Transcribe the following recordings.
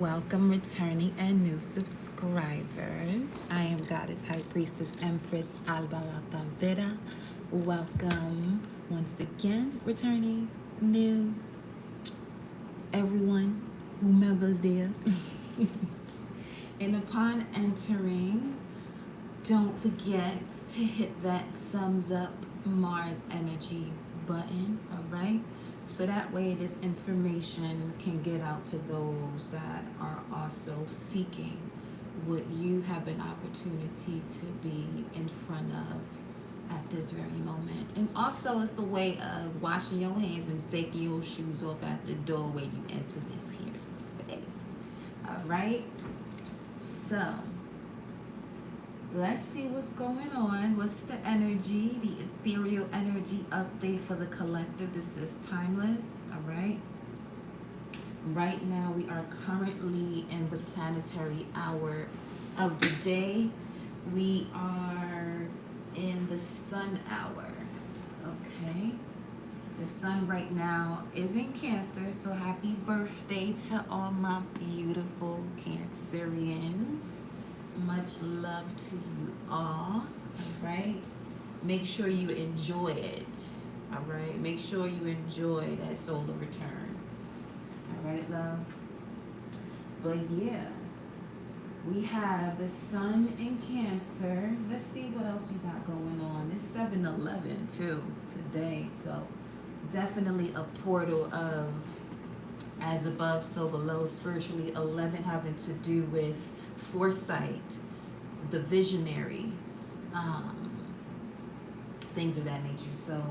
Welcome, returning and new subscribers. I am Goddess High Priestess Empress Albala Pampera. Welcome once again, returning new everyone, whomever's there. And upon entering, don't forget to hit that thumbs up Mars energy button, all right? So that way this information can get out to those that are also seeking what you have an opportunity to be in front of at this very moment. And also it's a way of washing your hands and taking your shoes off at the door when you enter this here space. All right? So let's see what's going on. What's the energy, the ethereal energy update for the collective? This is timeless, all right? Right now, we are currently in the planetary hour of the day. We are in the sun hour, okay? The sun right now is in Cancer, so happy birthday to all my beautiful Cancerians. Much love to you all right? Make sure you enjoy it, all right? Make sure you enjoy that solar return, all right, love? But yeah, we have the sun in Cancer. Let's see what else we got going on. It's 7-11 too today, so definitely a portal of as above, so below, spiritually. 11 having to do with foresight, the visionary, things of that nature. So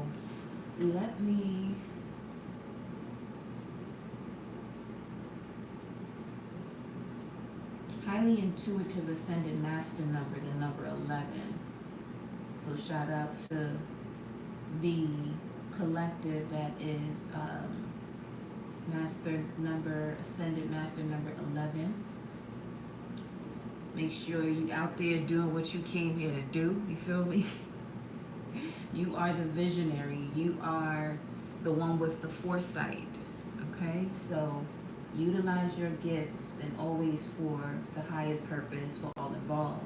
let me highly intuitive ascended master number, the number 11. So shout out to the collective that is master number, ascended master number 11. Make sure you out there doing what you came here to do. You feel me? You are the visionary. You are the one with the foresight. Okay? So utilize your gifts and always for the highest purpose for all involved.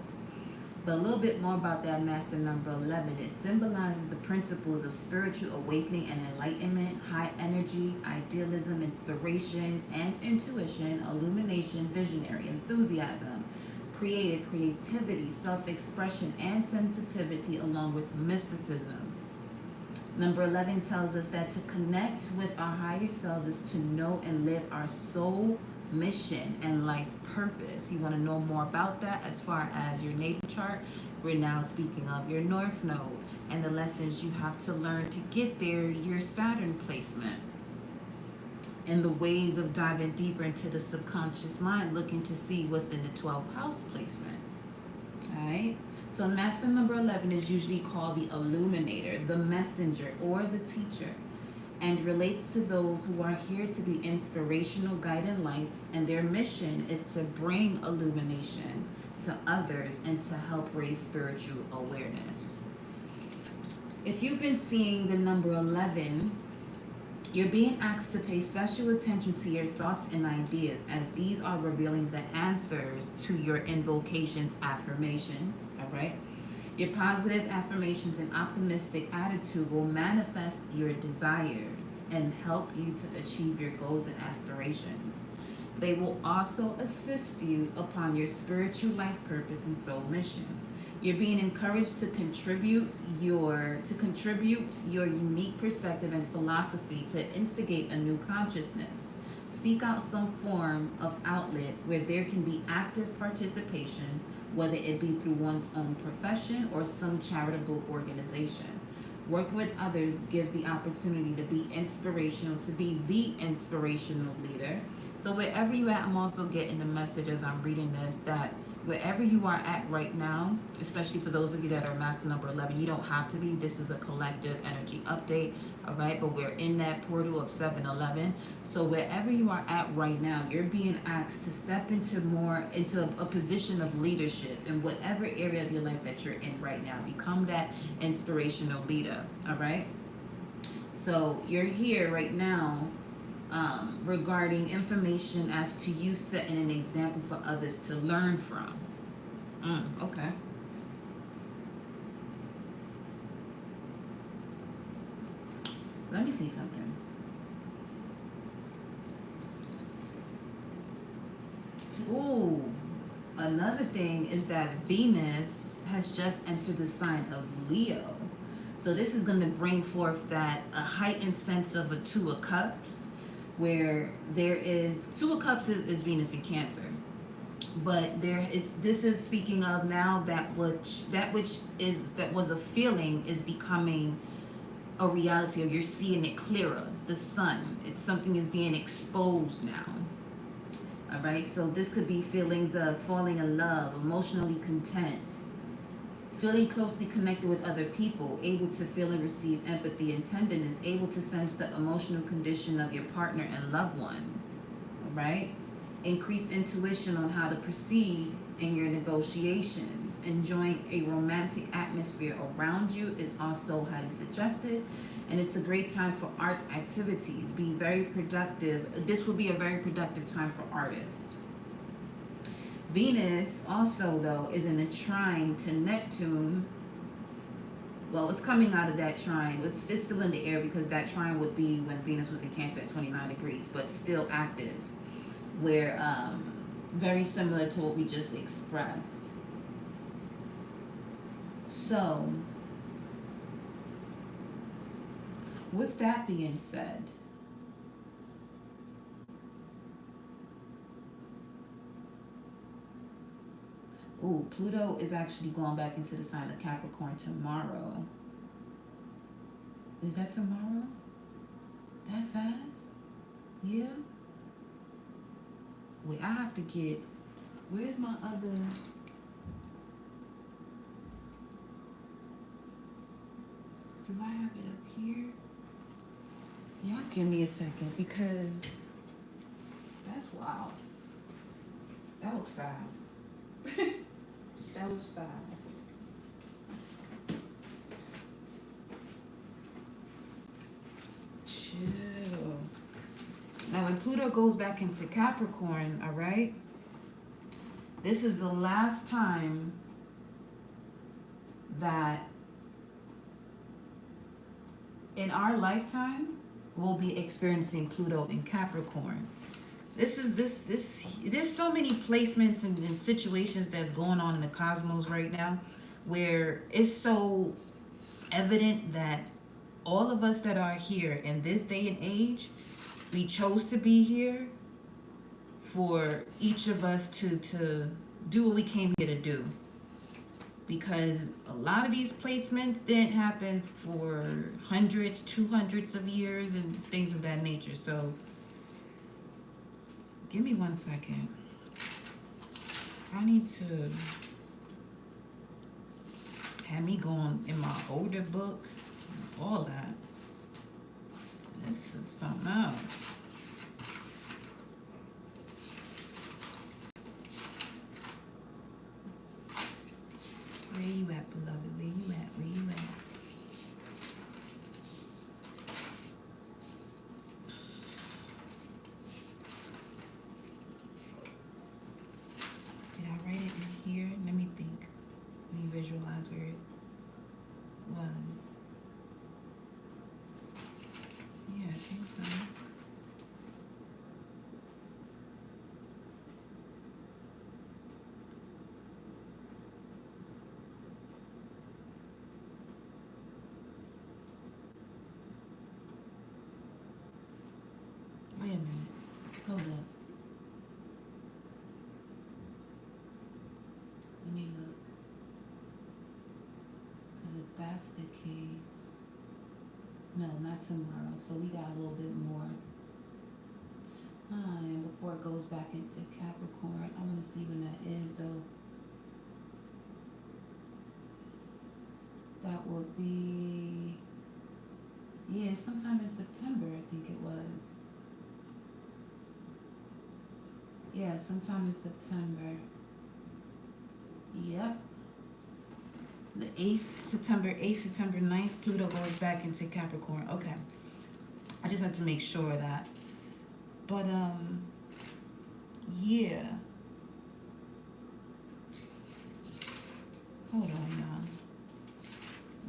But a little bit more about that master number 11. It symbolizes the principles of spiritual awakening and enlightenment, high energy, idealism, inspiration, and intuition, illumination, visionary, enthusiasm, creativity, self-expression, and sensitivity, along with mysticism. Number 11 tells us that to connect with our higher selves is to know and live our soul mission and life purpose. You want to know more about that as far as your natal chart? We're now speaking of your North Node and the lessons you have to learn to get there, your Saturn placement, and the ways of diving deeper into the subconscious mind, looking to see what's in the 12th house placement. All right? So master number 11 is usually called the illuminator, the messenger, or the teacher, and relates to those who are here to be inspirational guiding lights, and their mission is to bring illumination to others and to help raise spiritual awareness. If you've been seeing the number 11, you're being asked to pay special attention to your thoughts and ideas, as these are revealing the answers to your invocations, affirmations, all right? Your positive affirmations and optimistic attitude will manifest your desires and help you to achieve your goals and aspirations. They will also assist you upon your spiritual life purpose and soul mission. You're being encouraged to contribute your unique perspective and philosophy to instigate a new consciousness. Seek out some form of outlet where there can be active participation, whether it be through one's own profession or some charitable organization. Work with others gives the opportunity to be inspirational, to be the inspirational leader. So wherever you're at, I'm also getting the message as I'm reading this that wherever you are at right now, especially for those of you that are master number 11, you don't have to be. This is a collective energy update, all right? But we're in that portal of 7-11. So wherever you are at right now, you're being asked to step into a position of leadership in whatever area of your life that you're in right now. Become that inspirational leader, all right? So you're here right now regarding information as to you setting an example for others to learn from. Okay. Let me see something. Ooh, another thing is that Venus has just entered the sign of Leo. So this is going to bring forth that a heightened sense of a Two of Cups, where there is Two of Cups is Venus in Cancer, but this is speaking of now that was a feeling is becoming a reality, or you're seeing it clearer. The sun, it's something is being exposed now. All right, so this could be feelings of falling in love, emotionally content, feeling closely connected with other people, able to feel and receive empathy and tenderness, able to sense the emotional condition of your partner and loved ones. All right, increased intuition on how to proceed in your negotiations. Enjoying a romantic atmosphere around you is also highly suggested. And it's a great time for art activities. Be very productive. This will be a very productive time for artists. Venus also, though, is in a trine to Neptune. Well, it's coming out of that trine. It's still in the air, because that trine would be when Venus was in Cancer at 29 degrees, but still active. Where very similar to what we just expressed. So, with that being said, Pluto is actually going back into the sign of Capricorn tomorrow. Is that tomorrow? That fast? Yeah. Wait, I have to get. Where's my other? Do I have it up here? Y'all give me a second, because that's wild. That was fast. That was fast. Chill. Now, when Pluto goes back into Capricorn, all right, this is the last time that in our lifetime we'll be experiencing Pluto in Capricorn. There's so many placements and situations that's going on in the cosmos right now, where it's so evident that all of us that are here in this day and age, we chose to be here for each of us to do what we came here to do. Because a lot of these placements didn't happen for hundreds, 200s of years and things of that nature. So give me 1 second. I need to have me going in my older book, all that. This is something else. Where you at, beloved? Where you at? Where you at? Did I write it in here? Let me think. Let me visualize where it was. Yeah, I think so. Wait a minute. Hold up. Let me look. Because if that's the case, no, not tomorrow. So we got a little bit more time before it goes back into Capricorn. I want to see when that is, though. That would be, yeah, sometime in September, I think it was. Yeah, sometime in September. Yep. The 8th, September 9th, Pluto goes back into Capricorn. Okay. I just had to make sure that But, yeah. Hold on, y'all.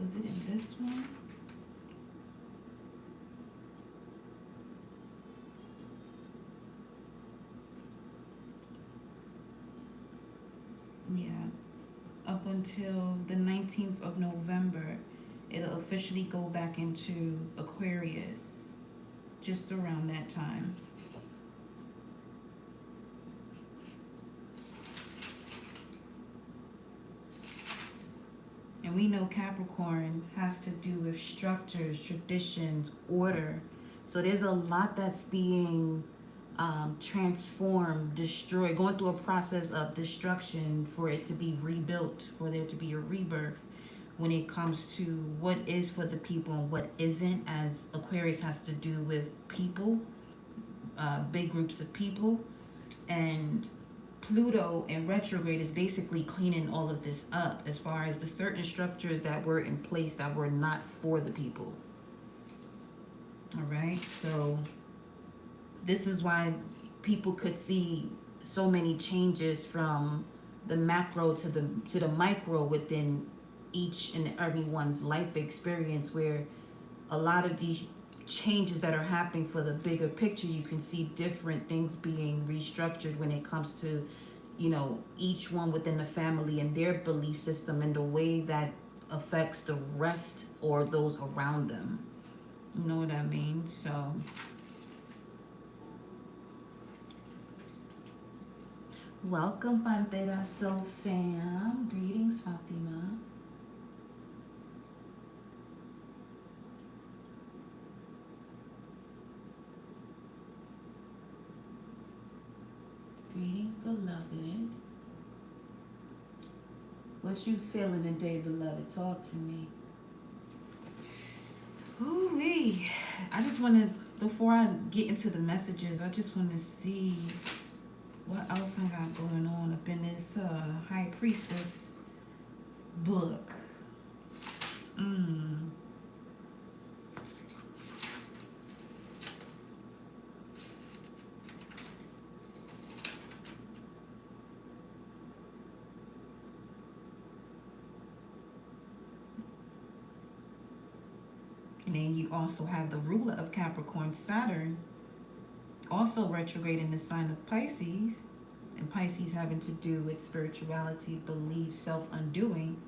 Was it in this one? Yeah. Up until the 19th of November, it'll officially go back into Aquarius. Just around that time. And we know Capricorn has to do with structures, traditions, order. So there's a lot that's being transformed, destroyed, going through a process of destruction for it to be rebuilt, for there to be a rebirth when it comes to what is for the people and what isn't, as Aquarius has to do with people, big groups of people. And Pluto in retrograde is basically cleaning all of this up as far as the certain structures that were in place that were not for the people. All right, so this is why people could see so many changes from the macro to the micro within each and everyone's life experience, where a lot of these changes that are happening for the bigger picture, you can see different things being restructured when it comes to, you know, each one within the family and their belief system and the way that affects the rest or those around them. You know what I mean? So welcome, Pantera Soul fam. Greetings, Fatima. Greetings, beloved. What you feeling today, beloved? Talk to me. Ooh-wee. I just want to, before I get into the messages, I just want to see what else I got going on up in this High Priestess book. And then you also have the ruler of Capricorn, Saturn, also retrograde in the sign of Pisces. And Pisces having to do with spirituality, belief, self-undoing.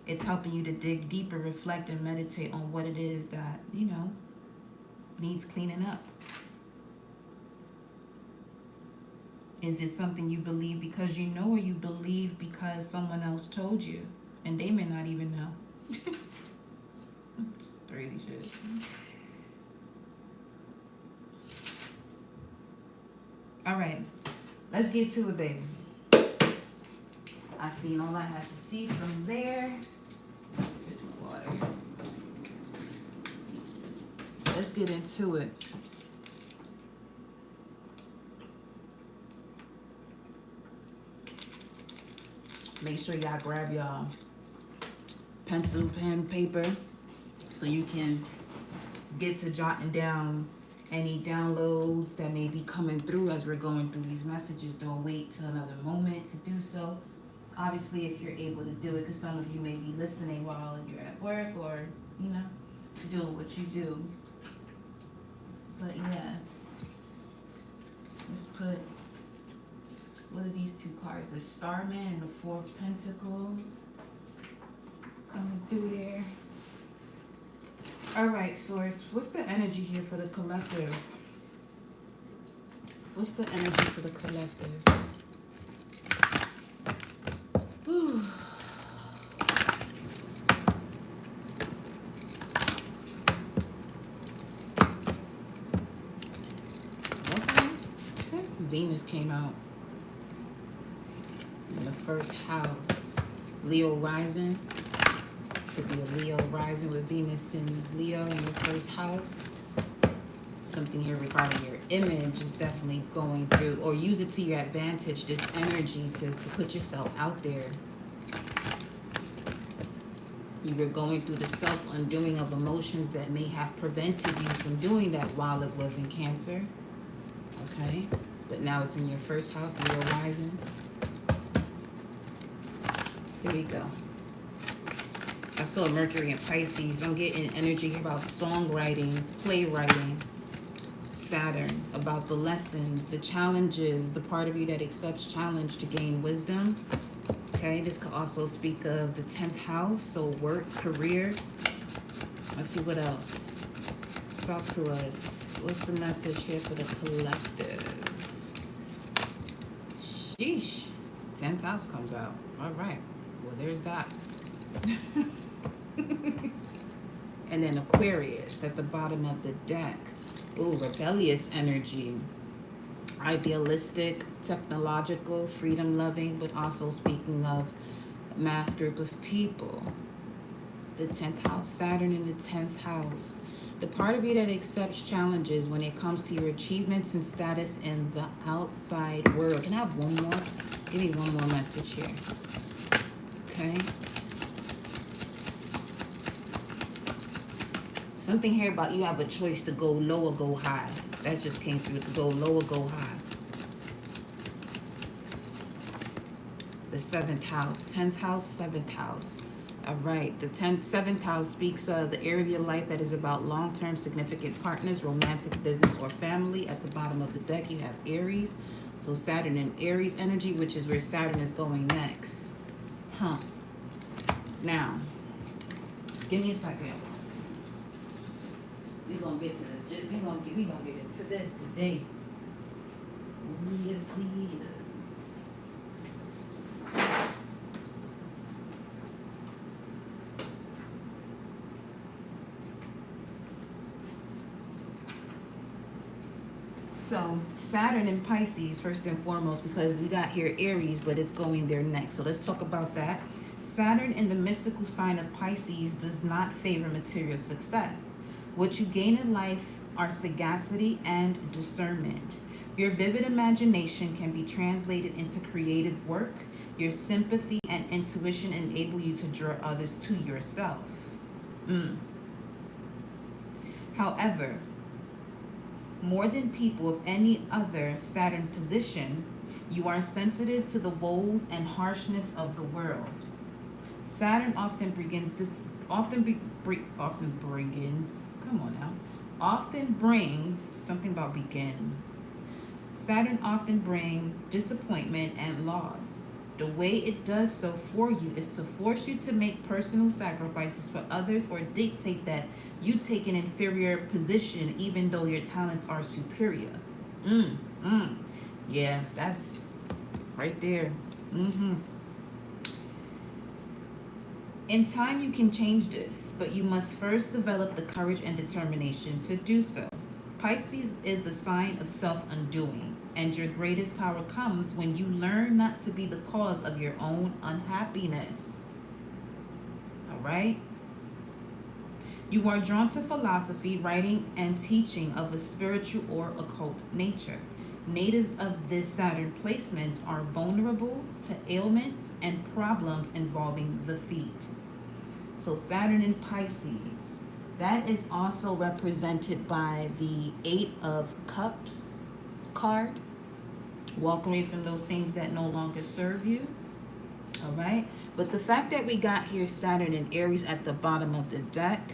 It's helping you to dig deeper, reflect, and meditate on what it is that, you know, needs cleaning up. Is it something you believe because you know, or you believe because someone else told you? And they may not even know. It's crazy shit. All right, let's get to it, baby. I seen all I had to see from there. Get my water. Let's get into it. Make sure y'all grab y'all pencil, pen, paper, so you can get to jotting down any downloads that may be coming through as we're going through these messages. Don't wait till another moment to do so. Obviously, if you're able to do it, because some of you may be listening while you're at work or, you know, doing what you do. But yes, let's put, what are these two cards? The Starman and the Four of Pentacles coming through there. All right, Source, what's the energy here for the collective? What's the energy for the collective? Whew. Okay. Venus came out in the first house. Leo rising. Could be a Leo rising with Venus and Leo in your first house. Something here regarding your image is definitely going through, or use it to your advantage, this energy to put yourself out there. You were going through the self-undoing of emotions that may have prevented you from doing that while it was in Cancer. Okay? But now it's in your first house, Leo rising. Here we go. I saw Mercury in Pisces. I'm getting energy about songwriting, playwriting, Saturn, about the lessons, the challenges, the part of you that accepts challenge to gain wisdom. Okay, this could also speak of the 10th house, so work, career. Let's see what else. Talk to us. What's the message here for the collective? Sheesh. 10th house comes out. All right. Well, there's that. And then Aquarius at the bottom of the deck. Ooh, rebellious energy. Idealistic, technological, freedom-loving, but also speaking of mass group of people. The 10th house, Saturn in the 10th house. The part of you that accepts challenges when it comes to your achievements and status in the outside world. Can I have one more? Give me one more message here. Okay. Something here about you have a choice to go low or go high. That just came through, to go low or go high. The 7th house, 10th house, 7th house. All right, the 7th house speaks of the area of your life that is about long-term significant partners, romantic, business, or family. At the bottom of the deck, you have Aries. So Saturn in Aries energy, which is where Saturn is going next. Huh. Now, give me a second. We're gonna get to we're gonna get into this today. Yes, we is. So Saturn in Pisces, first and foremost, because we got here Aries, but it's going there next. So let's talk about that. Saturn in the mystical sign of Pisces does not favor material success. What you gain in life are sagacity and discernment. Your vivid imagination can be translated into creative work. Your sympathy and intuition enable you to draw others to yourself. However, more than people of any other Saturn position, you are sensitive to the woes and harshness of the world. Saturn often brings something about begin. Saturn often brings disappointment and loss. The way it does so for you is to force you to make personal sacrifices for others or dictate that you take an inferior position even though your talents are superior. Yeah, that's right there. In time, you can change this, but you must first develop the courage and determination to do so. Pisces is the sign of self-undoing, and your greatest power comes when you learn not to be the cause of your own unhappiness. All right? You are drawn to philosophy, writing, and teaching of a spiritual or occult nature. Natives of this Saturn placement are vulnerable to ailments and problems involving the feet. So Saturn in Pisces, that is also represented by the 8 of Cups card. Walk away from those things that no longer serve you. All right? But the fact that we got here Saturn in Aries at the bottom of the deck,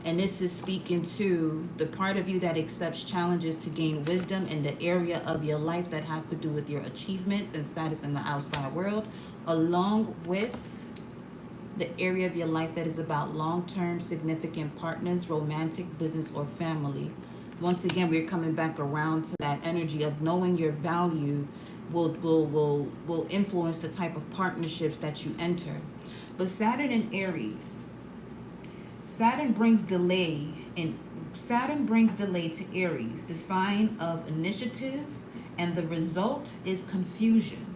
and this is speaking to the part of you that accepts challenges to gain wisdom in the area of your life that has to do with your achievements and status in the outside world, along with the area of your life that is about long-term significant partners, romantic, business, or family. Once again, we're coming back around to that energy of knowing your value will influence the type of partnerships that you enter. But Saturn in Aries, Saturn brings delay to Aries, the sign of initiative, and the result is confusion.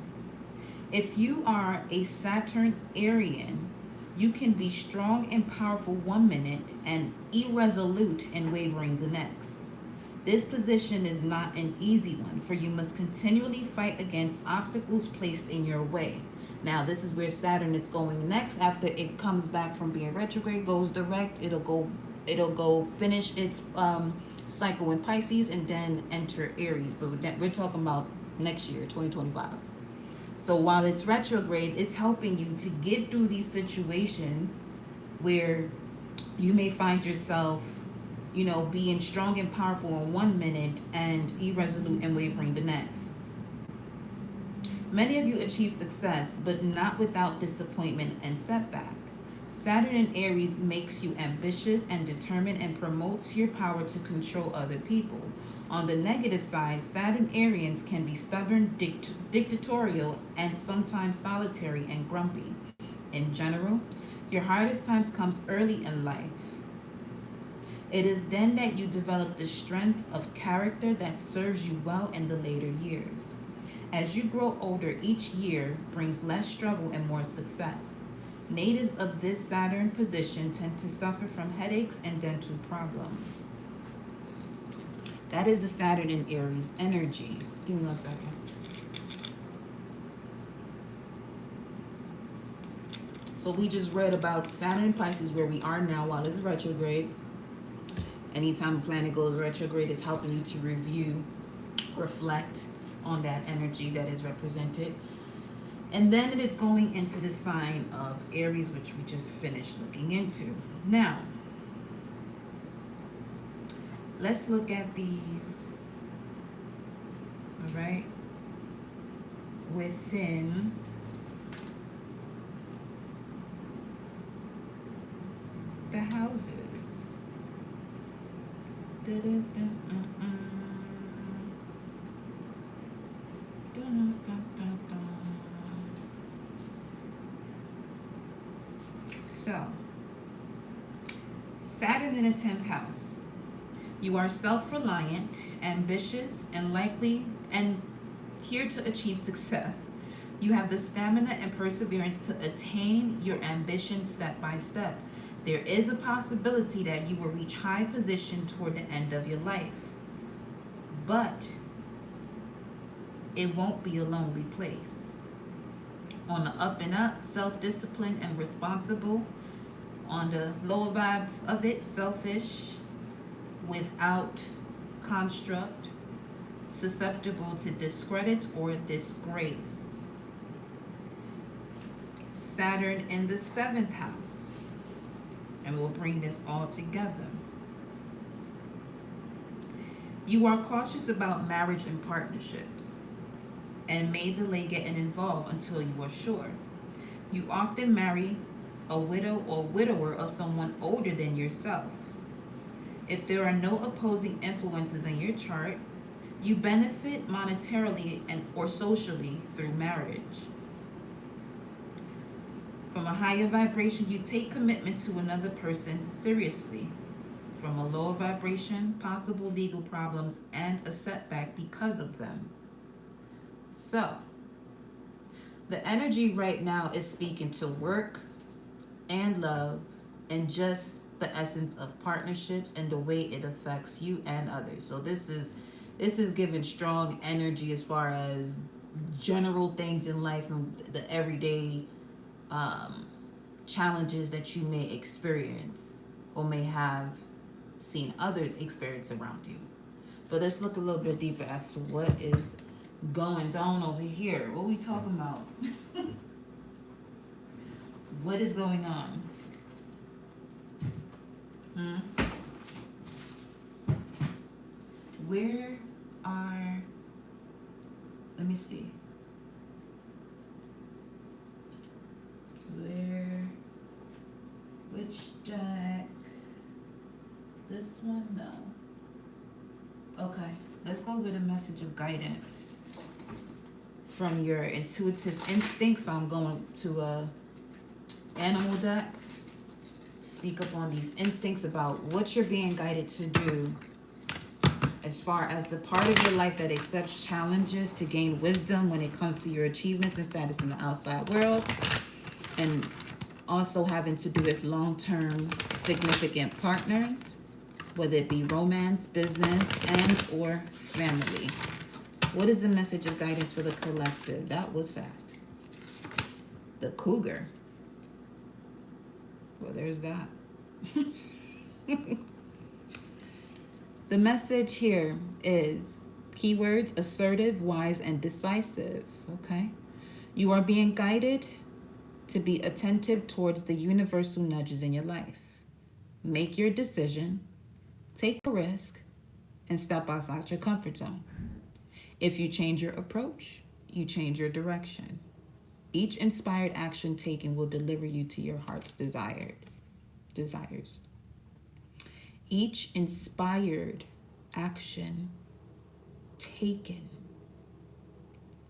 If you are a Saturnarian, you can be strong and powerful one minute and irresolute and wavering the next. This position is not an easy one, for you must continually fight against obstacles placed in your way. Now, this is where Saturn is going next. After it comes back from being retrograde, goes direct, it'll go finish its cycle in Pisces and then enter Aries. But we're talking about next year, 2025. So while it's retrograde, it's helping you to get through these situations where you may find yourself, being strong and powerful in 1 minute and irresolute and wavering the next. Many of you achieve success, but not without disappointment and setback. Saturn in Aries makes you ambitious and determined and promotes your power to control other people. On the negative side, Saturn Arians can be stubborn, dictatorial, and sometimes solitary and grumpy. In general, your hardest times comes early in life. It is then that you develop the strength of character that serves you well in the later years. As you grow older, each year brings less struggle and more success. Natives of this Saturn position tend to suffer from headaches and dental problems. That is the Saturn in Aries energy. Give me 1 second. So we just read about Saturn in Pisces, where we are now while it's retrograde. Anytime a planet goes retrograde, it's helping you to review, reflect on that energy that is represented. And then it is going into the sign of Aries, which we just finished looking into. Now, let's look at these, all right, within the houses. So, Saturn in the 10th house. You are self-reliant, ambitious, and likely and here to achieve success. You have the stamina and perseverance to attain your ambition step by step. There is a possibility that you will reach high position toward the end of your life. But it won't be a lonely place. On the up and up, self-disciplined and responsible. On the lower vibes of it, selfish, without construct, susceptible to discredit or disgrace. Saturn in the 7th house. And we'll bring this all together. You are cautious about marriage and partnerships and may delay getting involved until you are sure. You often marry a widow or widower of someone older than yourself. If there are no opposing influences in your chart, you benefit monetarily and or socially through marriage. From a higher vibration, you take commitment to another person seriously. From a lower vibration, possible legal problems and a setback because of them. So, the energy right now is speaking to work and love and just the essence of partnerships and the way it affects you and others. So this is giving strong energy as far as general things in life and the everyday challenges that you may experience or may have seen others experience around you. But let's look a little bit deeper as to what is going on over here. What are we talking about? What is going on? Where are, let me see. Which deck? This one? No. Okay, let's go with a message of guidance from your intuitive instincts. So I'm going to a animal deck. Speak up on these instincts about what you're being guided to do as far as the part of your life that accepts challenges to gain wisdom when it comes to your achievements and status in the outside world, and also having to do with long-term significant partners, whether it be romance, business, and or family. What is the message of guidance for the collective? That was fast. The cougar. Well, there's that. The message here is keywords assertive, wise, and decisive. Okay. You are being guided to be attentive towards the universal nudges in your life. Make your decision, take a risk, and step outside your comfort zone. If you change your approach, you change your direction. Each inspired action taken will deliver you to your heart's desires. Each inspired action taken.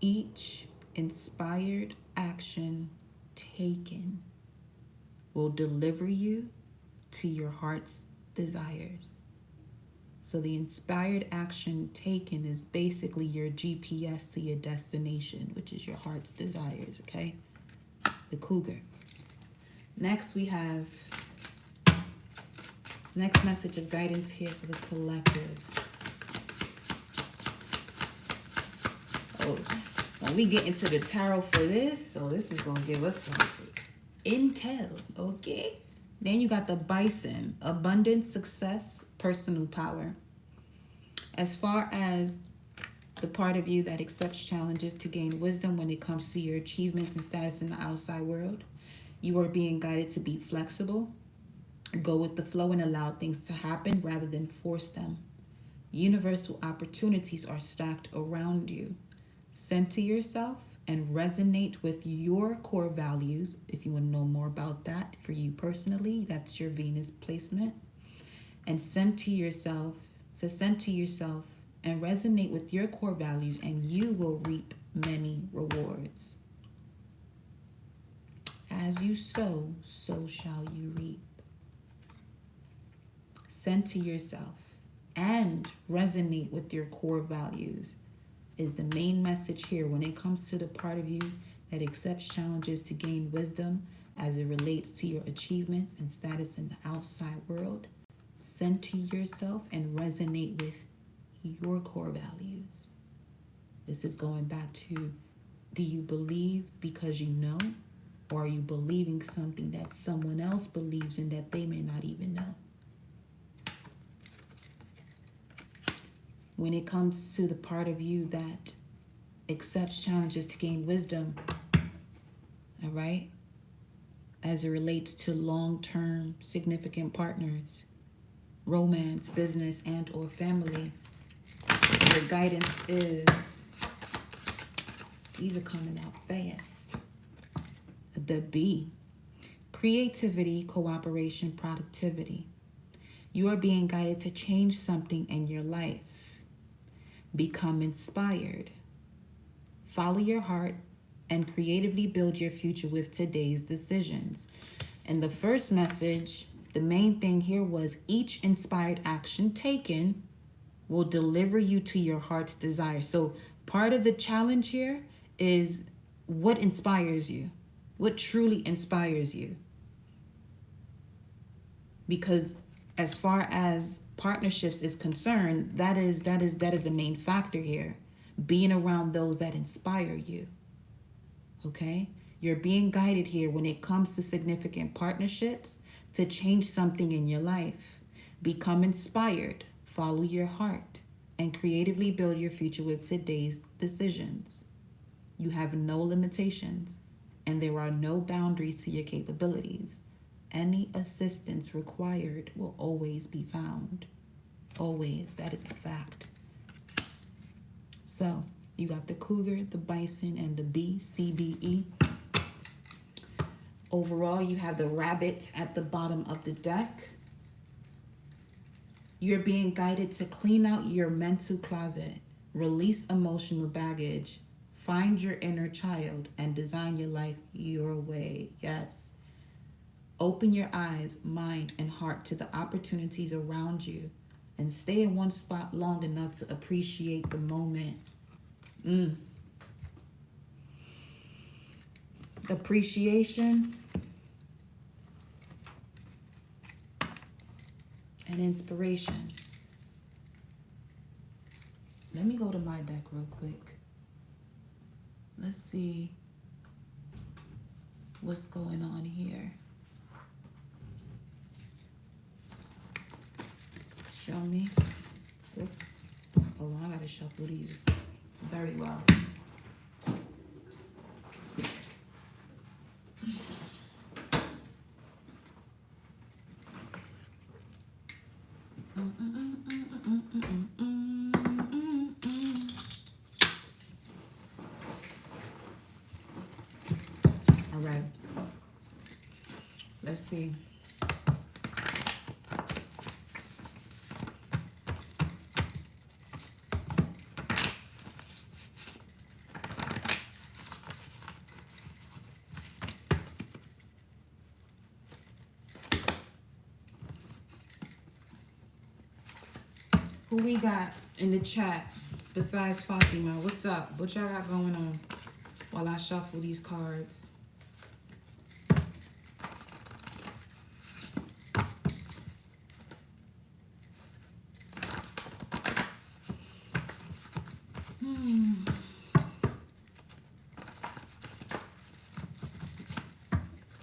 Each inspired action taken will deliver you to your heart's desires. So the inspired action taken is basically your GPS to your destination, which is your heart's desires, okay? The cougar. Next we have, next message of guidance here for the collective. Oh, when we get into the tarot for this, so this is going to give us some intel, okay? Then you got the bison, abundance, success, personal power. As far as the part of you that accepts challenges to gain wisdom when it comes to your achievements and status in the outside world, you are being guided to be flexible, go with the flow, and allow things to happen rather than force them. Universal opportunities are stacked around you. Center yourself and resonate with your core values. If you want to know more about that for you personally, that's your Venus placement. And center yourself and resonate with your core values, and you will reap many rewards. As you sow, so shall you reap. Center yourself and resonate with your core values is the main message here when it comes to the part of you that accepts challenges to gain wisdom as it relates to your achievements and status in the outside world. Center yourself and resonate with your core values. This is going back to, do you believe because you know, or are you believing something that someone else believes in that they may not even know? When it comes to the part of you that accepts challenges to gain wisdom, all right, as it relates to long-term significant partners, romance, business, and or family, your guidance is, these are coming out fast. The B, creativity, cooperation, productivity. You are being guided to change something in your life. Become inspired. Follow your heart and creatively build your future with today's decisions. And the first message, the main thing here was each inspired action taken will deliver you to your heart's desire. So part of the challenge here is what inspires you? What truly inspires you? Because as far as partnerships is concerned, that is a main factor here. Being around those that inspire you. Okay? You're being guided here when it comes to significant partnerships to change something in your life. Become inspired, follow your heart, and creatively build your future with today's decisions. You have no limitations, and there are no boundaries to your capabilities. Any assistance required will always be found. Always. That is a fact. So, you got the cougar, the bison, and the bee, CBE. Overall, you have the rabbit at the bottom of the deck. You're being guided to clean out your mental closet, release emotional baggage, find your inner child, and design your life your way. Yes. Open your eyes, mind, and heart to the opportunities around you and stay in one spot long enough to appreciate the moment. Appreciation and inspiration. Let me go to my deck real quick. Let's see what's going on here. Show me. Hold on, I gotta shuffle these very well. All right. Let's see. Who we got in the chat besides Fatima? What's up? What y'all got going on while I shuffle these cards?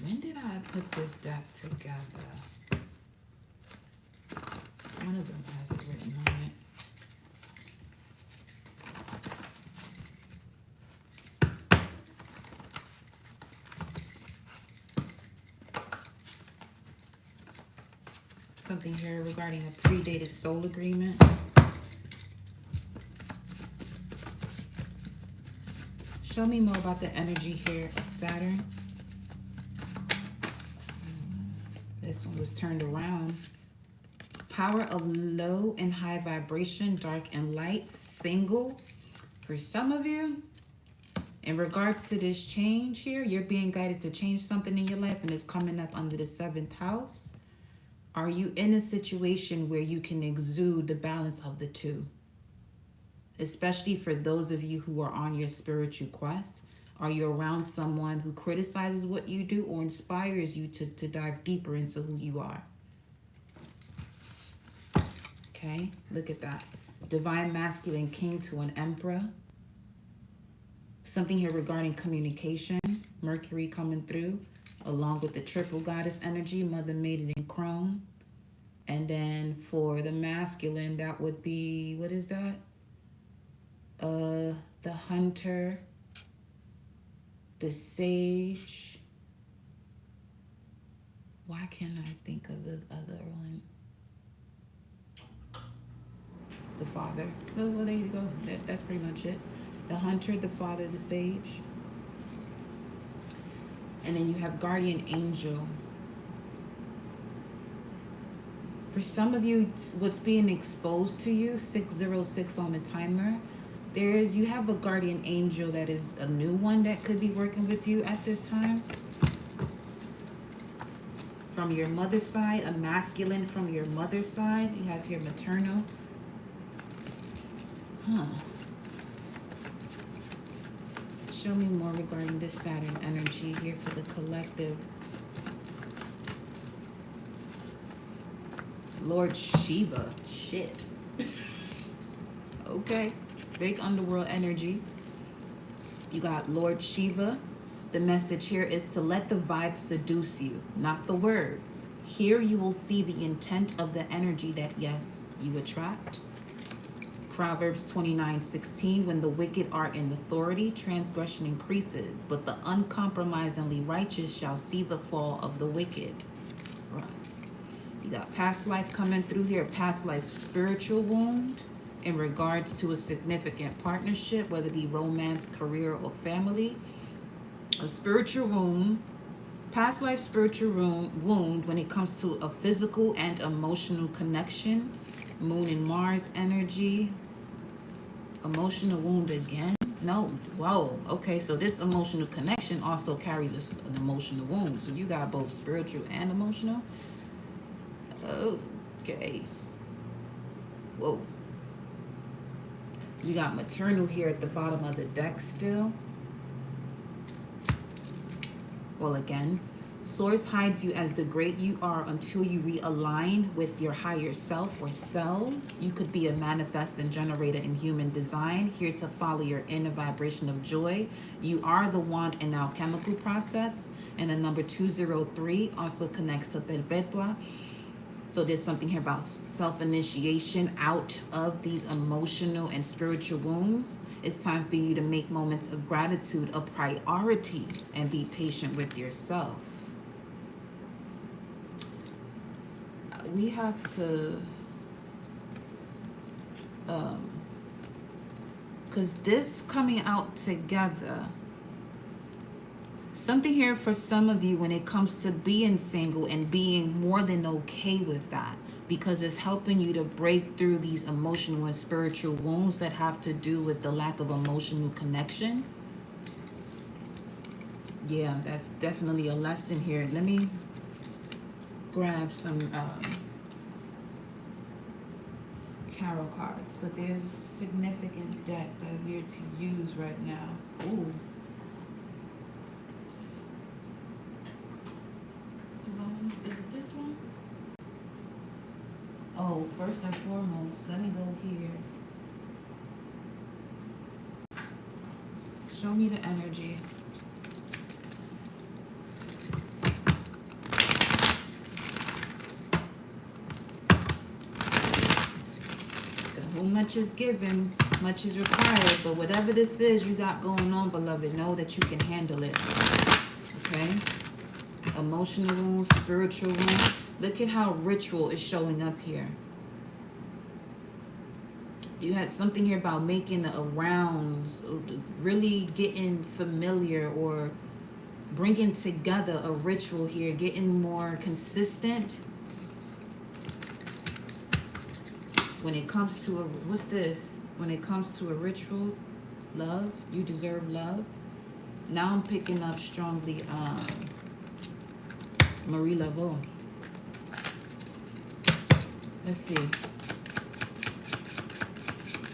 When did I put this deck together? One of them has it written on it. Something here regarding a predated soul agreement. Show me more about the energy here of Saturn. This one was turned around. Power of low and high vibration, dark and light, single. For some of you, in regards to this change here, you're being guided to change something in your life and it's coming up under the 7th house. Are you in a situation where you can exude the balance of the two? Especially for those of you who are on your spiritual quest. Are you around someone who criticizes what you do or inspires you to dive deeper into who you are? Okay, look at that. Divine masculine king to an emperor. Something here regarding communication. Mercury coming through, along with the triple goddess energy, mother, maiden, and crone. And then for the masculine, that would be, what is that? The hunter, the sage. Why can't I think of the other one? The father. Oh, well, there you go. That's pretty much it. The hunter, the father, the sage. And then you have guardian angel. For some of you, what's being exposed to you, 606 on the timer, you have a guardian angel that is a new one that could be working with you at this time. From your mother's side, a masculine from your mother's side. You have here maternal. Show me more regarding this Saturn energy here for the collective. Lord Shiva. Shit. Okay. Big underworld energy. You got Lord Shiva. The message here is to let the vibe seduce you, not the words. Here you will see the intent of the energy that, yes, you attract. Proverbs 29:16, when the wicked are in authority, transgression increases, but the uncompromisingly righteous shall see the fall of the wicked. Russ. You got past life coming through here, past life spiritual wound in regards to a significant partnership, whether it be romance, career, or family. A spiritual wound, past life spiritual wound when it comes to a physical and emotional connection. Moon and Mars energy. Emotional wound again. No, whoa. Okay, so this emotional connection also carries an emotional wound. So you got both spiritual and emotional. Okay. Whoa. You got maternal here at the bottom of the deck still. Well, again, Source hides you as the great you are until you realign with your higher self or selves. You could be a manifest and generator in human design, here to follow your inner vibration of joy. You are the wand and alchemical process. And the number 203 also connects to Perpetua. So there's something here about self-initiation out of these emotional and spiritual wounds. It's time for you to make moments of gratitude a priority and be patient with yourself. We have to, because this coming out together, something here for some of you when it comes to being single and being more than okay with that, because it's helping you to break through these emotional and spiritual wounds that have to do with the lack of emotional connection. Yeah, that's definitely a lesson here. Let me grab some tarot cards, but there's a significant deck that I'm here to use right now. Ooh. Is it this one? Oh, first and foremost, let me go here. Show me the energy. So whom much is given, much is required. But whatever this is you got going on, beloved, know that you can handle it. Okay? Emotional wounds, spiritual wounds. Look at how ritual is showing up here. You had something here about making a rounds, really getting familiar or bringing together a ritual here, getting more consistent. When it comes to a, what's this? When it comes to a ritual, love, you deserve love. Now I'm picking up strongly Marie Laveau. Let's see.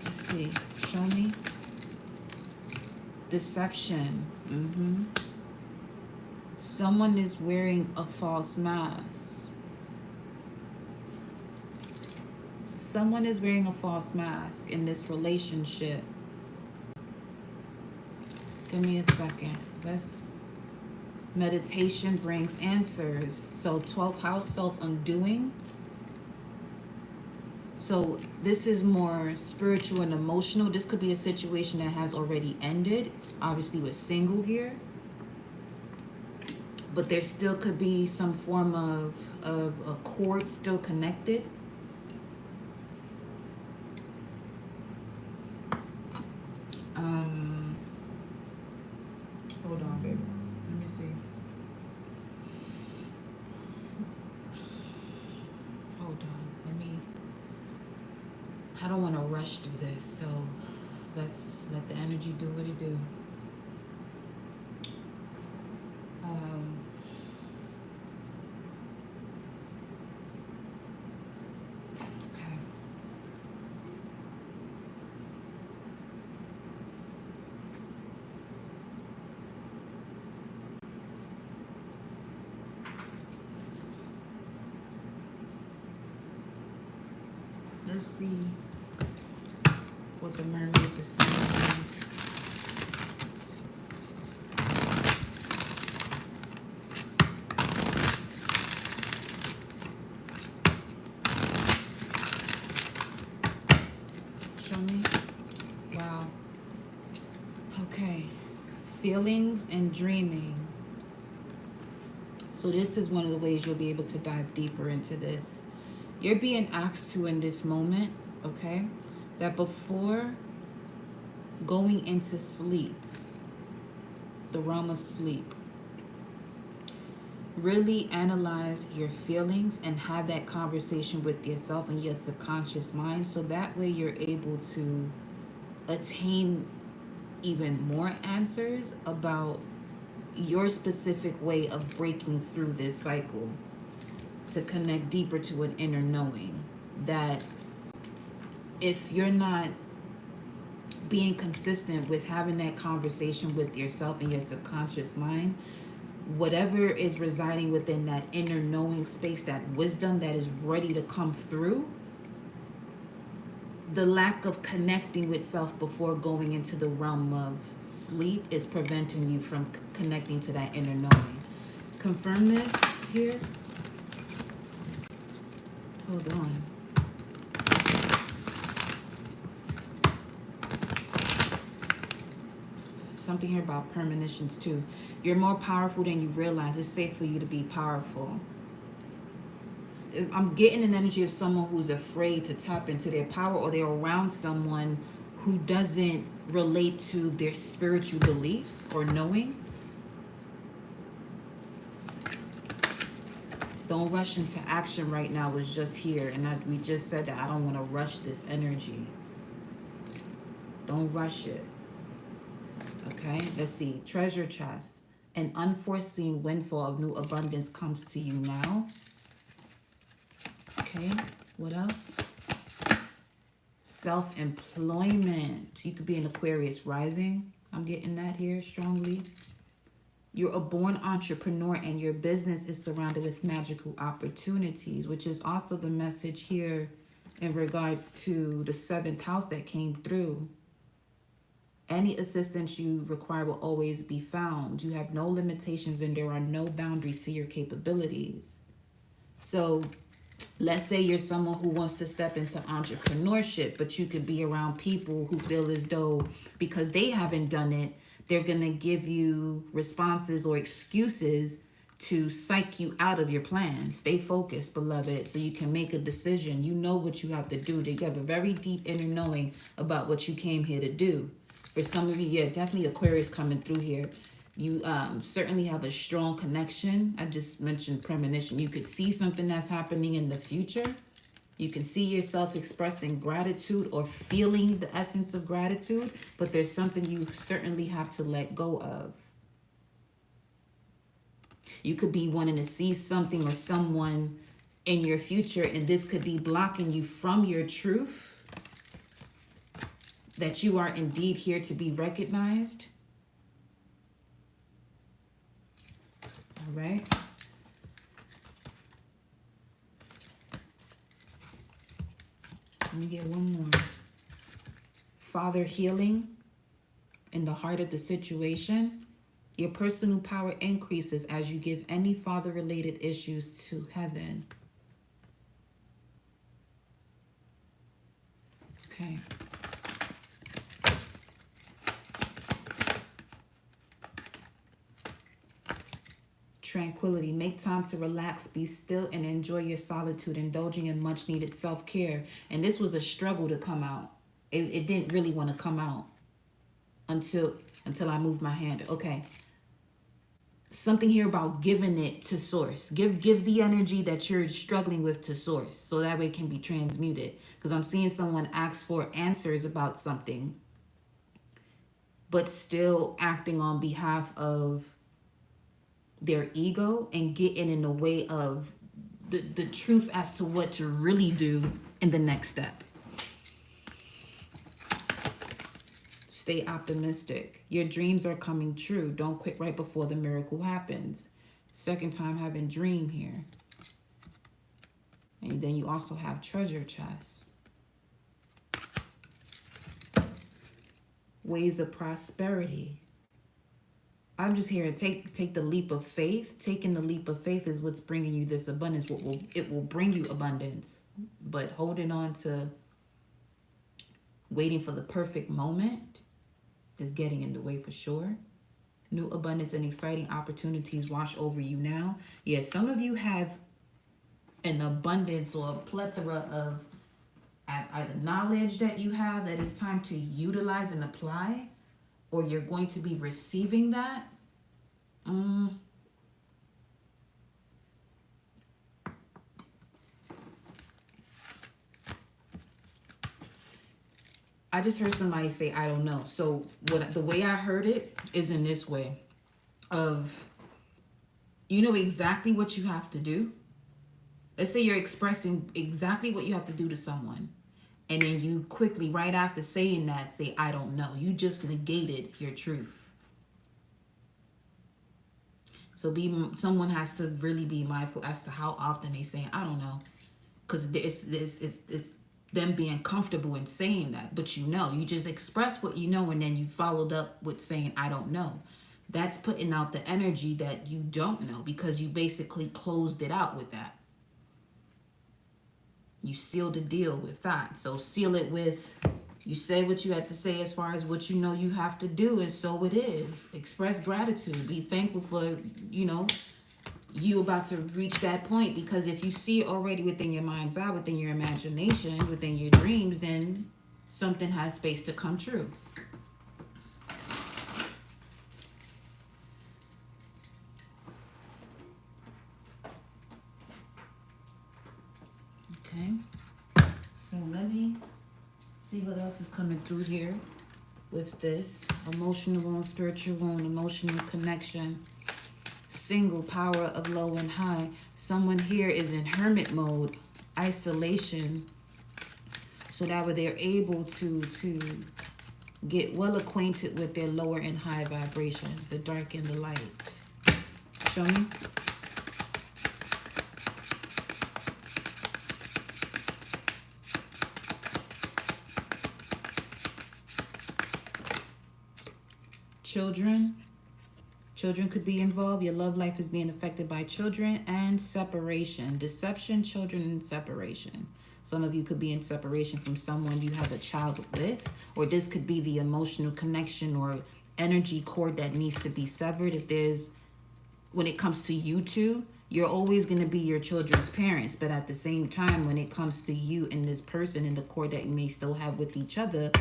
Let's see. Show me. Deception. Someone is wearing a false mask. Someone is wearing a false mask in this relationship. Give me a second. Meditation brings answers. So 12th house, self-undoing. So this is more spiritual and emotional. This could be a situation that has already ended. Obviously we're single here. But there still could be some form of a cord still connected. Hold on, baby. Let me see. Hold on. I don't want to rush through this, so let's let the energy do what it do. Let's see what the mermaids are saying. Show me. Wow. Okay. Feelings and dreaming. So this is one of the ways you'll be able to dive deeper into this. You're being asked to in this moment, okay, that before going into sleep, the realm of sleep, really analyze your feelings and have that conversation with yourself and your subconscious mind, so that way you're able to attain even more answers about your specific way of breaking through this cycle, to connect deeper to an inner knowing. That if you're not being consistent with having that conversation with yourself and your subconscious mind, whatever is residing within that inner knowing space, that wisdom that is ready to come through, the lack of connecting with self before going into the realm of sleep is preventing you from connecting to that inner knowing. Confirm this here. Hold on. Something here about premonitions too. You're more powerful than you realize. It's safe for you to be powerful. I'm getting an energy of someone who's afraid to tap into their power, or they're around someone who doesn't relate to their spiritual beliefs or knowing. Don't rush into action right now was just here. And we just said that I don't want to rush this energy. Don't rush it. Okay, let's see. Treasure chest. An unforeseen windfall of new abundance comes to you now. Okay, what else? Self-employment. You could be an Aquarius rising. I'm getting that here strongly. You're a born entrepreneur and your business is surrounded with magical opportunities, which is also the message here in regards to the 7th house that came through. Any assistance you require will always be found. You have no limitations and there are no boundaries to your capabilities. So let's say you're someone who wants to step into entrepreneurship, but you could be around people who feel as though because they haven't done it, they're going to give you responses or excuses to psych you out of your plan. Stay focused, beloved, so you can make a decision. You know what you have to do. You have a very deep inner knowing about what you came here to do. For some of you, yeah, definitely Aquarius coming through here. You certainly have a strong connection. I just mentioned premonition. You could see something that's happening in the future. You can see yourself expressing gratitude or feeling the essence of gratitude, but there's something you certainly have to let go of. You could be wanting to see something or someone in your future, and this could be blocking you from your truth, that you are indeed here to be recognized. All right. Let me get one more. Father healing in the heart of the situation. Your personal power increases as you give any father-related issues to heaven. Okay. Tranquility. Make time to relax, be still, and enjoy your solitude, indulging in much needed self-care. And this was a struggle to come out. It didn't really want to come out until I moved my hand. Okay. Something here about giving it to source. Give the energy that you're struggling with to source, so that way it can be transmuted. Because I'm seeing someone ask for answers about something, but still acting on behalf of their ego and getting in the way of the truth as to what to really do in the next step. Stay optimistic. Your dreams are coming true. Don't quit right before the miracle happens. Second time having dream here. And then you also have treasure chests. Waves of prosperity. I'm just here to take the leap of faith. Taking the leap of faith is what's bringing you this abundance. It will bring you abundance. But holding on to waiting for the perfect moment is getting in the way for sure. New abundance and exciting opportunities wash over you now. Yes, some of you have an abundance or a plethora of either knowledge that you have that it's time to utilize and apply, or you're going to be receiving that. I just heard somebody say, I don't know. So the way I heard it is in this way of, you know exactly what you have to do. Let's say you're expressing exactly what you have to do to someone. And then you quickly, right after saying that, say, I don't know. You just negated your truth. So someone has to really be mindful as to how often they say, I don't know. Because it's them being comfortable in saying that. But you just express what you know, and then you followed up with saying, I don't know. That's putting out the energy that you don't know, because you basically closed it out with that. You seal the deal with that. So seal it with, you say what you had to say as far as what you know you have to do, and so it is. Express gratitude. Be thankful for, you know, you about to reach that point, because if you see it already within your mind's eye, within your imagination, within your dreams, then something has space to come true. Okay, so let me see what else is coming through here with this. Emotional wound, spiritual wound, emotional connection, single, power of low and high. Someone here is in hermit mode, isolation, so that way they're able to get well acquainted with their lower and high vibrations, the dark and the light. Show me. Children. Children could be involved. Your love life is being affected by children, and separation. Deception, children, and separation. Some of you could be in separation from someone you have a child with, or this could be the emotional connection or energy cord that needs to be severed. If there's, when it comes to you two, you're always going to be your children's parents, but at the same time, when it comes to you and this person and the cord that you may still have with each other,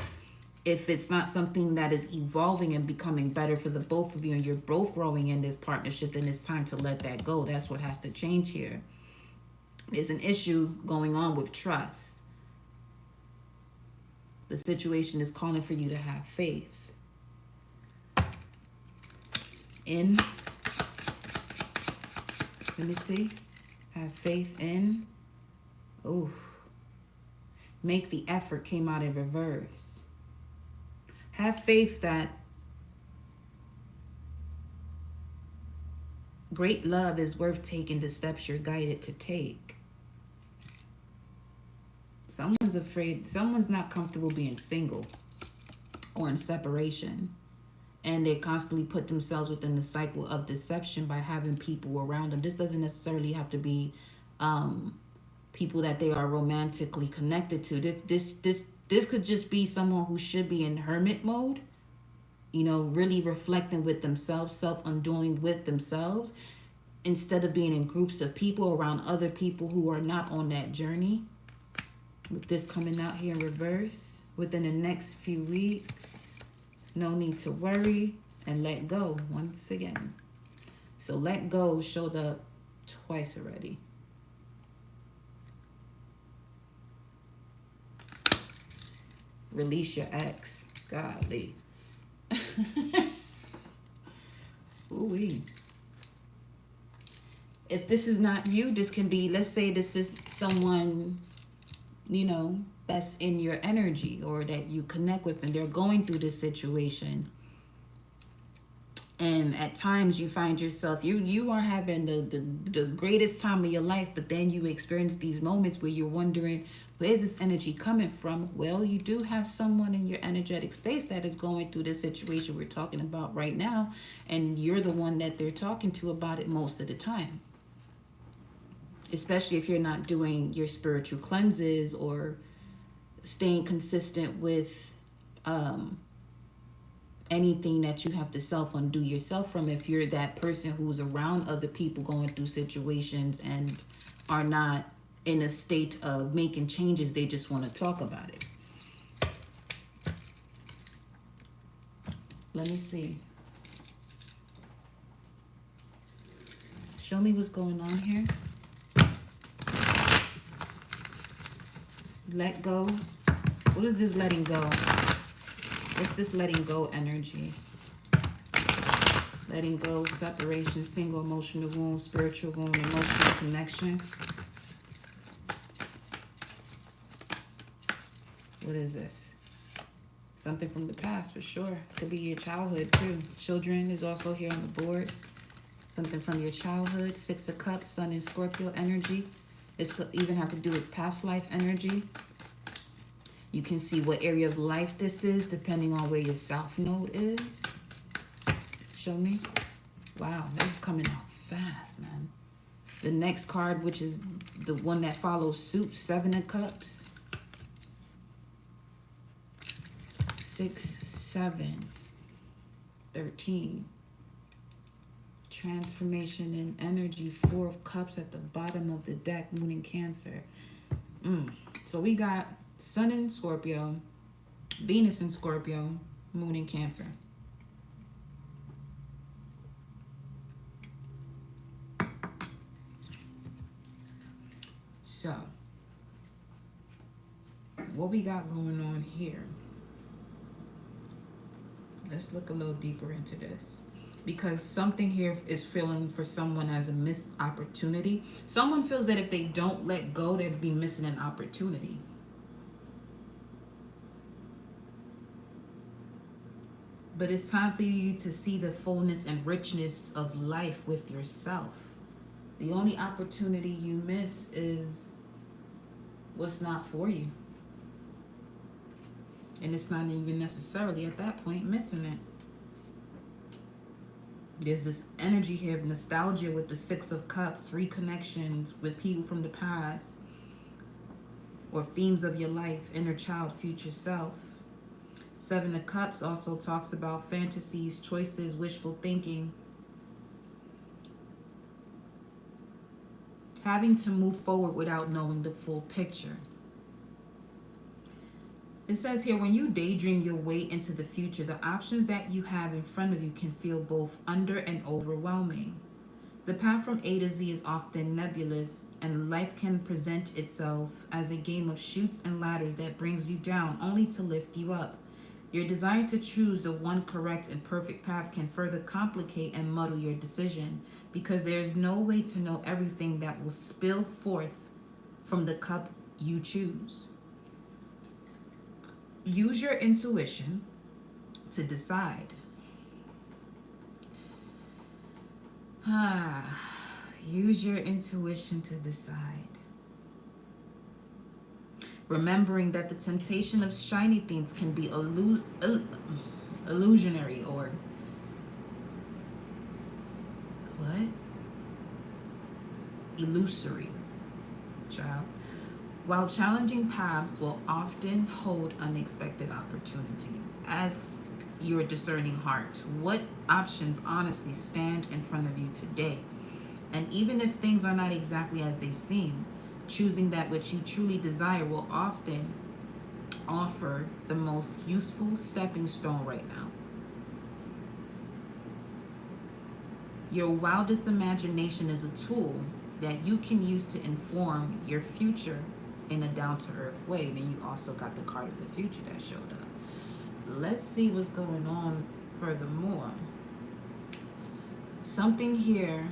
if it's not something that is evolving and becoming better for the both of you, and you're both growing in this partnership, then it's time to let that go. That's what has to change here. There's an issue going on with trust. The situation is calling for you to have faith in, let me see, have faith in, oh, make the effort came out in reverse. Have faith that great love is worth taking the steps you're guided to take. Someone's afraid, someone's not comfortable being single or in separation. And they constantly put themselves within the cycle of deception by having people around them. This doesn't necessarily have to be people that they are romantically connected to. This could just be someone who should be in hermit mode, you know, really reflecting with themselves, self-undoing with themselves, instead of being in groups of people around other people who are not on that journey. With this coming out here in reverse, within the next few weeks, no need to worry, and let go once again. So let go showed up twice already. Release your ex. Golly. Ooh-wee. If this is not you, this can be, let's say this is someone, you know, that's in your energy or that you connect with, and they're going through this situation. And at times you find yourself, you are having the greatest time of your life, but then you experience these moments where you're wondering, where's this energy coming from? Well, you do have someone in your energetic space that is going through this situation we're talking about right now, and you're the one that they're talking to about it most of the time. Especially if you're not doing your spiritual cleanses or staying consistent with anything that you have to self-undo yourself from. If you're that person who's around other people going through situations and are not in a state of making changes, they just want to talk about it. Let me see. Show me what's going on here. Let go. What is this letting go? What's this letting go energy? Letting go, separation, single, emotional wound, spiritual wound, emotional connection. What is this? Something from the past for sure. Could be your childhood too. Children is also here on the board. Something from your childhood. Six of Cups, Sun and Scorpio energy. This could even have to do with past life energy. You can see what area of life this is depending on where your South Node is. Show me. Wow, this is coming out fast, man. The next card, which is the one that follows suit, 7 of Cups. 6, 7, 13. Transformation in energy, 4 of Cups at the bottom of the deck, Moon in Cancer. So we got Sun in Scorpio, Venus in Scorpio, Moon in Cancer. So, what we got going on here? Let's look a little deeper into this. Because something here is feeling for someone as a missed opportunity. Someone feels that if they don't let go, they'd be missing an opportunity. But it's time for you to see the fullness and richness of life with yourself. The only opportunity you miss is what's not for you. And it's not even necessarily at that point missing it. There's this energy here of nostalgia with the 6 of Cups, reconnections with people from the past, or themes of your life, inner child, future self. 7 of Cups also talks about fantasies, choices, wishful thinking. Having to move forward without knowing the full picture. It says here, when you daydream your way into the future, the options that you have in front of you can feel both under and overwhelming. The path from A to Z is often nebulous, and life can present itself as a game of chutes and ladders that brings you down only to lift you up. Your desire to choose the one correct and perfect path can further complicate and muddle your decision, because there's no way to know everything that will spill forth from the cup you choose. Use your intuition to decide. Use your intuition to decide. Remembering that the temptation of shiny things can be illusionary or illusory, child. While challenging paths will often hold unexpected opportunity. Ask your discerning heart, what options honestly stand in front of you today? And even if things are not exactly as they seem, choosing that which you truly desire will often offer the most useful stepping stone right now. Your wildest imagination is a tool that you can use to inform your future in a down-to-earth way. And then you also got the card of the future that showed up. Let's see what's going on furthermore. Something here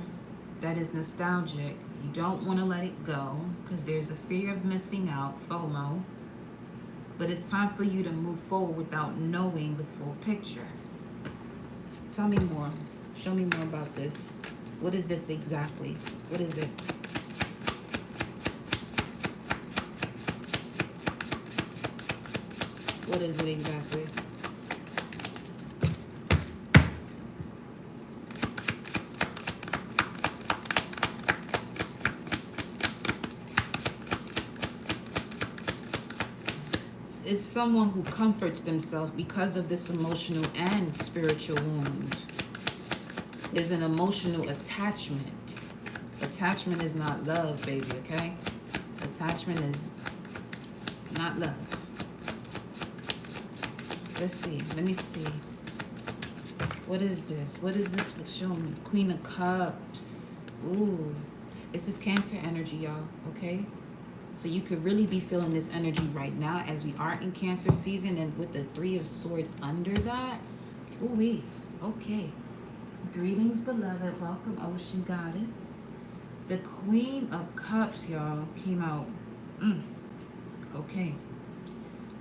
that is nostalgic. You don't want to let it go because there's a fear of missing out, FOMO. But it's time for you to move forward without knowing the full picture. Tell me more. Show me more about this. What is this exactly? What is it? What is it exactly? Is someone who comforts themselves because of this emotional and spiritual wound. Is an emotional attachment. Attachment is not love, baby, okay? Attachment is not love. Let's see. Let me see. What is this? What is this showing me? Queen of Cups. Ooh. This is Cancer energy, y'all, okay? So you could really be feeling this energy right now as we are in Cancer season, and with the 3 of Swords under that. Ooh-wee. Okay. Greetings, beloved. Welcome, Ocean Goddess. The Queen of Cups, y'all, came out. Okay.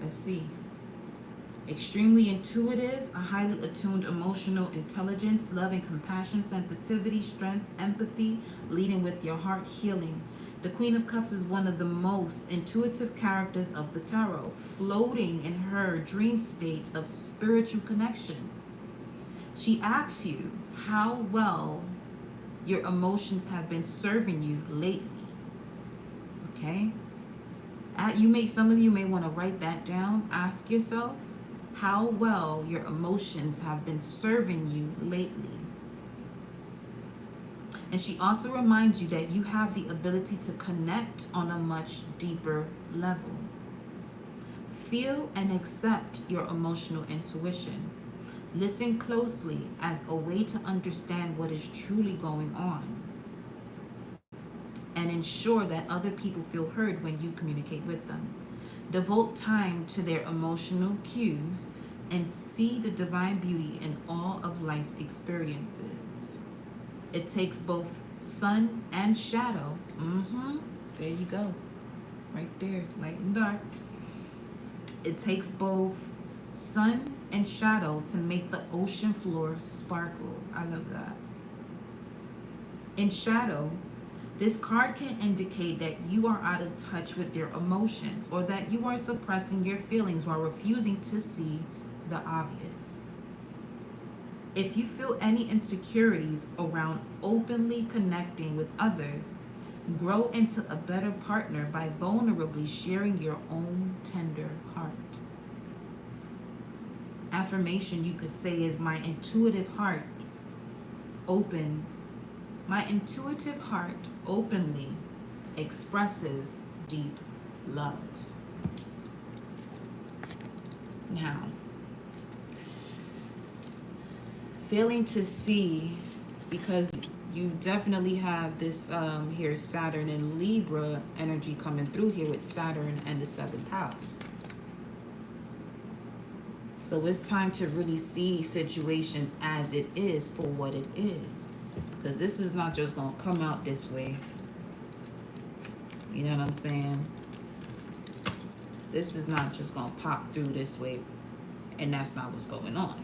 Let's see. Extremely intuitive, a highly attuned emotional intelligence, love and compassion, sensitivity, strength, empathy, leading with your heart, healing. The Queen of Cups is one of the most intuitive characters of the tarot, floating in her dream state of spiritual connection. She asks you how well your emotions have been serving you lately. Okay? Some of you may want to write that down. Ask yourself how well your emotions have been serving you lately. And she also reminds you that you have the ability to connect on a much deeper level. Feel and accept your emotional intuition. Listen closely as a way to understand what is truly going on. And ensure that other people feel heard when you communicate with them. Devote time to their emotional cues and see the divine beauty in all of life's experiences. It takes both sun and shadow. There you go. Right there, light and dark. It takes both sun and shadow to make the ocean floor sparkle. I love that. In shadow, this card can indicate that you are out of touch with your emotions or that you are suppressing your feelings while refusing to see the obvious. If you feel any insecurities around openly connecting with others, grow into a better partner by vulnerably sharing your own tender heart. Affirmation you could say is my intuitive heart openly expresses deep love. Now, failing to see, because you definitely have this here Saturn and Libra energy coming through here with Saturn and the 7th house. So it's time to really see situations as it is for what it is. Because this is not just going to come out this way. You know what I'm saying? This is not just going to pop through this way. And that's not what's going on.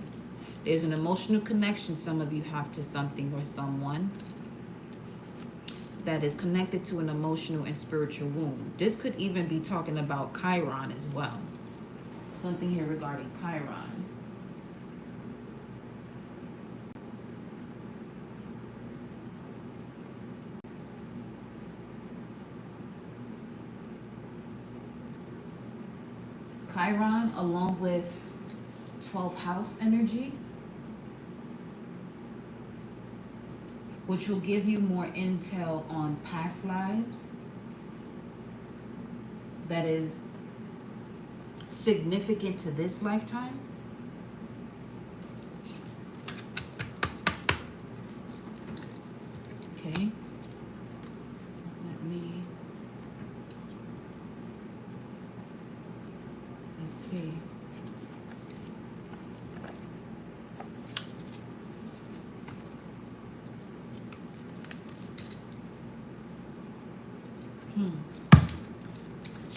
There's an emotional connection some of you have to something or someone that is connected to an emotional and spiritual wound. This could even be talking about Chiron as well. Something here regarding Chiron. Chiron along with 12th house energy, which will give you more intel on past lives that is significant to this lifetime. Okay. Let's see.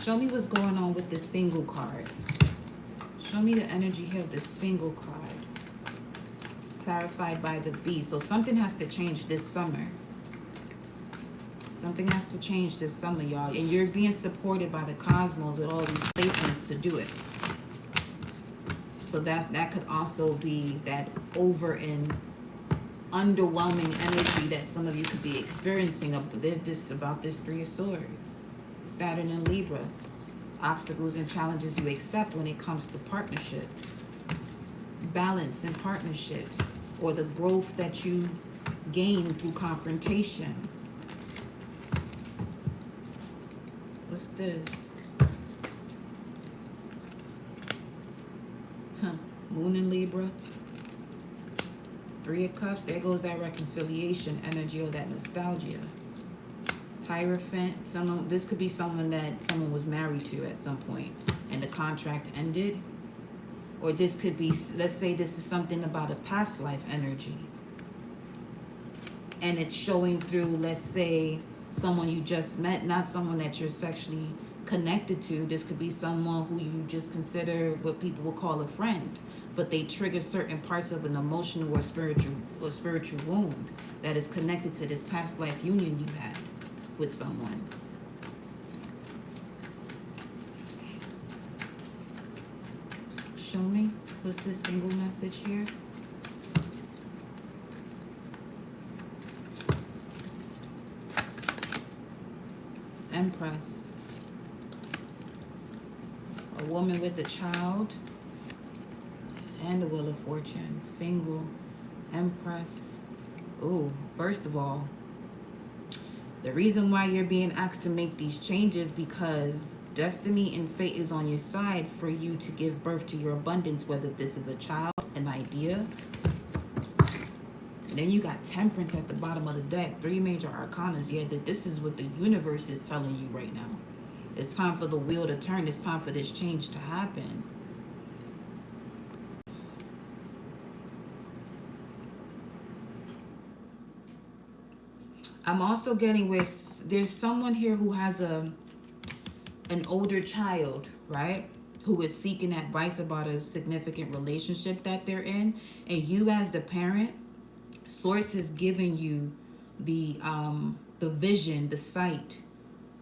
Show me what's going on with the single card. Show me the energy here of the single card. Clarified by the B. So something has to change this summer. Something has to change this summer, y'all. And you're being supported by the cosmos with all these placements to do it. So that could also be that over and underwhelming energy that some of you could be experiencing about this 3 of Swords. Saturn and Libra. Obstacles and challenges you accept when it comes to partnerships. Balance in partnerships. Or the growth that you gain through confrontation. What's this? Moon in Libra. 3 of Cups. There goes that reconciliation energy or that nostalgia. Hierophant. This could be someone that someone was married to at some point and the contract ended. Or this could be, let's say this is something about a past life energy. And it's showing through, let's say, someone you just met, not someone that you're sexually connected to. This could be someone who you just consider what people will call a friend. But they trigger certain parts of an emotional or spiritual wound that is connected to this past life union you had with someone. Show me, what's this single message here? Empress. A woman with a child. And the Wheel of Fortune. Single. Empress. Ooh, first of all, the reason why you're being asked to make these changes because destiny and fate is on your side for you to give birth to your abundance, whether this is a child, an idea. And then you got Temperance at the bottom of the deck. 3 major arcanas. Yeah, that this is what the universe is telling you right now. It's time for the wheel to turn. It's time for this change to happen. I'm also getting with, there's someone here who has an older child, right? Who is seeking advice about a significant relationship that they're in. And you as the parent, Source is giving you the vision, the sight,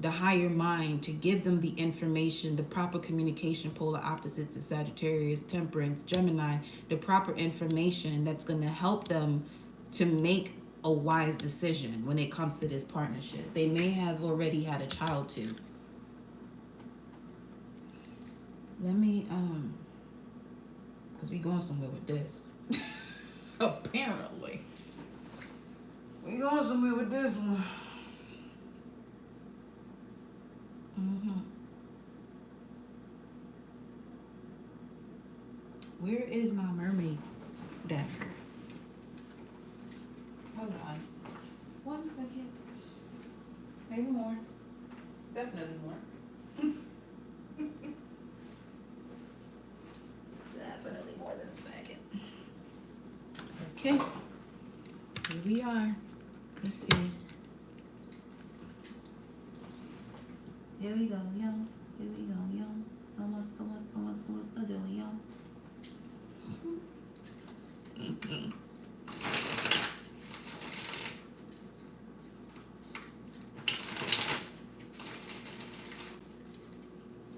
the higher mind to give them the information, the proper communication, polar opposites of Sagittarius, Temperance, Gemini, the proper information that's going to help them to make a wise decision when it comes to this partnership. They may have already had a child too. Let me, because we going somewhere with this. Apparently. We going somewhere with this one. Where is my mermaid deck? Hold on. 1 second. Maybe more. Definitely more. Definitely more than a second. Okay. Here we are. Let's see. Here we go, yo. Here we go, yo. So much to do, yo.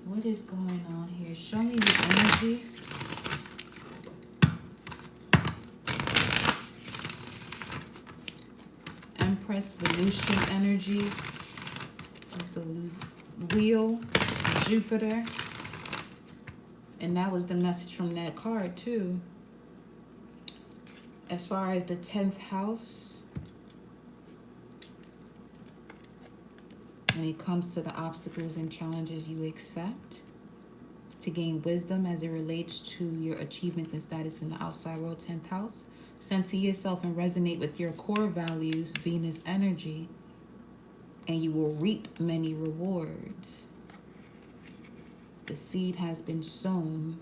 What is going on here? Show me the energy. Empress Venusian energy. The wheel, Jupiter. And that was the message from that card too. As far as the 10th house, when it comes to the obstacles and challenges you accept, to gain wisdom as it relates to your achievements and status in the outside world, 10th house. Center yourself and resonate with your core values, Venus energy, and you will reap many rewards. The seed has been sown.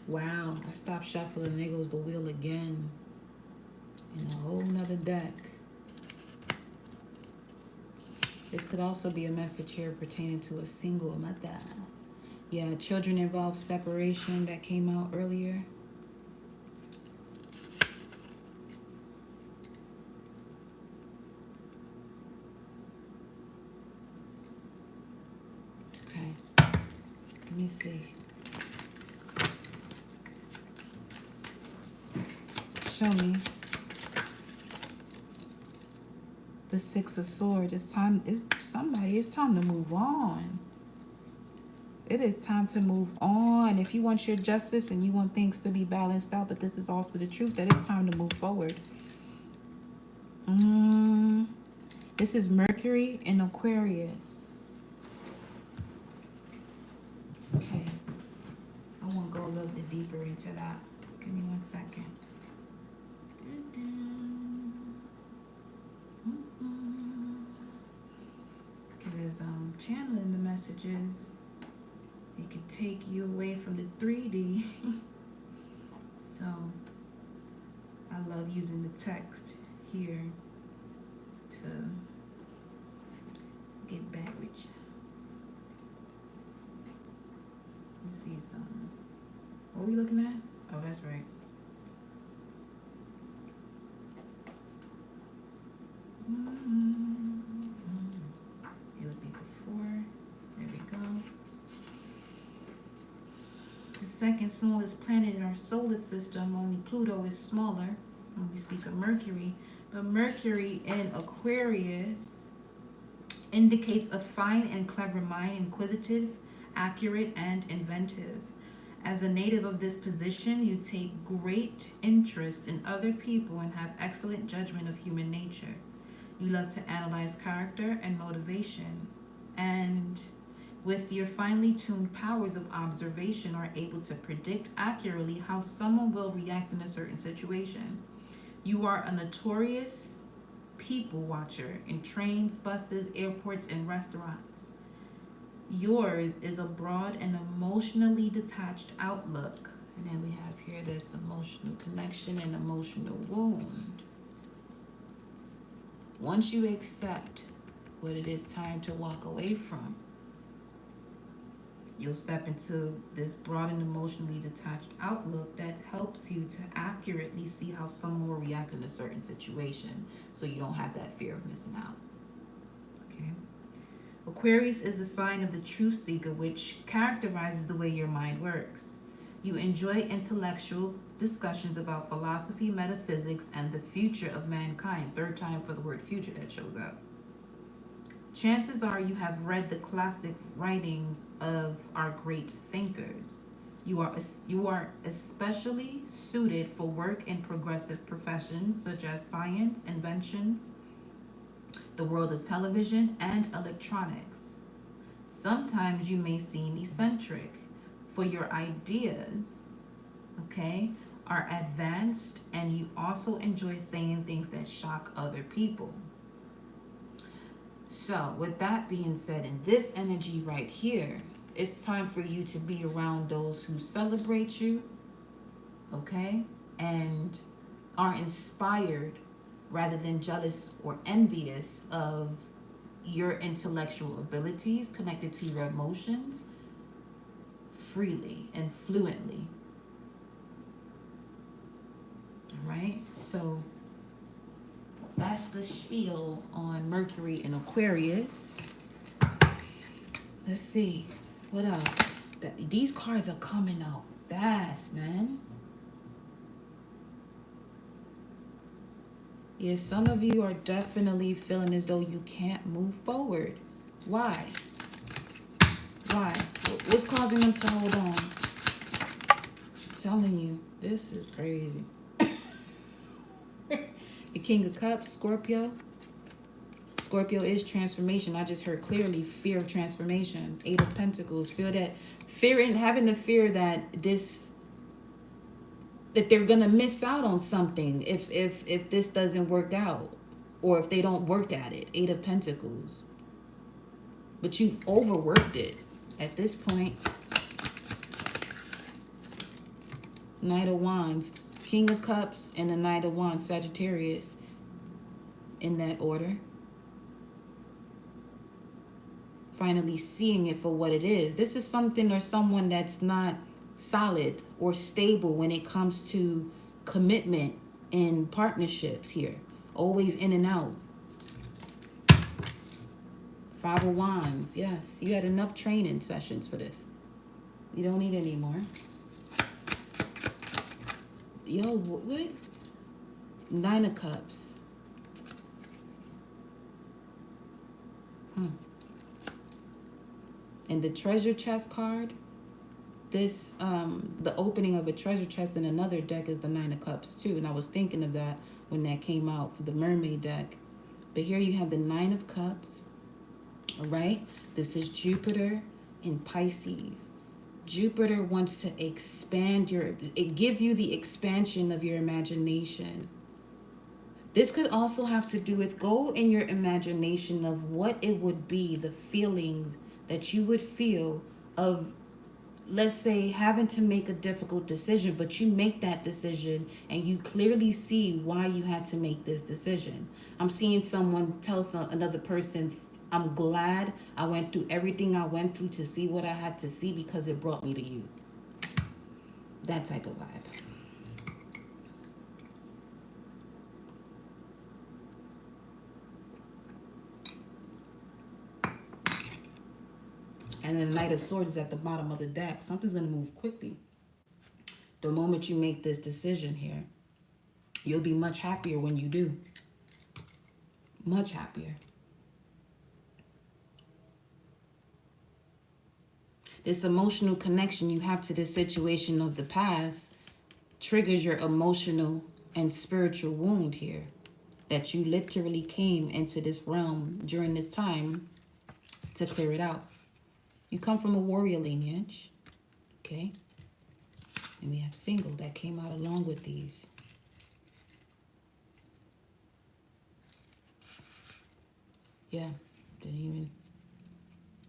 Wow, I stopped shuffling. There goes the wheel again. In a whole nother deck. This could also be a message here pertaining to a single mother. Yeah, children involved separation that came out earlier. Okay, let me see. Show me. The 6 of Swords. It's time. It's time to move on. It is time to move on. If you want your justice and you want things to be balanced out, but this is also the truth, that it's time to move forward. This is Mercury in Aquarius. Okay. I want to go a little bit deeper into that. Give me 1 second. Because channeling the messages, it could take you away from the 3D. So I love using the text here to get back with you. Let me see something. What are we looking at? Oh, that's right. It would be before. There we go. The second smallest planet in our solar system, only Pluto is smaller. when we speak of Mercury. But Mercury in Aquarius indicates a fine and clever mind, inquisitive, accurate, and inventive. As a native of this position, you take great interest in other people and have excellent judgment of human nature. You love to analyze character and motivation, and with your finely tuned powers of observation, are able to predict accurately how someone will react in a certain situation. You are a notorious people watcher in trains, buses, airports, and restaurants. Yours is a broad and emotionally detached outlook. And then we have here this emotional connection and emotional wound. Once you accept what it is time to walk away from, you'll step into this broad and emotionally detached outlook that helps you to accurately see how someone will react in a certain situation so you don't have that fear of missing out. Okay. Aquarius is the sign of the truth seeker, which characterizes the way your mind works. You enjoy intellectual discussions about philosophy, metaphysics, and the future of mankind. Third time for the word future that shows up. Chances are you have read the classic writings of our great thinkers. You are especially suited for work in progressive professions such as science, inventions, the world of television, and electronics. Sometimes you may seem eccentric, for your ideas, okay, are advanced, and you also enjoy saying things that shock other people. So, with that being said, in this energy right here, it's time for you to be around those who celebrate you, okay, and are inspired rather than jealous or envious of your intellectual abilities connected to your emotions freely and fluently. All right, so that's the spiel on Mercury and Aquarius. Let's see what else. These cards are coming out fast, man. Yeah, some of you are definitely feeling as though you can't move forward. Why? Why? What's causing them to hold on? I'm telling you, this is crazy. The King of Cups, Scorpio. Scorpio is transformation. I just heard clearly fear of transformation. Eight of Pentacles. Feel that fear and having the fear that they're gonna miss out on something if this doesn't work out, or if they don't work at it. Eight of Pentacles. But you've overworked it at this point. Knight of Wands, King of Cups, and the Knight of Wands, Sagittarius, in that order. Finally seeing it for what it is. This is something or someone that's not solid or stable when it comes to commitment in partnerships here. Always in and out. Five of Wands. Yes, you had enough training sessions for this. You don't need any more. Yo, what? Nine of Cups. And the treasure chest card, this, the opening of a treasure chest in another deck is the Nine of Cups too. And I was thinking of that when that came out for the Mermaid deck. But here you have the Nine of Cups, all right? This is Jupiter in Pisces. Jupiter wants to expand give you the expansion of your imagination. This could also have to do with go in your imagination of what it would be, the feelings that you would feel of, let's say, having to make a difficult decision, but you make that decision and you clearly see why you had to make this decision. I'm seeing someone tell another person, I'm glad I went through everything I went through to see what I had to see because it brought me to you. That type of vibe. And then the Knight of Swords is at the bottom of the deck. Something's going to move quickly. The moment you make this decision here. You'll be much happier when you do. Much happier. This emotional connection you have to this situation of the past triggers your emotional and spiritual wound here. That you literally came into this realm during this time to clear it out. You come from a warrior lineage. Okay. And we have single that came out along with these. Yeah,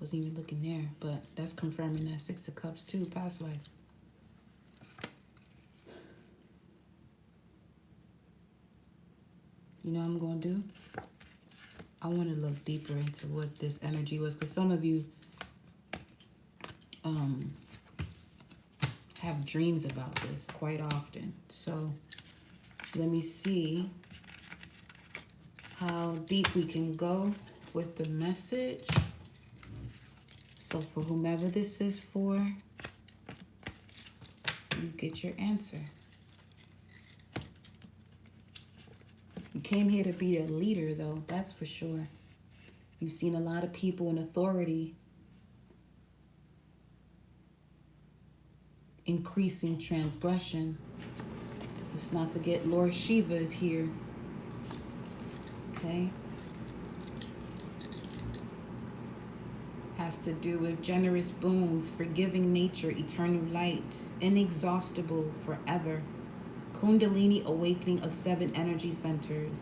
wasn't even looking there, but that's confirming that Six of Cups too, past life. You know what I'm going to do? I want to look deeper into what this energy was, because some of you have dreams about this quite often. So let me see how deep we can go with the message. So for whomever this is for, you get your answer. You came here to be a leader, though, that's for sure. You've seen a lot of people in authority increasing transgression. Let's not forget Lord Shiva is here. Okay? Has to do with generous boons, forgiving nature, eternal light, inexhaustible forever. Kundalini awakening of 7 energy centers.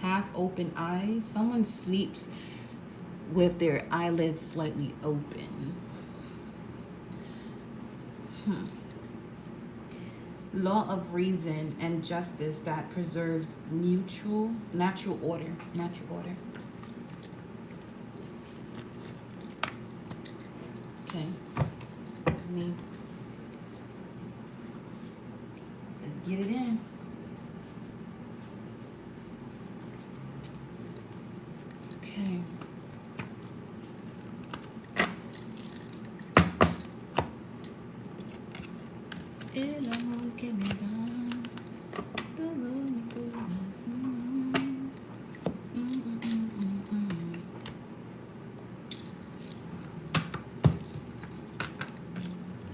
Half open eyes. Someone sleeps with their eyelids slightly open. Law of reason and justice that preserves natural order. Okay. Let's get it in. Okay. El amor que me da, todo mi corazón.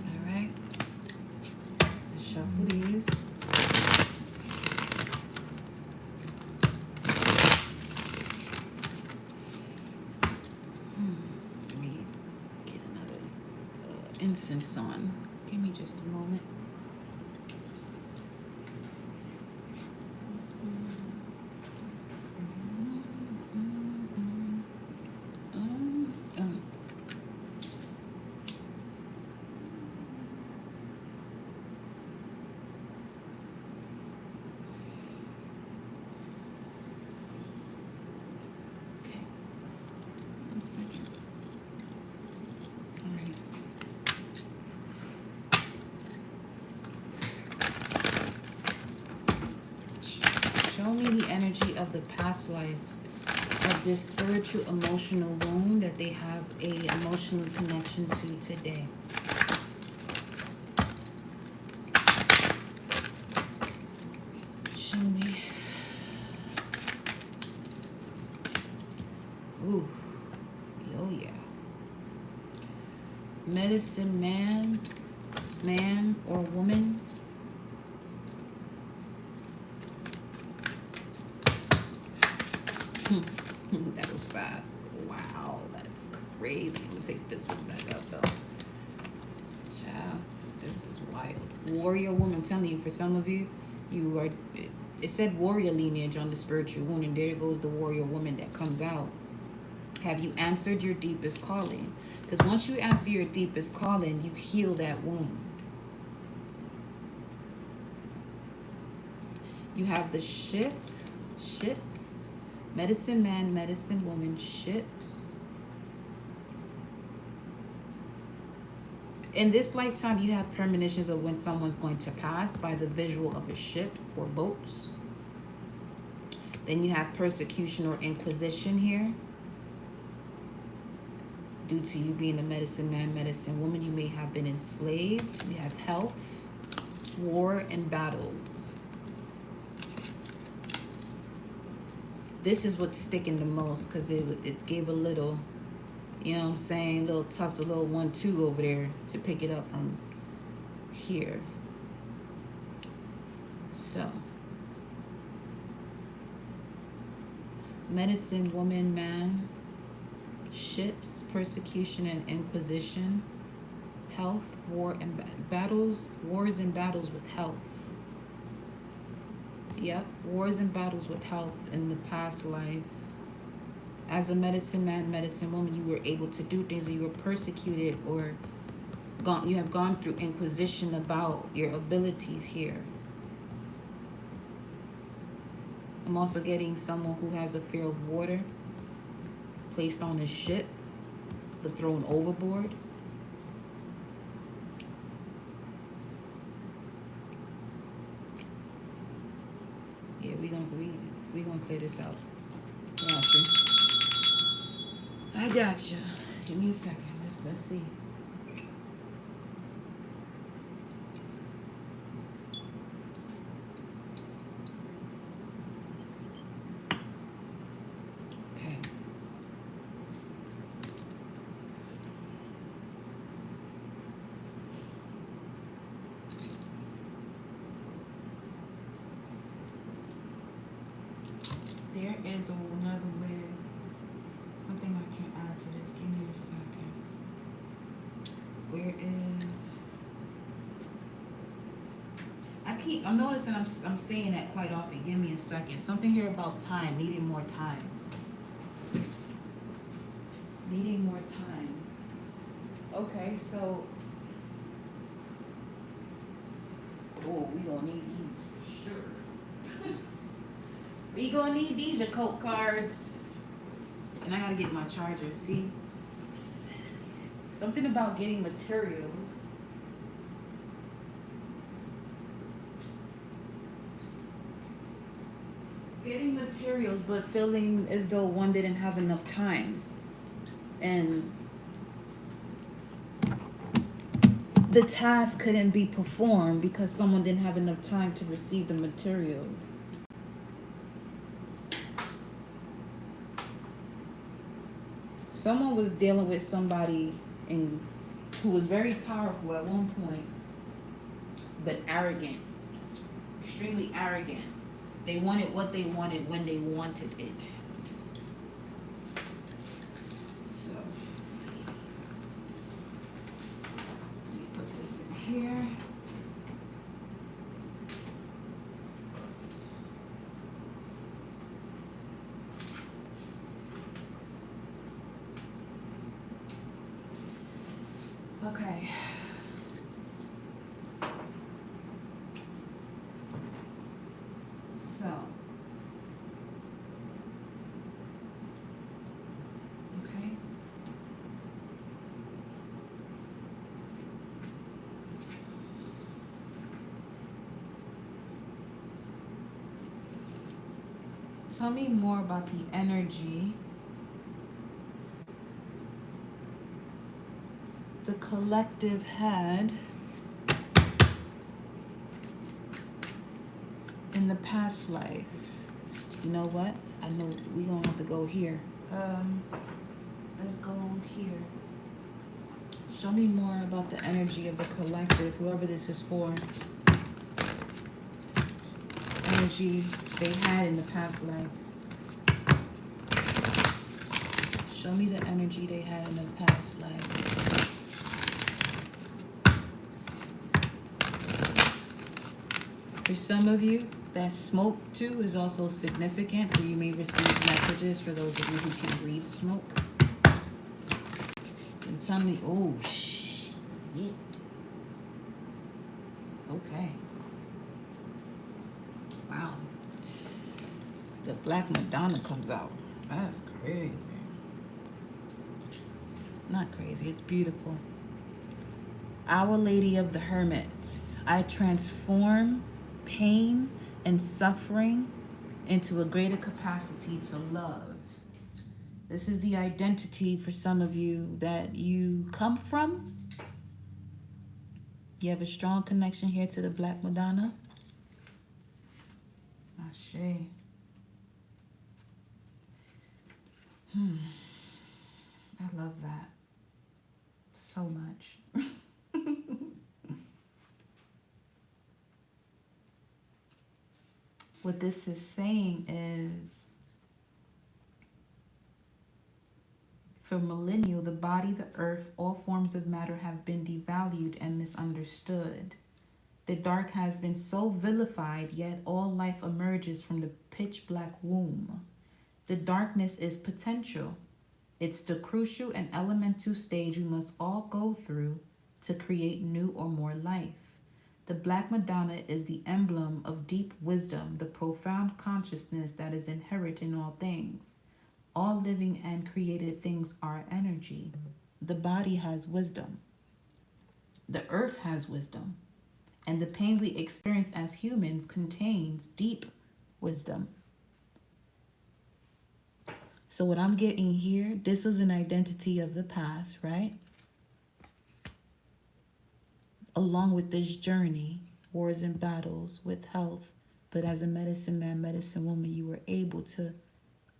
All right. Let's shuffle these. Let me get another incense on. Give me just a moment. Show me the energy of the past life of this spiritual emotional wound that they have a emotional connection to today. Show me. Ooh. Oh yeah. Medicine man or woman. That was fast. Wow, that's crazy. Let me take this one back up, though. Child, this is wild. Warrior woman. I'm telling you, for some of you, you are. It said warrior lineage on the spiritual wound, and there goes the warrior woman that comes out. Have you answered your deepest calling? Because once you answer your deepest calling, you heal that wound. You have the ships. Medicine man, medicine woman, ships. In this lifetime, you have premonitions of when someone's going to pass by the visual of a ship or boats. Then you have persecution or inquisition here. Due to you being a medicine man, medicine woman, you may have been enslaved. You have health, war, and battles. This is what's sticking the most because it gave a little, you know what I'm saying, little tussle, little 1-2 over there to pick it up from here. So, medicine, woman, man, ships, persecution and inquisition, health, war and battles, wars and battles with health. Yep, wars and battles with health in the past life. As a medicine man, medicine woman, you were able to do things, and you were persecuted or you have gone through inquisition about your abilities here. I'm also getting someone who has a fear of water, placed on a ship, but thrown overboard. Yeah, we gonna clear this out. I gotcha. Give me a second. Let's see. Okay. There is another way. Something I can add to this. Give me a second. Where is? I'm noticing I'm saying that quite often. Give me a second. Something here about time, needing more time. Needing more time. Okay, so. Oh, we gonna need these. Sure. We gonna need these, your coat cards. And I gotta get my charger. See? Something about getting materials. Getting materials, but feeling as though one didn't have enough time. And the task couldn't be performed because someone didn't have enough time to receive the materials. Someone was dealing with somebody who was very powerful at one point, but arrogant, extremely arrogant. They wanted what they wanted when they wanted it. So, let me put this in here. Okay. So. Okay. Tell me more about the energy the collective had in the past life. You know what? I know we don't have to go here. Let's go on here. Show me more about the energy of the collective, whoever this is for. Energy they had in the past life. Show me the energy they had in the past life. For some of you, that smoke too is also significant, so you may receive messages for those of you who can read smoke. And tell me, oh shit. Okay. Wow. The Black Madonna comes out. That's crazy. Not crazy, it's beautiful. Our Lady of the Hermits. I transform pain and suffering into a greater capacity to love. This is the identity for some of you that you come from. You have a strong connection here to the Black Madonna. Ashe. I love that so much. What this is saying is, for millennia, the body, the earth, all forms of matter have been devalued and misunderstood. The dark has been so vilified, yet all life emerges from the pitch black womb. The darkness is potential. It's the crucial and elemental stage we must all go through to create new or more life. The Black Madonna is the emblem of deep wisdom, the profound consciousness that is inherent in all things. All living and created things are energy. The body has wisdom. The earth has wisdom. And the pain we experience as humans contains deep wisdom. So what I'm getting here, this is an identity of the past, right? Along with this journey, wars and battles with health, but as a medicine man, medicine woman, you were able to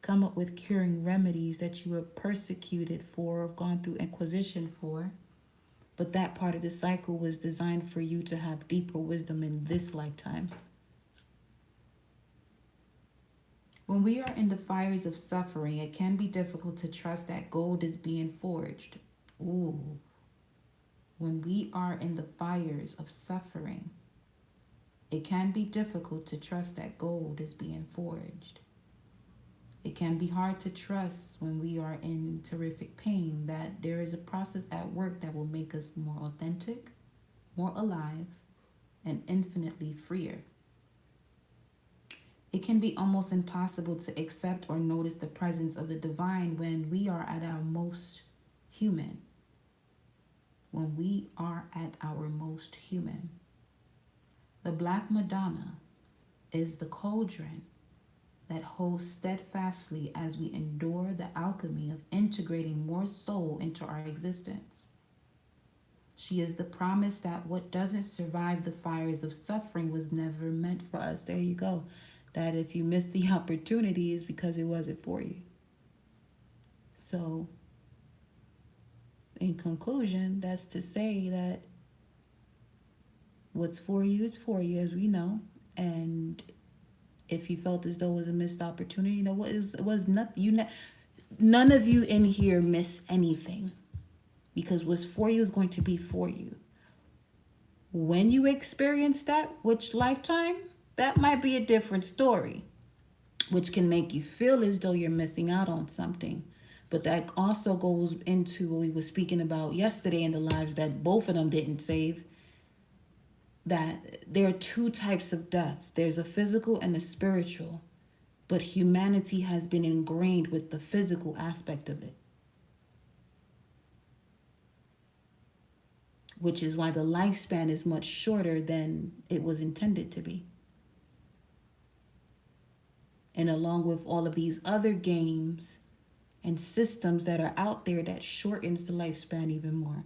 come up with curing remedies that you were persecuted for or gone through inquisition for. But that part of the cycle was designed for you to have deeper wisdom in this lifetime. When we are in the fires of suffering, it can be difficult to trust that gold is being forged. Ooh. When we are in the fires of suffering, it can be difficult to trust that gold is being forged. It can be hard to trust when we are in terrific pain that there is a process at work that will make us more authentic, more alive, and infinitely freer. It can be almost impossible to accept or notice the presence of the divine when we are at our most human. When we are at our most human. The Black Madonna is the cauldron that holds steadfastly as we endure the alchemy of integrating more soul into our existence. She is the promise that what doesn't survive the fires of suffering was never meant for us. There you go. That if you miss the opportunity is because it wasn't for you. So, in conclusion, that's to say that what's for you is for you, as we know. And if you felt as though it was a missed opportunity, you know what, it was nothing. None of you in here miss anything, because what's for you is going to be for you. When you experience that, which lifetime, that might be a different story, which can make you feel as though you're missing out on something. But that also goes into what we were speaking about yesterday in the lives that both of them didn't save. That there are two types of death. There's a physical and a spiritual. But humanity has been ingrained with the physical aspect of it. Which is why the lifespan is much shorter than it was intended to be. And along with all of these other games and systems that are out there that shortens the lifespan even more.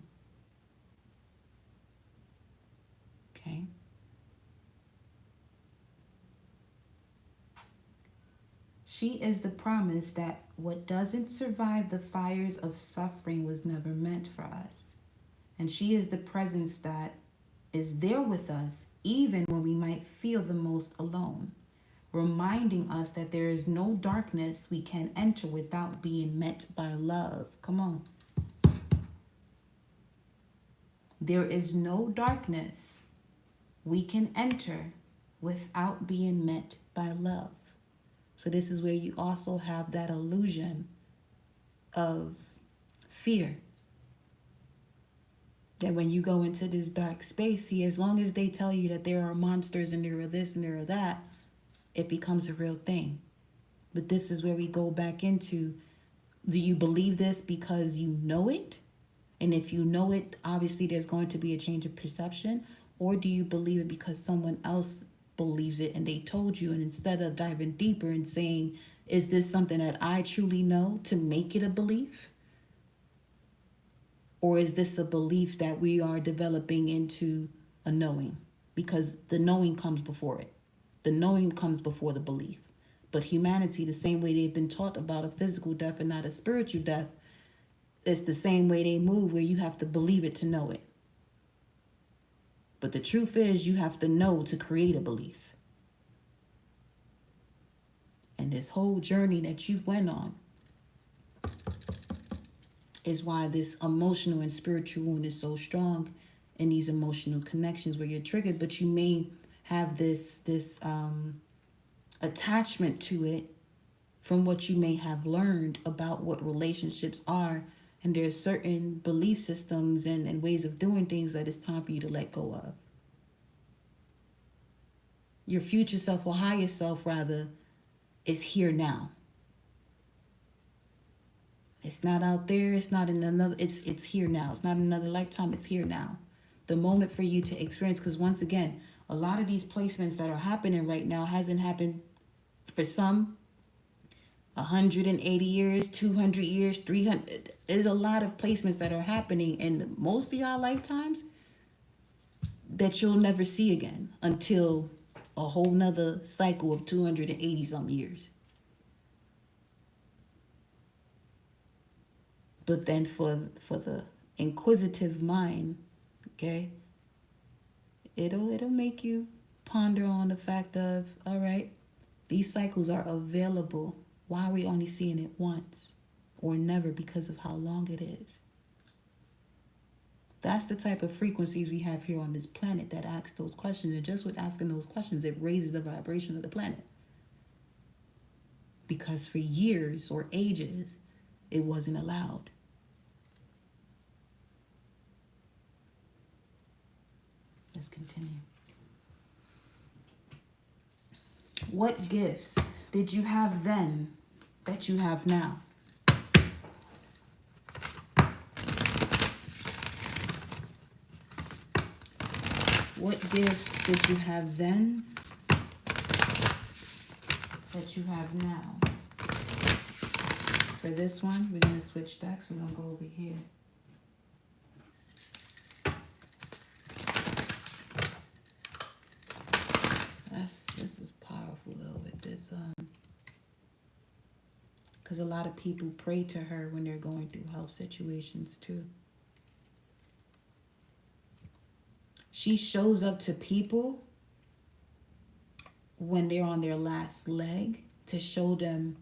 Okay. She is the promise that what doesn't survive the fires of suffering was never meant for us. And she is the presence that is there with us even when we might feel the most alone, reminding us that there is no darkness we can enter without being met by love. Come on. There is no darkness we can enter without being met by love. So this is where you also have that illusion of fear. That when you go into this dark space, see, as long as they tell you that there are monsters and there are this and there are that, it becomes a real thing. But this is where we go back into, do you believe this because you know it? And if you know it, obviously there's going to be a change of perception. Or do you believe it because someone else believes it and they told you? And instead of diving deeper and saying, is this something that I truly know to make it a belief? Or is this a belief that we are developing into a knowing? Because the knowing comes before it. The knowing comes before the belief. But humanity, the same way they've been taught about a physical death and not a spiritual death, it's the same way they move, where you have to believe it to know it. But the truth is, you have to know to create a belief. And this whole journey that you went on is why this emotional and spiritual wound is so strong in these emotional connections where you're triggered, but you may have this attachment to it from what you may have learned about what relationships are. And there's certain belief systems and ways of doing things that it's time for you to let go of. Your future self, or higher self rather, is here now. It's not out there. It's not in another. It's here now. It's not another lifetime. It's here now. The moment for you to experience. Because once again, a lot of these placements that are happening right now hasn't happened for some 180 years, 200 years, 300. There's a lot of placements that are happening in most of y'all lifetimes that you'll never see again until a whole nother cycle of 280 some years. But then for the inquisitive mind, okay, it'll make you ponder on the fact of, all right, these cycles are available. Why are we only seeing it once or never? Because of how long it is. That's the type of frequencies we have here on this planet that ask those questions. And just with asking those questions, it raises the vibration of the planet. Because for years or ages, it wasn't allowed. Let's continue. What gifts did you have then that you have now? What gifts did you have then that you have now? For this one, we're going to switch decks. We're going to go over here. This is powerful though with this, because a lot of people pray to her when they're going through health situations too. She shows up to people when they're on their last leg to show them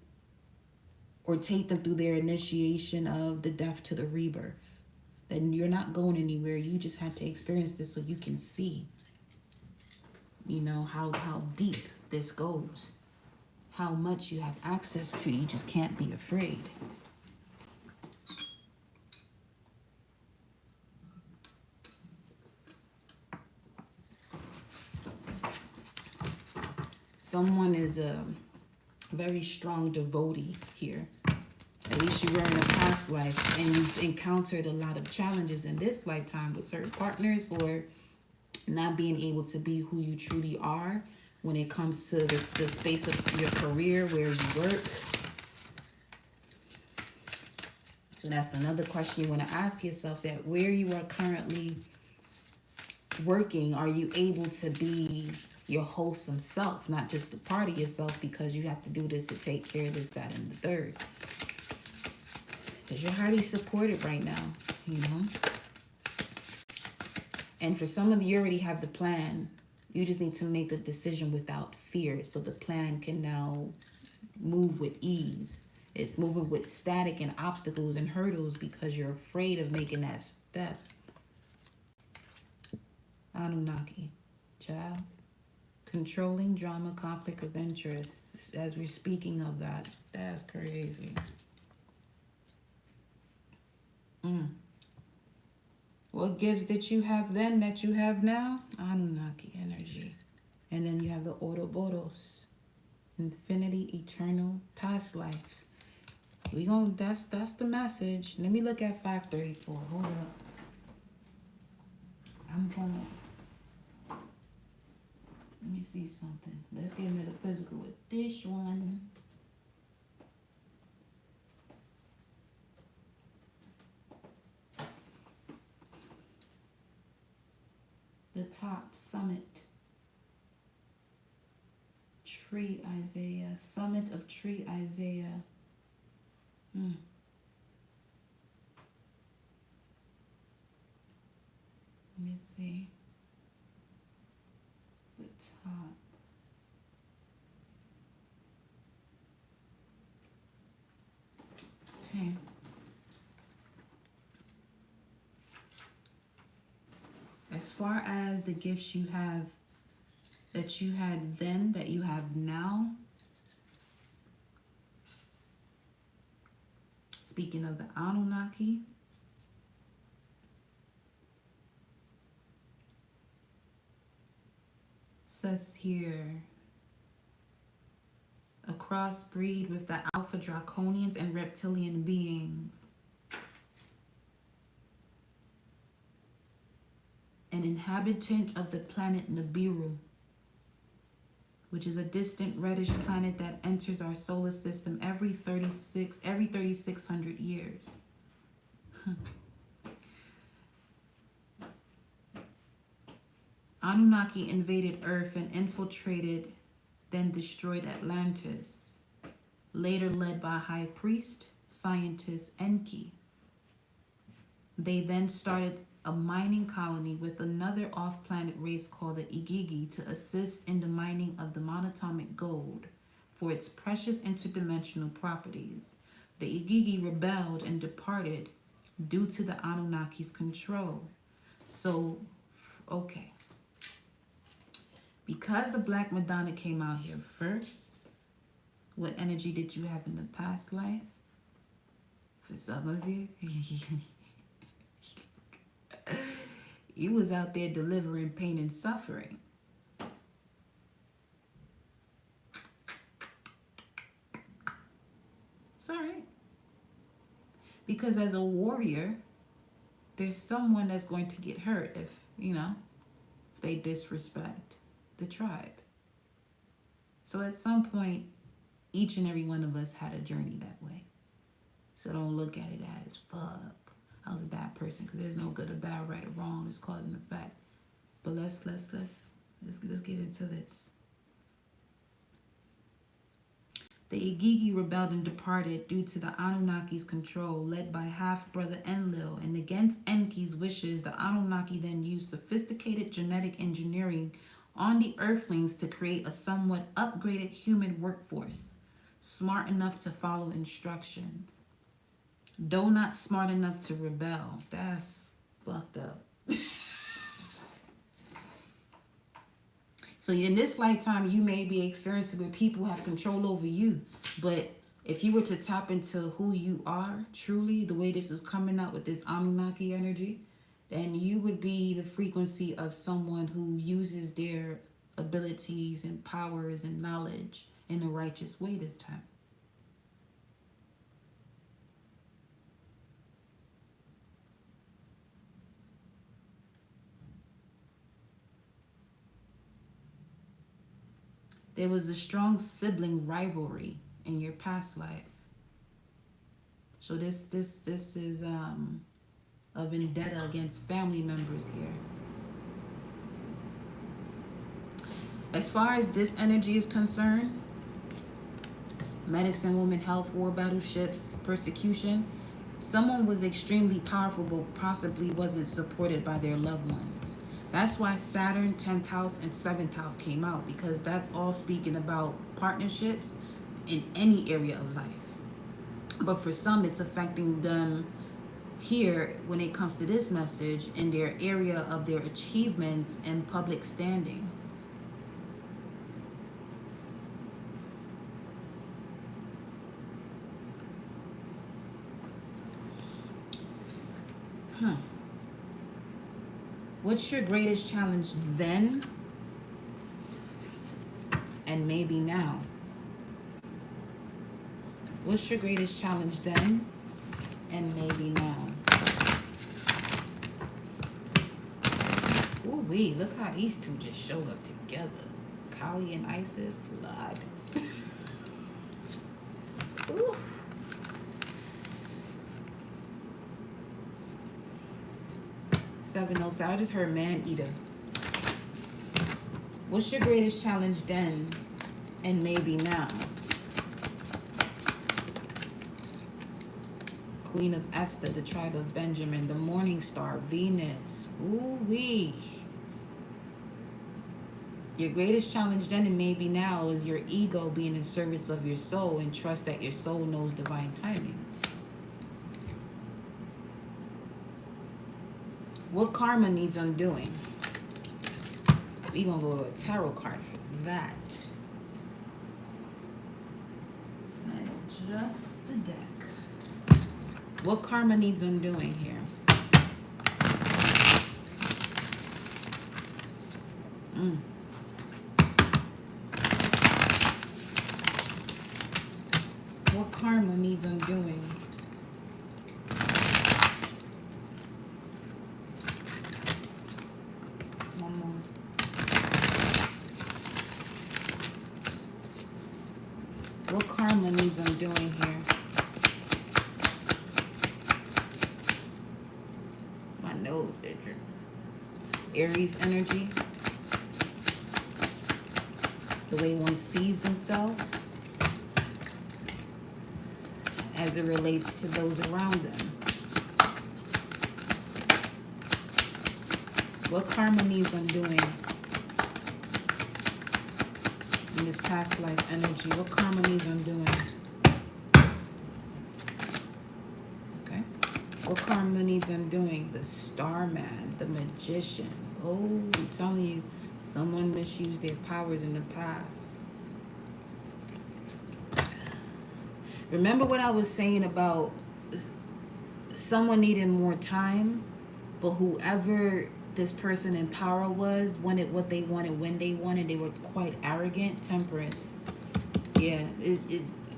or take them through their initiation of the death to the rebirth. Then you're not going anywhere. You just had to experience this so you can see, you know, how deep this goes, how much you have access to. You just can't be afraid. Someone is a very strong devotee here. At least you were in a past life, and you've encountered a lot of challenges in this lifetime with certain partners, or not being able to be who you truly are when it comes to the space of your career, where you work. So that's another question you want to ask yourself, that where you are currently working, are you able to be your wholesome self, not just a part of yourself because you have to do this to take care of this, that, and the third. Because you're highly supported right now, you know. And for some of you already have the plan. You just need to make a decision without fear, so the plan can now move with ease. It's moving with static and obstacles and hurdles because you're afraid of making that step. Anunnaki, child. Controlling drama, conflict of interest. As we're speaking of that, that's crazy. What gifts did you have then that you have now? Anunnaki energy. And then you have the Ouroboros. Infinity, eternal, past life. That's the message. Let me look at 534. Hold up. Let me see something. Let's get metaphysical with this one. The top summit. Tree Isaiah. Summit of Tree Isaiah. Let me see. The top. Okay. As far as the gifts you have, that you had then, that you have now, speaking of the Anunnaki, says here, a crossbreed with the Alpha Draconians and reptilian beings. An inhabitant of the planet Nibiru, which is a distant reddish planet that enters our solar system every 3,600 years. Anunnaki invaded Earth and infiltrated, then destroyed Atlantis, later led by High Priest, Scientist Enki. They then started a mining colony with another off-planet race called the Igigi to assist in the mining of the monatomic gold for its precious interdimensional properties. The Igigi rebelled and departed due to the Anunnaki's control. So, okay. Because the Black Madonna came out here first, what energy did you have in the past life? For some of you, you was out there delivering pain and suffering. It's all right. Because as a warrior, there's someone that's going to get hurt if, if they disrespect the tribe. So at some point, each and every one of us had a journey that way. So don't look at it as, fuck, I was a bad person, because there's no good or bad, right or wrong. It's cause and effect. But let's get into this. The Igigi rebelled and departed due to the Anunnaki's control, led by half-brother Enlil. And against Enki's wishes, the Anunnaki then used sophisticated genetic engineering on the Earthlings to create a somewhat upgraded human workforce, smart enough to follow instructions, though not smart enough to rebel. That's fucked up. So in this lifetime, you may be experiencing where people have control over you. But if you were to tap into who you are, truly, the way this is coming out with this Anunnaki energy, then you would be the frequency of someone who uses their abilities and powers and knowledge in a righteous way this time. There was a strong sibling rivalry in your past life. So this is a vendetta against family members here. As far as this energy is concerned, medicine, woman, health, war, battleships, persecution, someone was extremely powerful but possibly wasn't supported by their loved ones. That's why Saturn, 10th house, and 7th house came out, because that's all speaking about partnerships in any area of life. But for some, it's affecting them here when it comes to this message in their area of their achievements and public standing. What's your greatest challenge then and maybe now? What's your greatest challenge then and maybe now? Ooh wee, look how these two just showed up together. Kali and Isis, Lord. Ooh. So I just heard man eater. What's your greatest challenge then and maybe now. Queen of Esther, the tribe of Benjamin, the morning star, Venus. Ooh-wee. Your greatest challenge then and maybe now is your ego being in service of your soul, and trust that your soul knows divine timing. What karma needs undoing? We're going to go to a tarot card for that. Adjust the deck. What karma needs undoing here? What karma needs undoing? One more. What karma needs undoing here? My nose itching. Aries energy. The way one sees themselves as it relates to those around them. What karma needs undoing in this past life energy? What karma needs undoing? Okay. What karma needs undoing? The Starman, the Magician. Oh, I'm telling you, someone misused their powers in the past. Remember what I was saying about someone needing more time, but whoever this person in power was wanted what they wanted when they wanted. They were quite arrogant. Temperance. Yeah,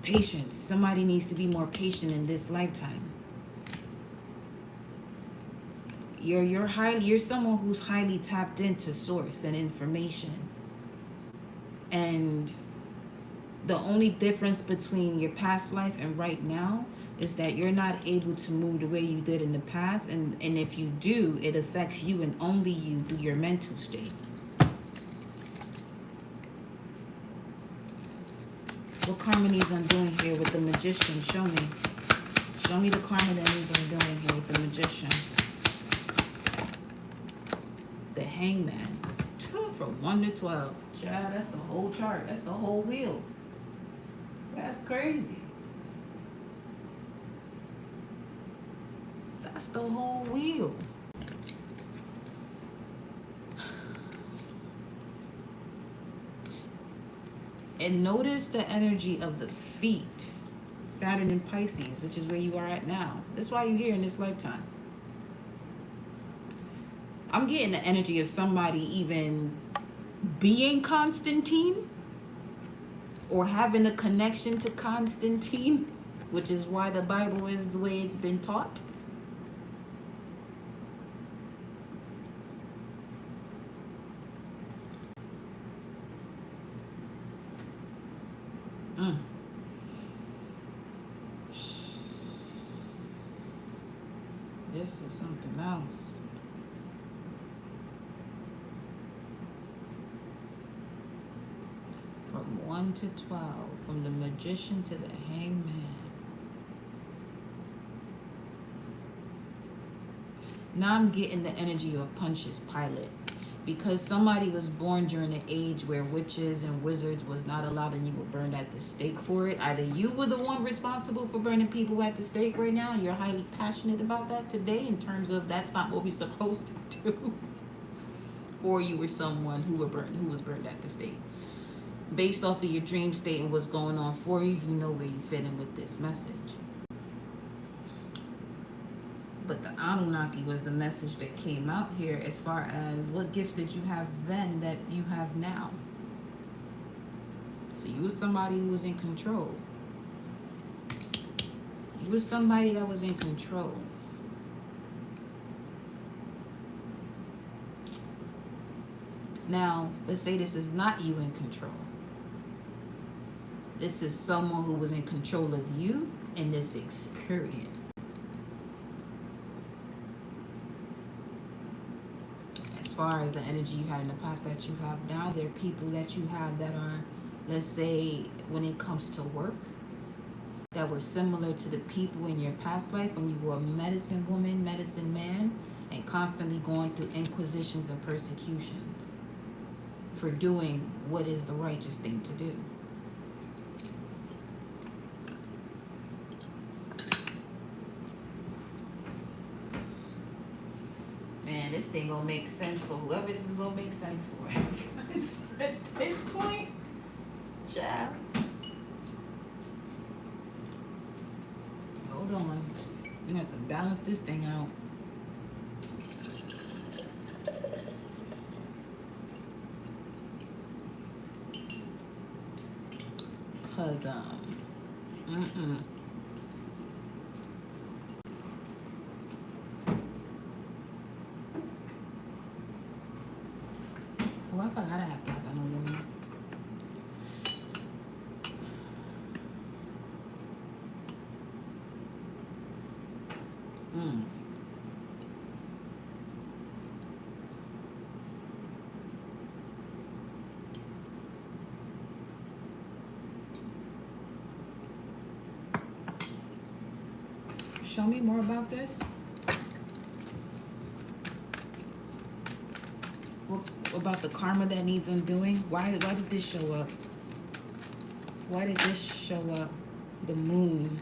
patience. Somebody needs to be more patient in this lifetime. You're someone who's highly tapped into source and information. And the only difference between your past life and right now is that you're not able to move the way you did in the past. And if you do, it affects you and only you through your mental state. What karma needs undoing here with the Magician? Show me. Show me the karma that needs undoing here with the Magician. The Hangman. From 1 to 12. Child, that's the whole chart. That's the whole wheel. That's crazy. That's the whole wheel. And notice the energy of the feet. Saturn in Pisces, which is where you are at now. That's why you're here in this lifetime. I'm getting the energy of somebody even being Constantine or having a connection to Constantine, which is why the Bible is the way it's been taught. This is something else. From 1 to 12, from the Magician to the Hangman. Now I'm getting the energy of Pontius Pilate, because somebody was born during an age where witches and wizards was not allowed and you were burned at the stake for it. Either you were the one responsible for burning people at the stake right now, and you're highly passionate about that today in terms of that's not what we're supposed to do, or you were someone who was burned at the stake. Based off of your dream state and what's going on for you, you know where you fit in with this message. But the Anunnaki was the message that came out here as far as what gifts did you have then that you have now. So you were somebody who was in control. You were somebody that was in control. Now, let's say this is not you in control. This is someone who was in control of you in this experience. As far as the energy you had in the past that you have now, there are people that you have that are let's say when it comes to work, that were similar to the people in your past life when you were a medicine woman, medicine man, and constantly going through inquisitions and persecutions for doing what is the righteous thing to do. Man, this thing gonna make sense for whoever this is gonna make sense for. At this point, child. Hold on. You have to balance this thing out. Cause oh, I forgot I have black on over me. Show me more about this. What about the karma that needs undoing? Why did this show up? Why did this show up? The moon.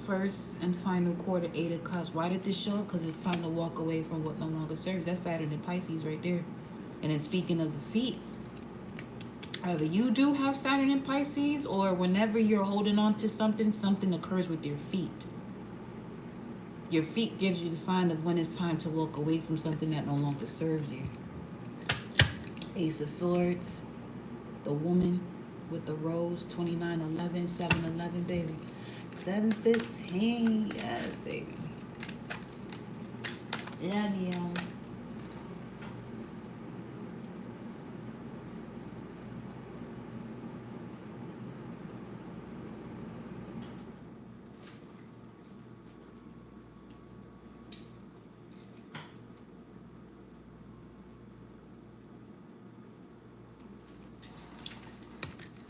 First and final quarter, 8 of Cups. Why did this show up? Because it's time to walk away from what no longer serves. That's Saturn and Pisces right there. And then speaking of the feet, either you do have Saturn in Pisces, or whenever you're holding on to something, something occurs with your feet. Your feet gives you the sign of when it's time to walk away from something that no longer serves you. Ace of Swords, the woman with the rose, 2911, 711, baby. 715, yes, baby. Yeah, yeah.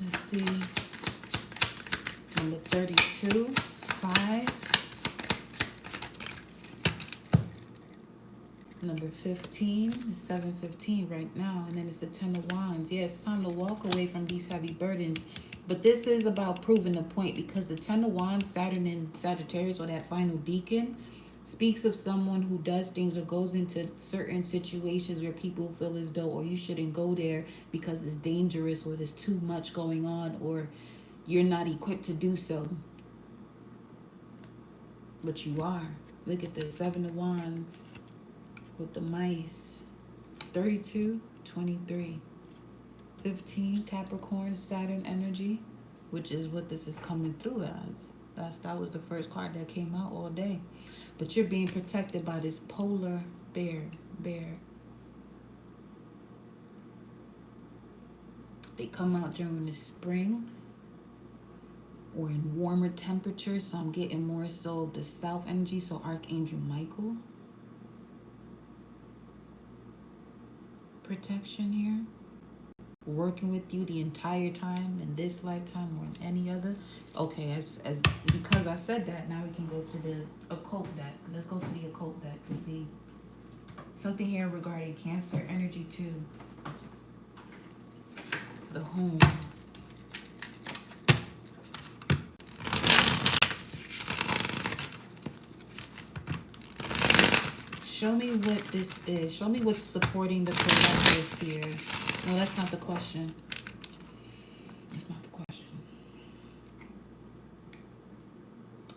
Let's see. Number 32, 5. Number 15 is 715 right now. And then it's the 10 of Wands. Yeah, it's time to walk away from these heavy burdens. But this is about proving the point, because the 10 of Wands, Saturn in Sagittarius, or that final deacon, speaks of someone who does things or goes into certain situations where people feel as though, or you shouldn't go there because it's dangerous, or there's too much going on, or you're not equipped to do so. But you are. Look at the 7 of Wands with the mice. 32, 23. 15, Capricorn, Saturn energy, which is what this is coming through as. That was the first card that came out all day. But you're being protected by this polar bear. They come out during the spring or in warmer temperatures. So I'm getting more so the south energy. So Archangel Michael. Protection here. Working with you the entire time in this lifetime or in any other. Okay, as because I said that, now we can go to the occult deck. Let's go to the occult deck to see something here regarding Cancer energy too. The home. Show me what this is. Show me what's supporting the collective here. No, that's not the question. That's not the question.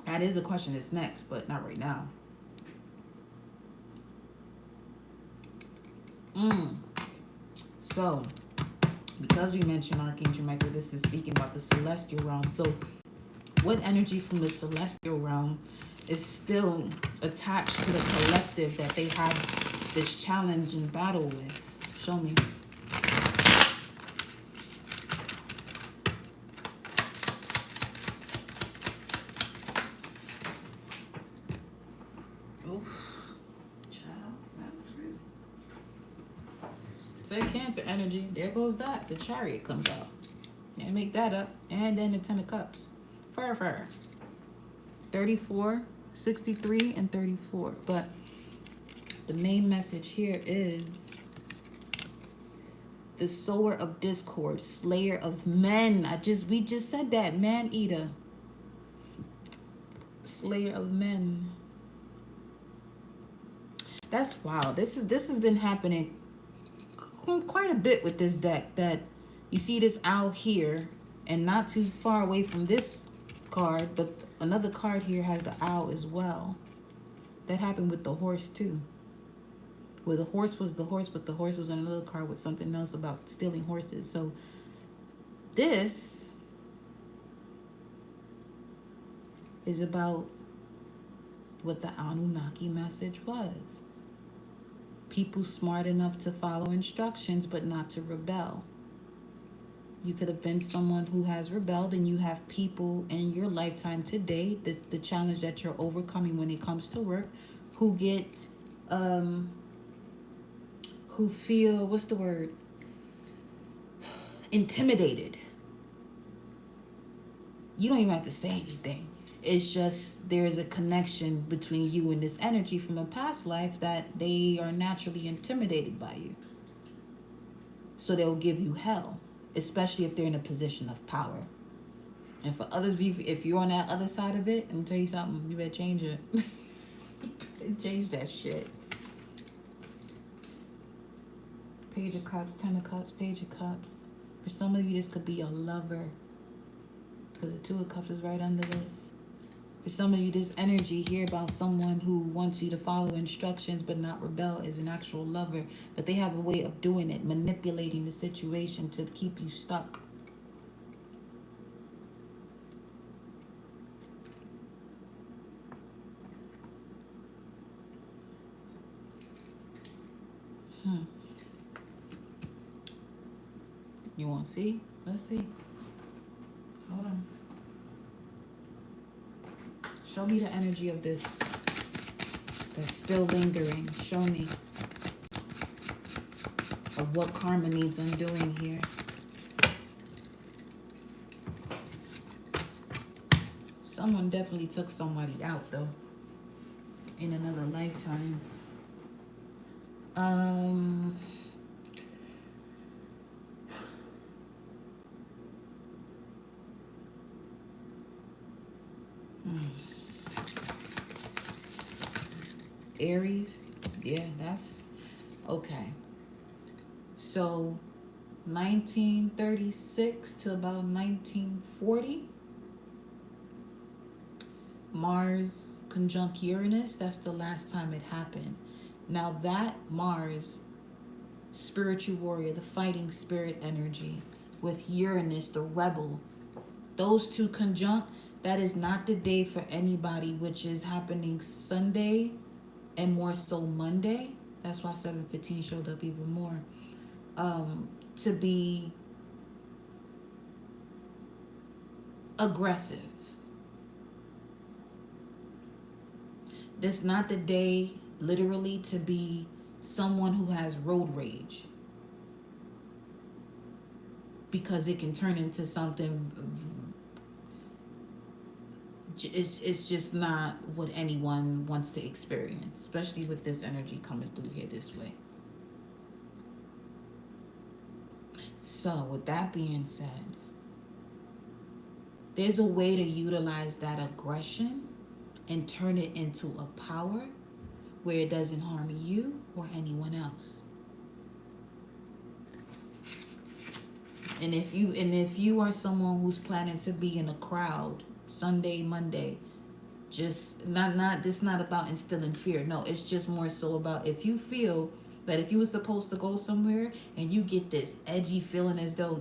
That is a question that's next, but not right now. So, because we mentioned Archangel Michael, this is speaking about the celestial realm. So, what energy from the celestial realm is still attached to the collective that they have this challenge and battle with? Show me. said Cancer energy. There goes that. The Chariot comes out. Can't make that up. And then the Ten of Cups. Fur. 34, 63, and 34. But the main message here is the sower of discord, slayer of men. We just said that. Man eater. Slayer of men. That's wild. This has been happening quite a bit with this deck. That you see this owl here, and not too far away from this card, but another card here has the owl as well. That happened with the horse too. Where the horse was the horse, but the horse was on another card with something else about stealing horses. So this is about what the Anunnaki message was. People smart enough to follow instructions, but not to rebel. You could have been someone who has rebelled, and you have people in your lifetime today, the challenge that you're overcoming when it comes to work, who get, who feel, what's the word? Intimidated. You don't even have to say anything. It's just there's a connection between you and this energy from a past life that they are naturally intimidated by you. So they'll give you hell, especially if they're in a position of power. And for others, if you're on that other side of it, let me tell you something, you better change it. Change that shit. Page of Cups, Ten of Cups, Page of Cups. For some of you, this could be a lover, because the Two of Cups is right under this. For some of you, this energy here about someone who wants you to follow instructions but not rebel is an actual lover. But they have a way of doing it, manipulating the situation to keep you stuck. You want to see? Let's see. Hold on. Show me the energy of this that's still lingering. Show me of what karma needs undoing here. Someone definitely took somebody out, though, in another lifetime. Aries, yeah, that's okay. So 1936 to about 1940, Mars conjunct Uranus. That's the last time it happened. Now that Mars, spiritual warrior, the fighting spirit energy, with Uranus, the rebel, those two conjunct, that is not the day for anybody, which is happening Sunday and more so Monday. That's why 7:15 showed up even more. To be aggressive. This not the day, literally, to be someone who has road rage, because it can turn into something. It's just not what anyone wants to experience, especially with this energy coming through here this way. So with that being said, there's a way to utilize that aggression and turn it into a power where it doesn't harm you or anyone else. And if you are someone who's planning to be in a crowd Sunday, Monday, just not this not about instilling fear. No, it's just more so about if you feel that if you were supposed to go somewhere and you get this edgy feeling as though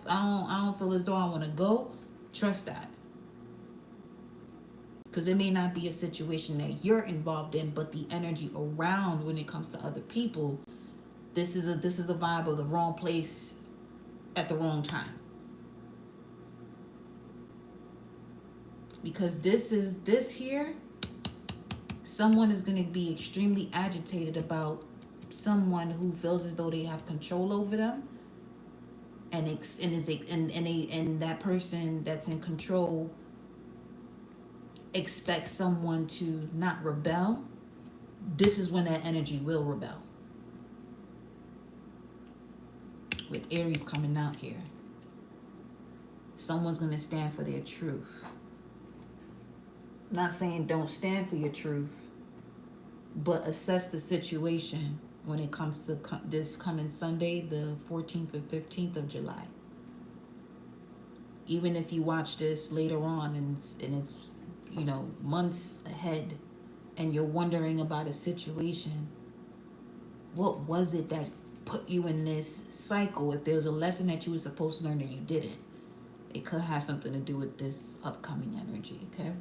I don't feel as though I want to go, trust that. Because it may not be a situation that you're involved in, but the energy around when it comes to other people, this is a vibe of the wrong place at the wrong time. Because this here, someone is going to be extremely agitated about someone who feels as though they have control over them, and that person that's in control expects someone to not rebel. This is when that energy will rebel. With Aries coming out here, someone's going to stand for their truth. Not saying don't stand for your truth, but assess the situation when it comes to this coming Sunday, the 14th and 15th of July. Even if you watch this later on and it's months ahead, and you're wondering about a situation, what was it that put you in this cycle? If there's a lesson that you were supposed to learn and you didn't, it could have something to do with this upcoming energy, okay?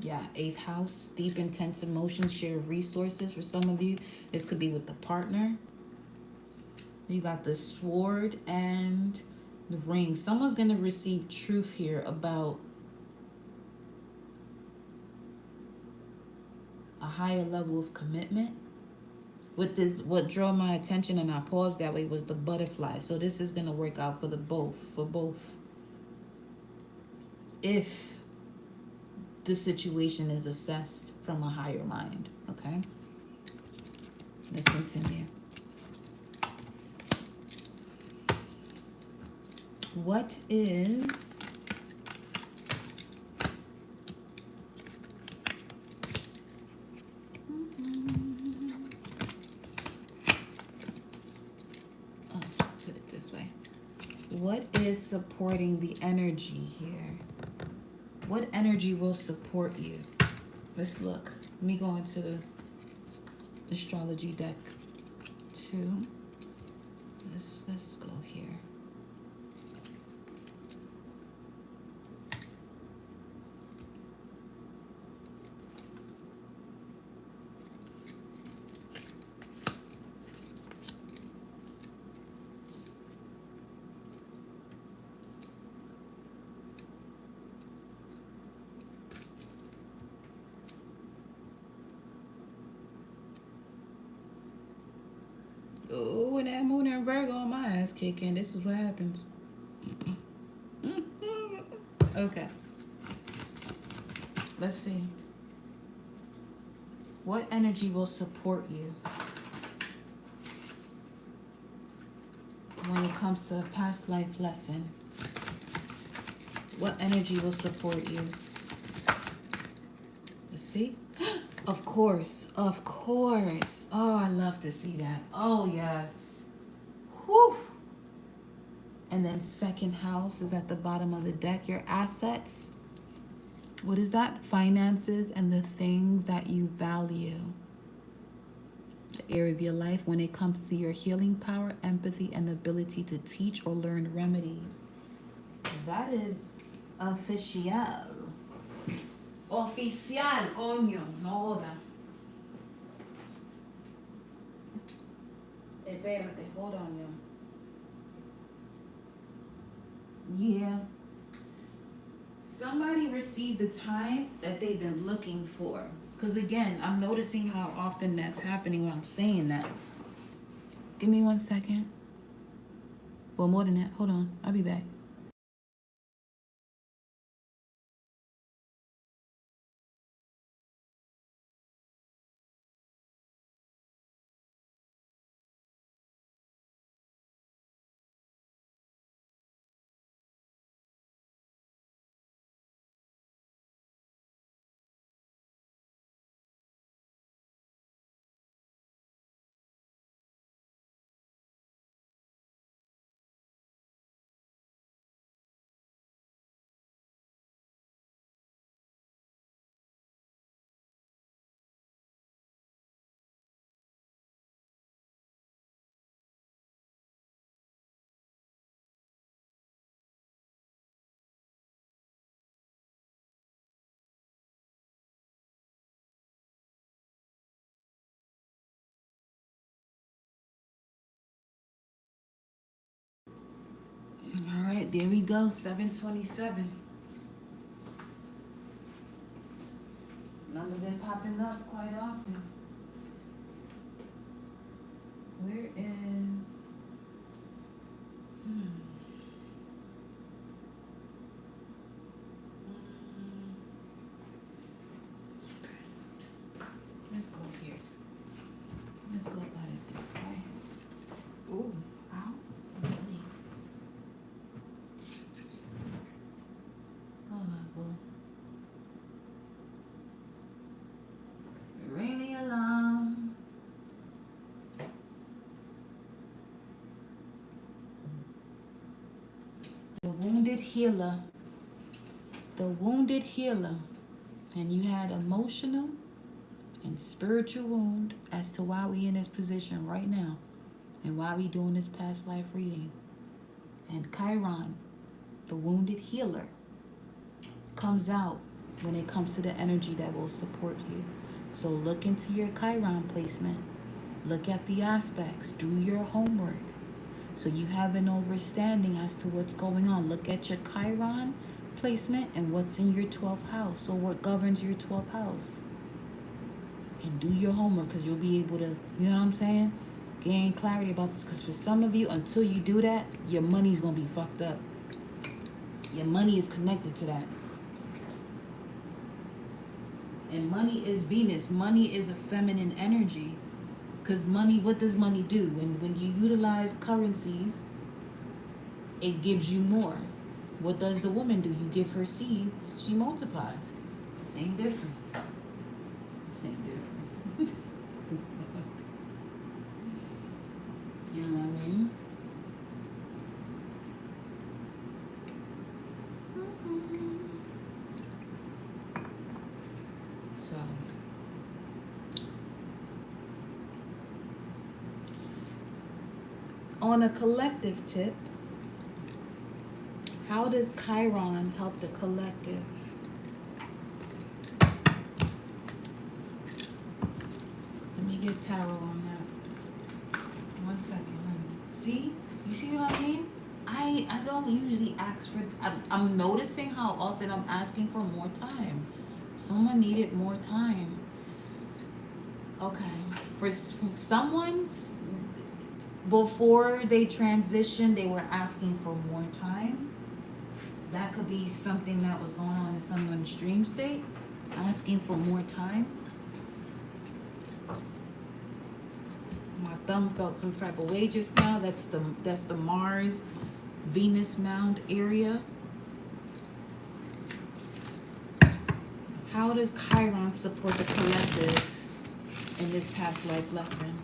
Yeah, 8th house, deep, intense emotions, share resources for some of you. This could be with the partner. You got the sword and the ring. Someone's going to receive truth here about a higher level of commitment. With this, what drew my attention and I paused that way was the butterfly. So this is going to work out for both. If the situation is assessed from a higher mind, okay? Let's continue. What is put it this way. What is supporting the energy here? What energy will support you? Let's look. Let me go into the astrology deck too. Let's go here. Oh, when that moon and Virgo on my ass kick in, this is what happens. Okay. Let's see. What energy will support you when it comes to a past life lesson? What energy will support you? Let's see. Of course. Oh, I love to see that. Oh, yes. Whew. And then 2nd house is at the bottom of the deck. Your assets. What is that? Finances and the things that you value. The area of your life when it comes to your healing power, empathy, and ability to teach or learn remedies. That is official. Oficial, coño, no joda. Espérate, hold on, yo. Yeah. Somebody received the time that they've been looking for. Because again, I'm noticing how often that's happening when I'm saying that. Give me 1 second. Well, more than that. Hold on. I'll be back. All right, there we go. 727. Number been popping up quite often. here is let's go here. Let's go about it this way. Ooh, ow, really? Hold on, boo. Ring the alarm. The wounded healer. The wounded healer. And you had emotional and spiritual wound as to why we in this position right now and why we doing this past life reading. And Chiron, the wounded healer, comes out when it comes to the energy that will support you. So look into your Chiron placement. Look at the aspects. Do your homework so you have an understanding as to what's going on. Look at your Chiron placement and what's in your 12th house. So what governs your 12th house? And do your homework, because you'll be able to, you know what I'm saying, gain clarity about this. Because for some of you, until you do that, your money's going to be fucked up. Your money is connected to that. And money is Venus. Money is a feminine energy. Because money, what does money do? When you utilize currencies, it gives you more. What does the woman do? You give her seeds, she multiplies. Same difference. Same difference. You know what I mean? So, on a collective tip, how does Chiron help the collective? Let me get tarot on that. 1 second. See? You see what I mean? I don't usually ask for... I'm noticing how often I'm asking for more time. Someone needed more time. Okay. For someone, before they transitioned, they were asking for more time. That could be something that was going on in someone's dream state, asking for more time. My thumb felt some type of way just now. That's the Mars Venus mound area. How does Chiron support the collective in this past life lesson?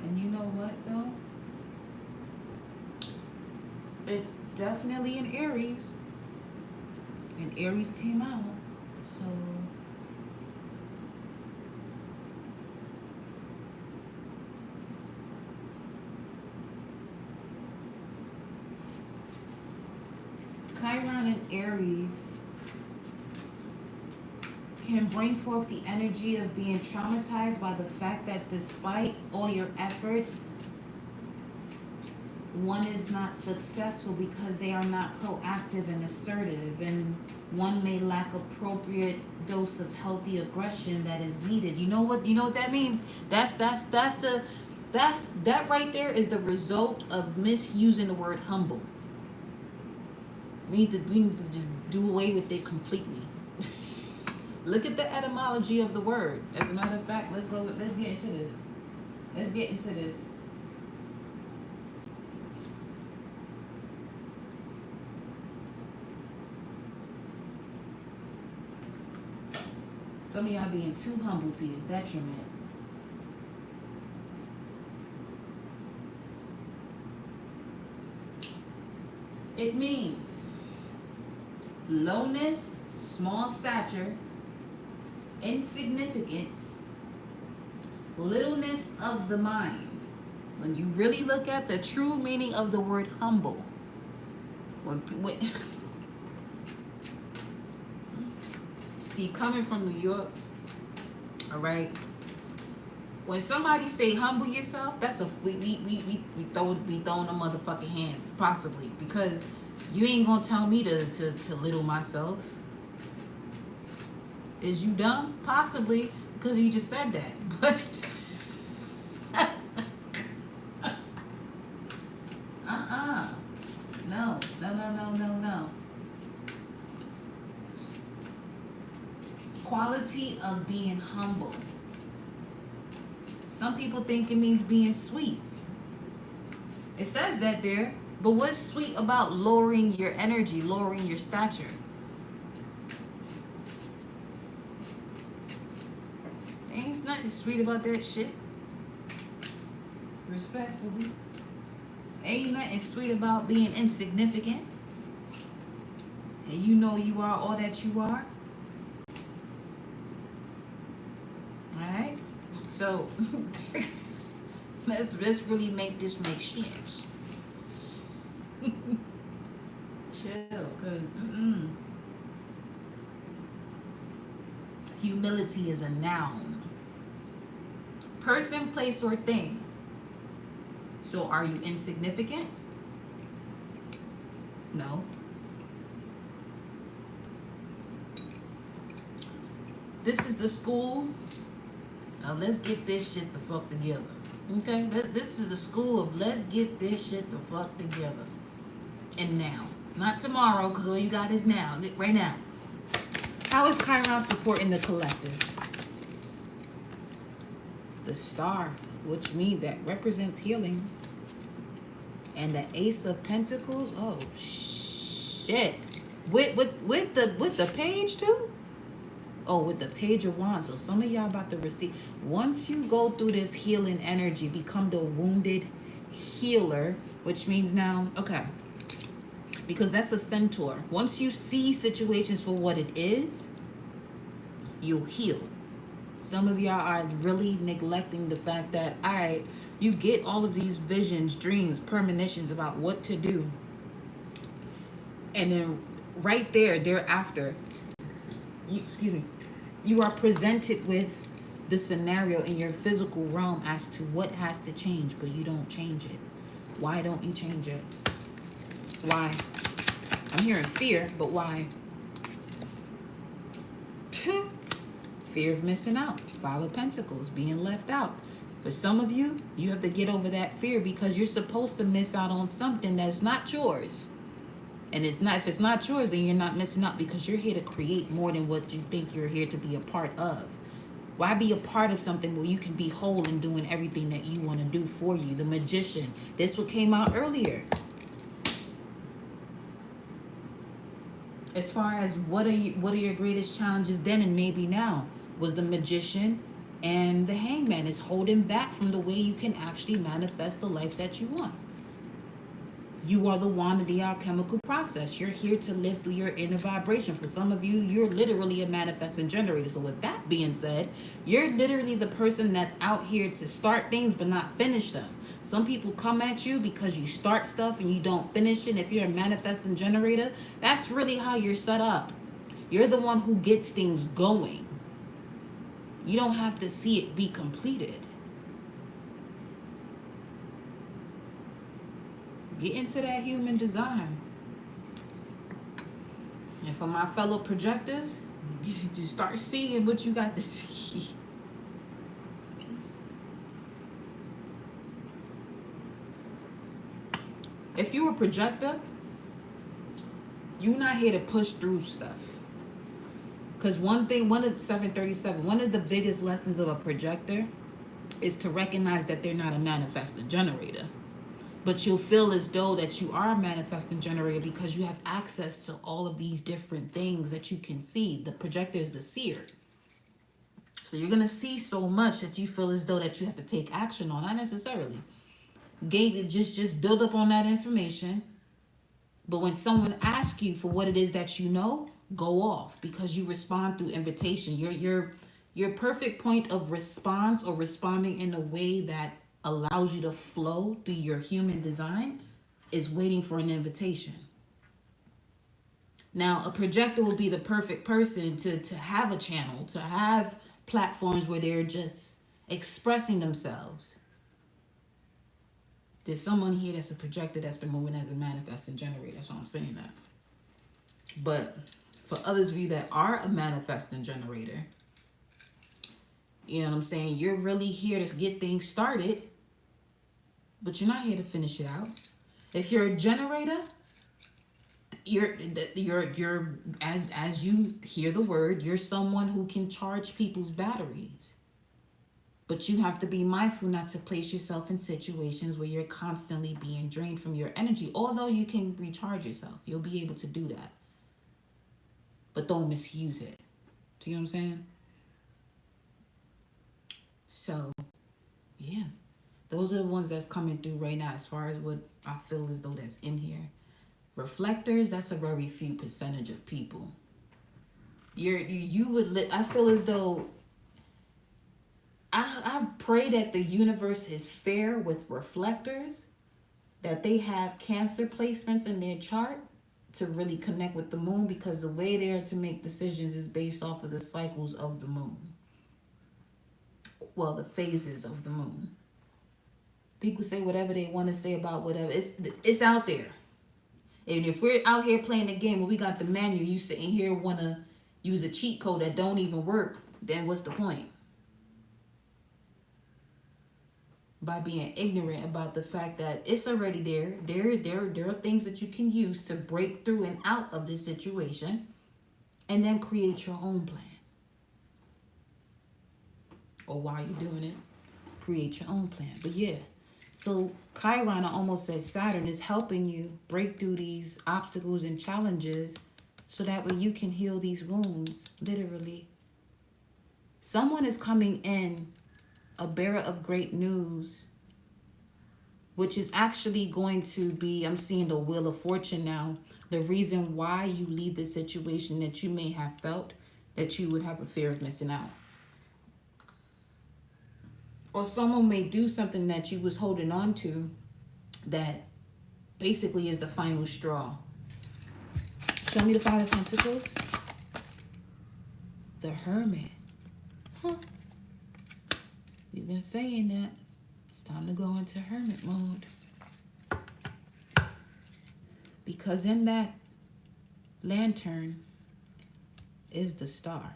And you know what though? It's definitely in Aries. And Aries came out. So Chiron and Aries can bring forth the energy of being traumatized by the fact that despite all your efforts, one is not successful because they are not proactive and assertive, and one may lack appropriate dose of healthy aggression that is needed. You know what that means? That right there is the result of misusing the word humble. We need to just do away with it completely. Look at the etymology of the word. As a matter of fact, let's get into this. Let's get into this. Some of y'all being too humble to your detriment. It means lowness, small stature, insignificance, littleness of the mind. When you really look at the true meaning of the word humble, see, coming from New York, all right. When somebody say humble yourself, that's we throwing the motherfucking hands, possibly, because You ain't gonna tell me to little myself. Is you dumb? Possibly, because you just said that. But uh-uh. No, no, no, no, no, no. Quality of being humble. Some people think it means being sweet. It says that there. But what's sweet about lowering your energy, lowering your stature? Ain't nothing sweet about that shit. Respectfully. Ain't nothing sweet about being insignificant. And you know you are all that you are. Alright? So let's really make this make sense. Chill, cause humility is a noun. Person, place, or thing. So are you insignificant? No. This is the school of let's get this shit the fuck together. Okay? This is the school of let's get this shit the fuck together. And now. Not tomorrow, because all you got is now. Right now. How is Chiron supporting the collective? The star, which means that represents healing. And the Ace of Pentacles. Oh shit. With the page too? Oh, with the Page of Wands. So some of y'all about to receive. Once you go through this healing energy, become the wounded healer, which means now, okay, because that's a centaur. Once you see situations for what it is, you'll heal. Some of y'all are really neglecting the fact that, all right, you get all of these visions, dreams, premonitions about what to do. And then right thereafter, you are presented with the scenario in your physical realm as to what has to change, but you don't change it. Why don't you change it? Why? I'm hearing fear, but why? Fear of missing out. Five of Pentacles, being left out. For some of you, you have to get over that fear because you're supposed to miss out on something that's not yours. And it's not, if it's not yours, then you're not missing out because you're here to create more than what you think you're here to be a part of. Why be a part of something where you can be whole and doing everything that you want to do for you? The Magician. This what came out earlier. As far as what are your greatest challenges then and maybe now, was the Magician and the Hangman is holding back from the way you can actually manifest the life that you want. You are the wand of the alchemical process. You're here to live through your inner vibration. For some of you, you're literally a manifesting generator. So with that being said, you're literally the person that's out here to start things but not finish them. Some people come at you because you start stuff and you don't finish it. If you're a manifesting generator, that's really how you're set up. You're the one who gets things going. You don't have to see it be completed. Get into that human design. And for my fellow projectors, you start seeing what you got to see. If you're a projector, you're not here to push through stuff. Because one of the biggest lessons of a projector is to recognize that they're not a manifesting generator. But you'll feel as though that you are a manifesting generator because you have access to all of these different things that you can see. The projector is the seer. So you're going to see so much that you feel as though that you have to take action on. Not necessarily. Just build up on that information. But when someone asks you for what it is that you know, go off because you respond through invitation. Your perfect point of response or responding in a way that allows you to flow through your human design is waiting for an invitation. Now, a projector will be the perfect person to have a channel, to have platforms where they're just expressing themselves. There's someone here that's a projector that's been moving as a manifesting generator. That's why I'm saying that. But for others of you that are a manifesting generator, you know what I'm saying? You're really here to get things started, but you're not here to finish it out. If you're a generator, you're as you hear the word, you're someone who can charge people's batteries. But you have to be mindful not to place yourself in situations where you're constantly being drained from your energy. Although you can recharge yourself, you'll be able to do that. But don't misuse it. Do you know what I'm saying? So, yeah. Those are the ones that's coming through right now as far as what I feel as though that's in here. Reflectors, that's a very few percentage of people. I feel as though I pray that the universe is fair with reflectors, that they have Cancer placements in their chart to really connect with the moon, because the way they're to make decisions is based off of the cycles of the moon. Well, the phases of the moon. People say whatever they want to say about whatever. It's out there. And if we're out here playing the game and we got the manual, you sitting here want to use a cheat code that don't even work, then what's the point? By being ignorant about the fact that it's already there. There are things that you can use to break through and out of this situation, and then create your own plan. Or while you're doing it, create your own plan. But yeah, so Chiron, I almost said Saturn, is helping you break through these obstacles and challenges so that way you can heal these wounds, literally. Someone is coming in, a bearer of great news, which is actually going to be, I'm seeing the Wheel of Fortune now, the reason why you leave the situation that you may have felt that you would have a fear of missing out. Or someone may do something that you was holding on to that basically is the final straw. Show me the Five of Pentacles. The Hermit. Huh. We've been saying that. It's time to go into hermit mode. Because in that lantern is the star.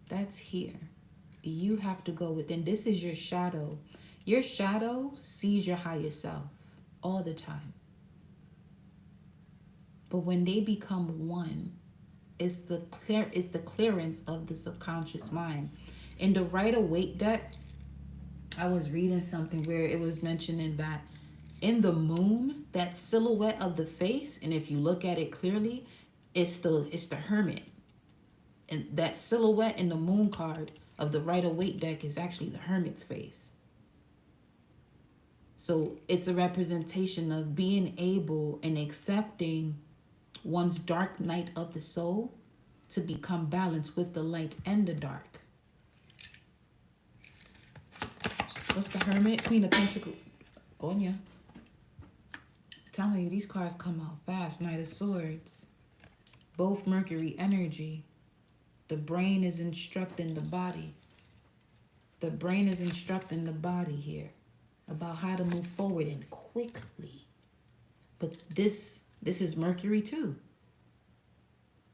That's here. You have to go within. This is your shadow. Your shadow sees your higher self all the time. But when they become one, it's the clearance of the subconscious mind. In the Rider-Waite deck, I was reading something where it was mentioning that in the moon, that silhouette of the face, and if you look at it clearly, it's the hermit. And that silhouette in the moon card of the Rider-Waite deck is actually the hermit's face. So it's a representation of being able and accepting one's dark night of the soul to become balanced with the light and the dark. What's the Hermit? Queen of Pentacles. Oh, yeah. Telling you, these cards come out fast. Knight of Swords. Both Mercury energy. The brain is instructing the body. The brain is instructing the body here about how to move forward and quickly. But this is Mercury too.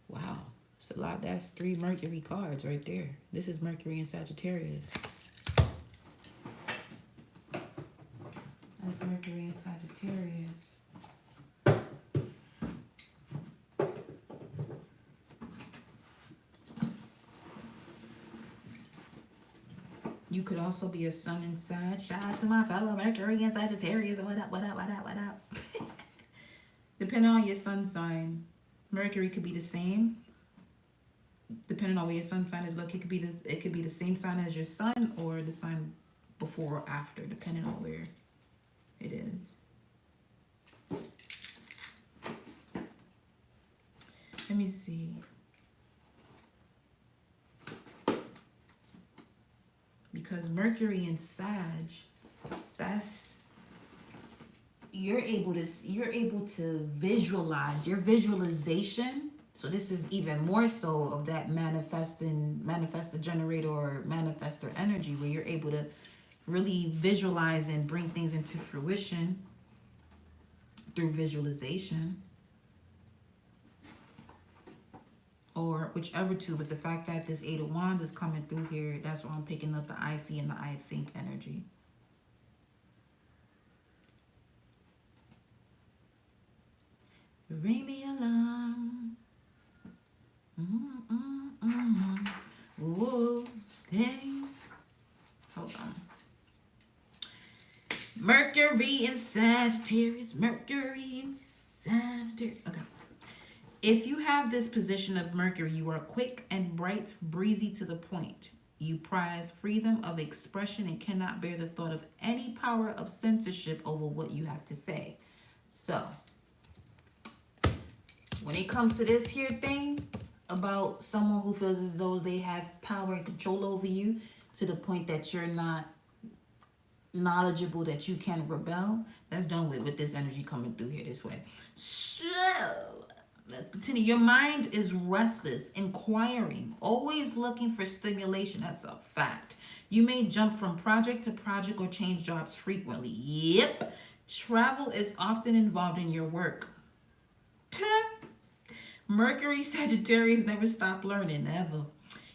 Wow. It's a lot. That's 3 Mercury cards right there. This is Mercury and Sagittarius. That's Mercury and Sagittarius. You could also be a sun and Sag. Shout out to my fellow Mercury and Sagittarius. What up, what up, what up, what up? Depending on your sun sign, Mercury could be the same. Depending on where your sun sign is located, it could be the same sign as your sun or the sign before or after, depending on where it is. Let me see. Because Mercury and Sag, that's you're able to visualize your visualization. So this is even more so of that manifestor generator or manifestor energy, where you're able to really visualize and bring things into fruition through visualization, or whichever two. But the fact that this Eight of Wands is coming through here, that's why I'm picking up the I see and the I think energy. Ring the alarm. Whoa, hey. Hold on. Mercury in Sagittarius. Mercury in Sagittarius. Okay. If you have this position of Mercury, you are quick and bright, breezy to the point. You prize freedom of expression and cannot bear the thought of any power of censorship over what you have to say. So, when it comes to this here thing about someone who feels as though they have power and control over you to the point that you're not knowledgeable, that you can rebel, that's done with this energy coming through here this way. So, let's continue. Your mind is restless, inquiring, always looking for stimulation. That's a fact. You may jump from project to project or change jobs frequently. Yep. Travel is often involved in your work. Mercury Sagittarius never stop learning, ever.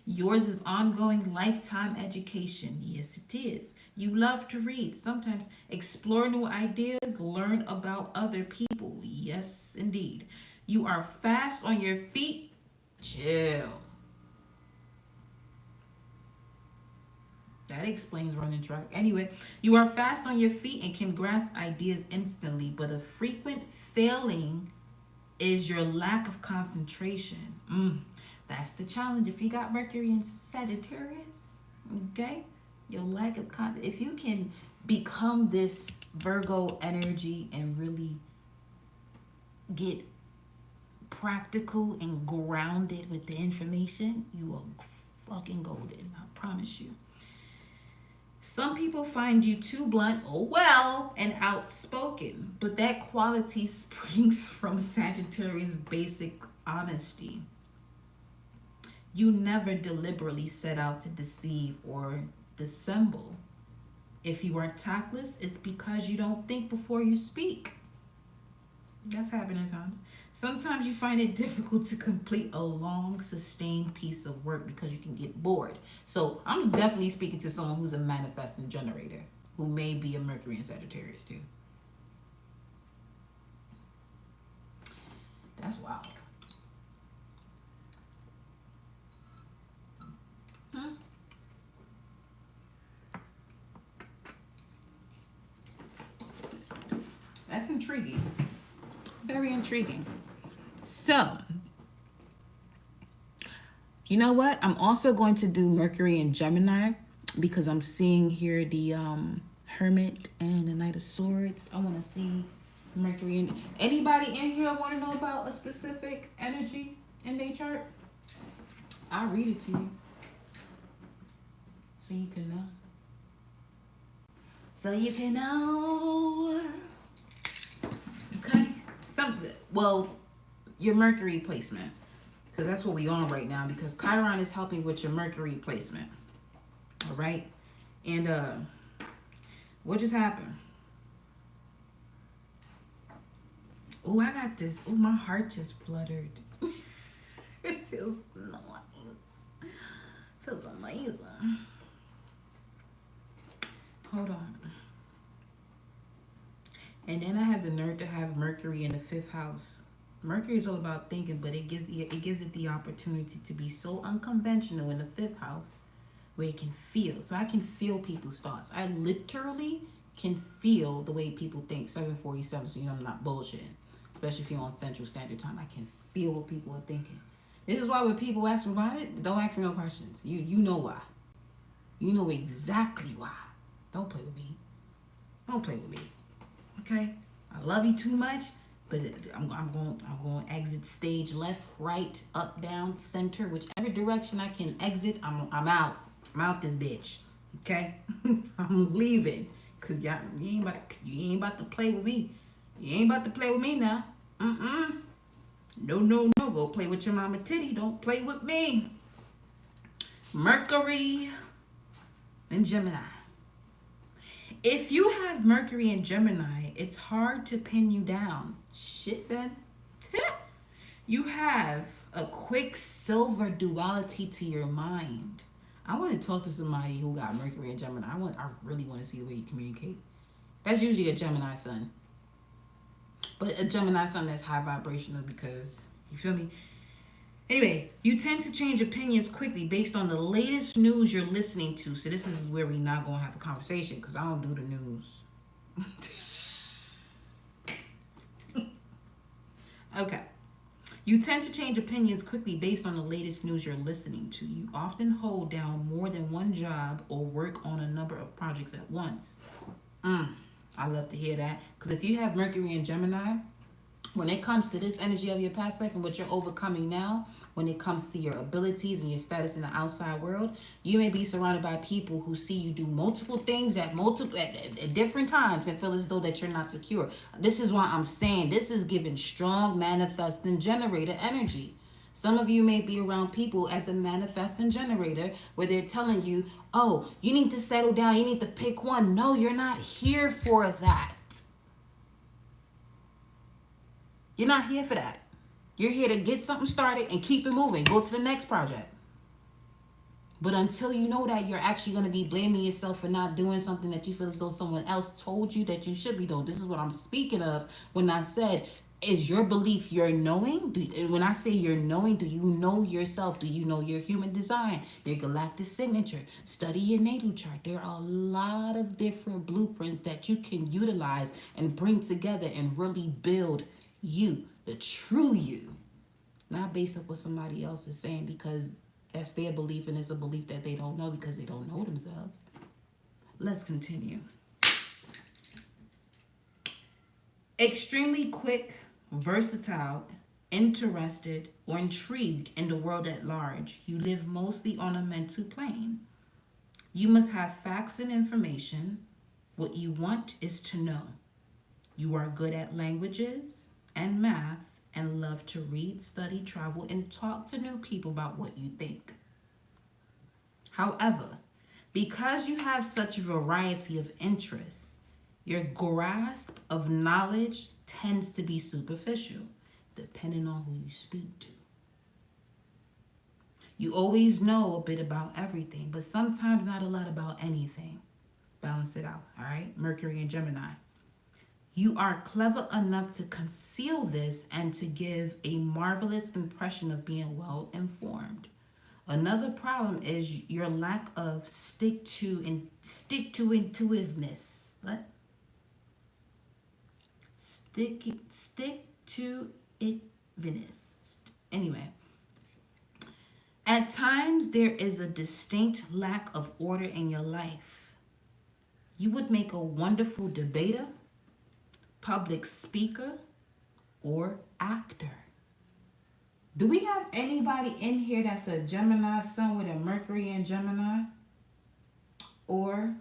Yours is ongoing lifetime education. Yes, it is. You love to read. Sometimes explore new ideas, learn about other people. Yes, indeed. You are fast on your feet. Chill. That explains running track. Anyway, you are fast on your feet and can grasp ideas instantly, but a frequent failing is your lack of concentration. That's the challenge if you got Mercury in Sagittarius. Okay? Your lack of if you can become this Virgo energy and really get practical and grounded with the information, you are fucking golden. I promise you. Some people find you too blunt, and outspoken, but that quality springs from Sagittarius' basic honesty. You never deliberately set out to deceive or dissemble. If you are tactless, it's because you don't think before you speak. That's happening at times. Sometimes you find it difficult to complete a long, sustained piece of work because you can get bored. So I'm definitely speaking to someone who's a manifesting generator, who may be a Mercury in Sagittarius too. That's wild. That's intriguing. Very intriguing. So, you know what? I'm also going to do Mercury in Gemini because I'm seeing here the Hermit and the Knight of Swords. I want to see Mercury in... Anybody in here want to know about a specific energy in their chart? I'll read it to you so you can know. So you can know. Okay? Well, your Mercury placement, because that's what we on right now, because Chiron is helping with your Mercury placement. All right? And what just happened? Oh, I got this. Oh, my heart just fluttered. It feels nice. Feels amazing. Hold on. And then I have the nerve to have Mercury in the 5th house. Mercury is all about thinking, but it gives it the opportunity to be so unconventional in the 5th house where it can feel. So I can feel people's thoughts. I literally can feel the way people think. 747, so you know I'm not bullshitting. Especially if you're on Central Standard Time. I can feel what people are thinking. This is why when people ask me about it, don't ask me no questions. You know why. You know exactly why. Don't play with me. Don't play with me. Okay? I love you too much, but I'm going to exit stage left, right, up, down, center, whichever direction I can exit. I'm out. I'm out this bitch. Okay? I'm leaving, cause you ain't about to play with me. You ain't about to play with me now. No. Go play with your mama titty. Don't play with me. Mercury and Gemini. If you have Mercury in Gemini, it's hard to pin you down. Shit, then. You have a quicksilver duality to your mind. I want to talk to somebody who got Mercury in Gemini. I really want to see the way you communicate. That's usually a Gemini sun. But a Gemini sun that's high vibrational because, you feel me? Anyway, you tend to change opinions quickly based on the latest news you're listening to. So this is where we're not going to have a conversation because I don't do the news. Okay. You tend to change opinions quickly based on the latest news you're listening to. You often hold down more than one job or work on a number of projects at once. I love to hear that. Because if you have Mercury in Gemini, when it comes to this energy of your past life and what you're overcoming now, when it comes to your abilities and your status in the outside world, you may be surrounded by people who see you do multiple things at different times and feel as though that you're not secure. This is why I'm saying this is giving strong manifesting generator energy. Some of you may be around people as a manifesting generator where they're telling you, oh, you need to settle down, you need to pick one. No, you're not here for that. You're not here for that. You're here to get something started and keep it moving. Go to the next project. But until you know that, you're actually going to be blaming yourself for not doing something that you feel as though someone else told you that you should be doing. This is what I'm speaking of when I said, is your belief your knowing? When I say you're knowing, do you know yourself? Do you know your human design, your galactic signature? Study your natal chart. There are a lot of different blueprints that you can utilize and bring together and really build you, the true you, not based on what somebody else is saying because that's their belief and it's a belief that they don't know because they don't know themselves. Let's continue. Extremely quick, versatile, interested, or intrigued in the world at large. You live mostly on a mental plane. You must have facts and information. What you want is to know. You are good at languages and math and love to read, study, travel, and talk to new people about what you think. However, because you have such a variety of interests, your grasp of knowledge tends to be superficial, depending on who you speak to. You always know a bit about everything, but sometimes not a lot about anything. Balance it out, all right? Mercury and Gemini. You are clever enough to conceal this and to give a marvelous impression of being well informed. Another problem is your lack of stick to intuitiveness. What? Stick to itness. Anyway, at times there is a distinct lack of order in your life. You would make a wonderful debater, public speaker, or actor. Do we have anybody in here that's a Gemini sun with a Mercury in Gemini? Or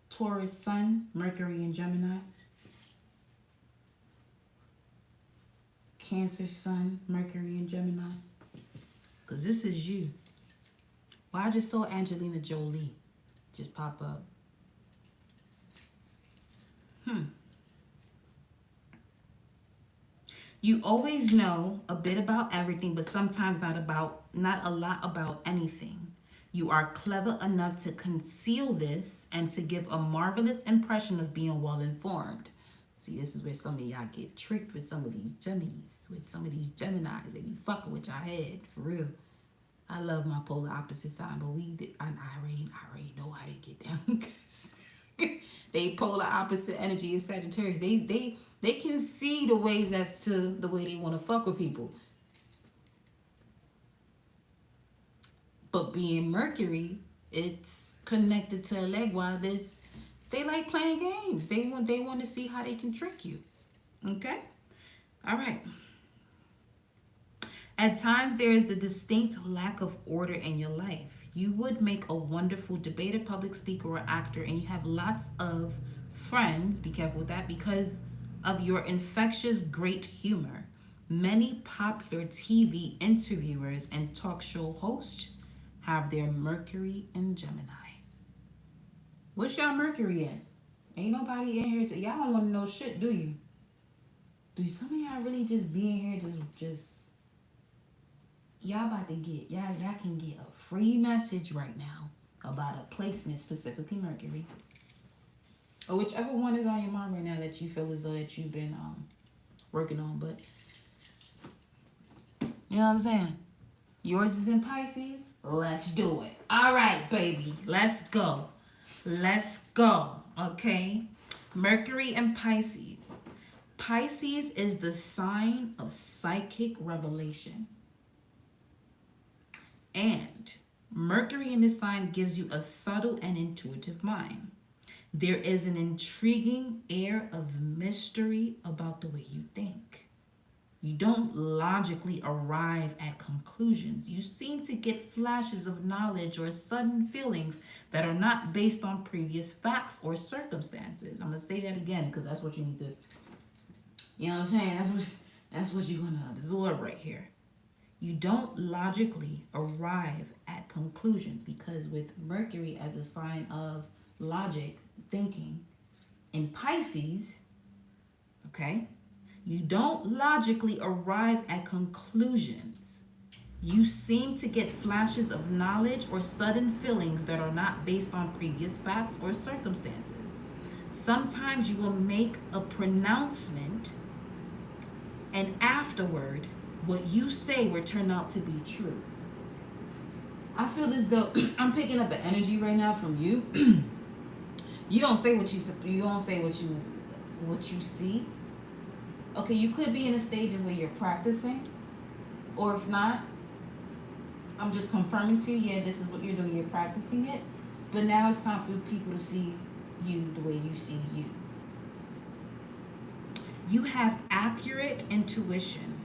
Taurus sun, Mercury in Gemini? Cancer sun, Mercury in Gemini? Because this is you. Well, I just saw Angelina Jolie just pop up. You always know a bit about everything, but sometimes not a lot about anything. You are clever enough to conceal this and to give a marvelous impression of being well informed. See, this is where some of y'all get tricked with some of these Geminis, with some of these Geminis. They be fucking with y'all head, for real. I love my polar opposite sign, but I already know how they get down because they polar opposite energy is Sagittarius. They can see the ways as to the way they want to fuck with people. But being Mercury, it's connected to a leg while they like playing games. They want to see how they can trick you. Okay? All right. At times, there is the distinct lack of order in your life. You would make a wonderful debater, public speaker, or actor, and you have lots of friends. Be careful with that because of your infectious great humor. Many popular TV interviewers and talk show hosts have their Mercury in Gemini. What's y'all Mercury in? Ain't nobody in here. Y'all don't want to know shit, do you? Do some of y'all really just be in here just y'all about to get y'all can get a free message right now about a placement, specifically Mercury, or whichever one is on your mind right now that you feel as though that you've been working on. But you know what I'm saying? Yours is in Pisces. Let's do it. All right, baby. Let's go. Let's go. Okay. Mercury and Pisces. Pisces is the sign of psychic revelation. And Mercury in this sign gives you a subtle and intuitive mind. There is an intriguing air of mystery about the way you think. You don't logically arrive at conclusions. You seem to get flashes of knowledge or sudden feelings that are not based on previous facts or circumstances. I'm going to say that again because that's what you need to, you know what I'm saying? That's what you're going to absorb right here. You don't logically arrive at conclusions because with Mercury as a sign of logic, thinking, in Pisces, okay, you don't logically arrive at conclusions. You seem to get flashes of knowledge or sudden feelings that are not based on previous facts or circumstances. Sometimes you will make a pronouncement and afterward, what you say will turn out to be true. I feel as though I'm picking up an energy right now from you. You don't say what you don't say what you see. Okay, you could be in a stage in where you're practicing, or if not, I'm just confirming to you, yeah, this is what you're doing, you're practicing it. But now it's time for people to see you the way you see you. You have accurate intuition.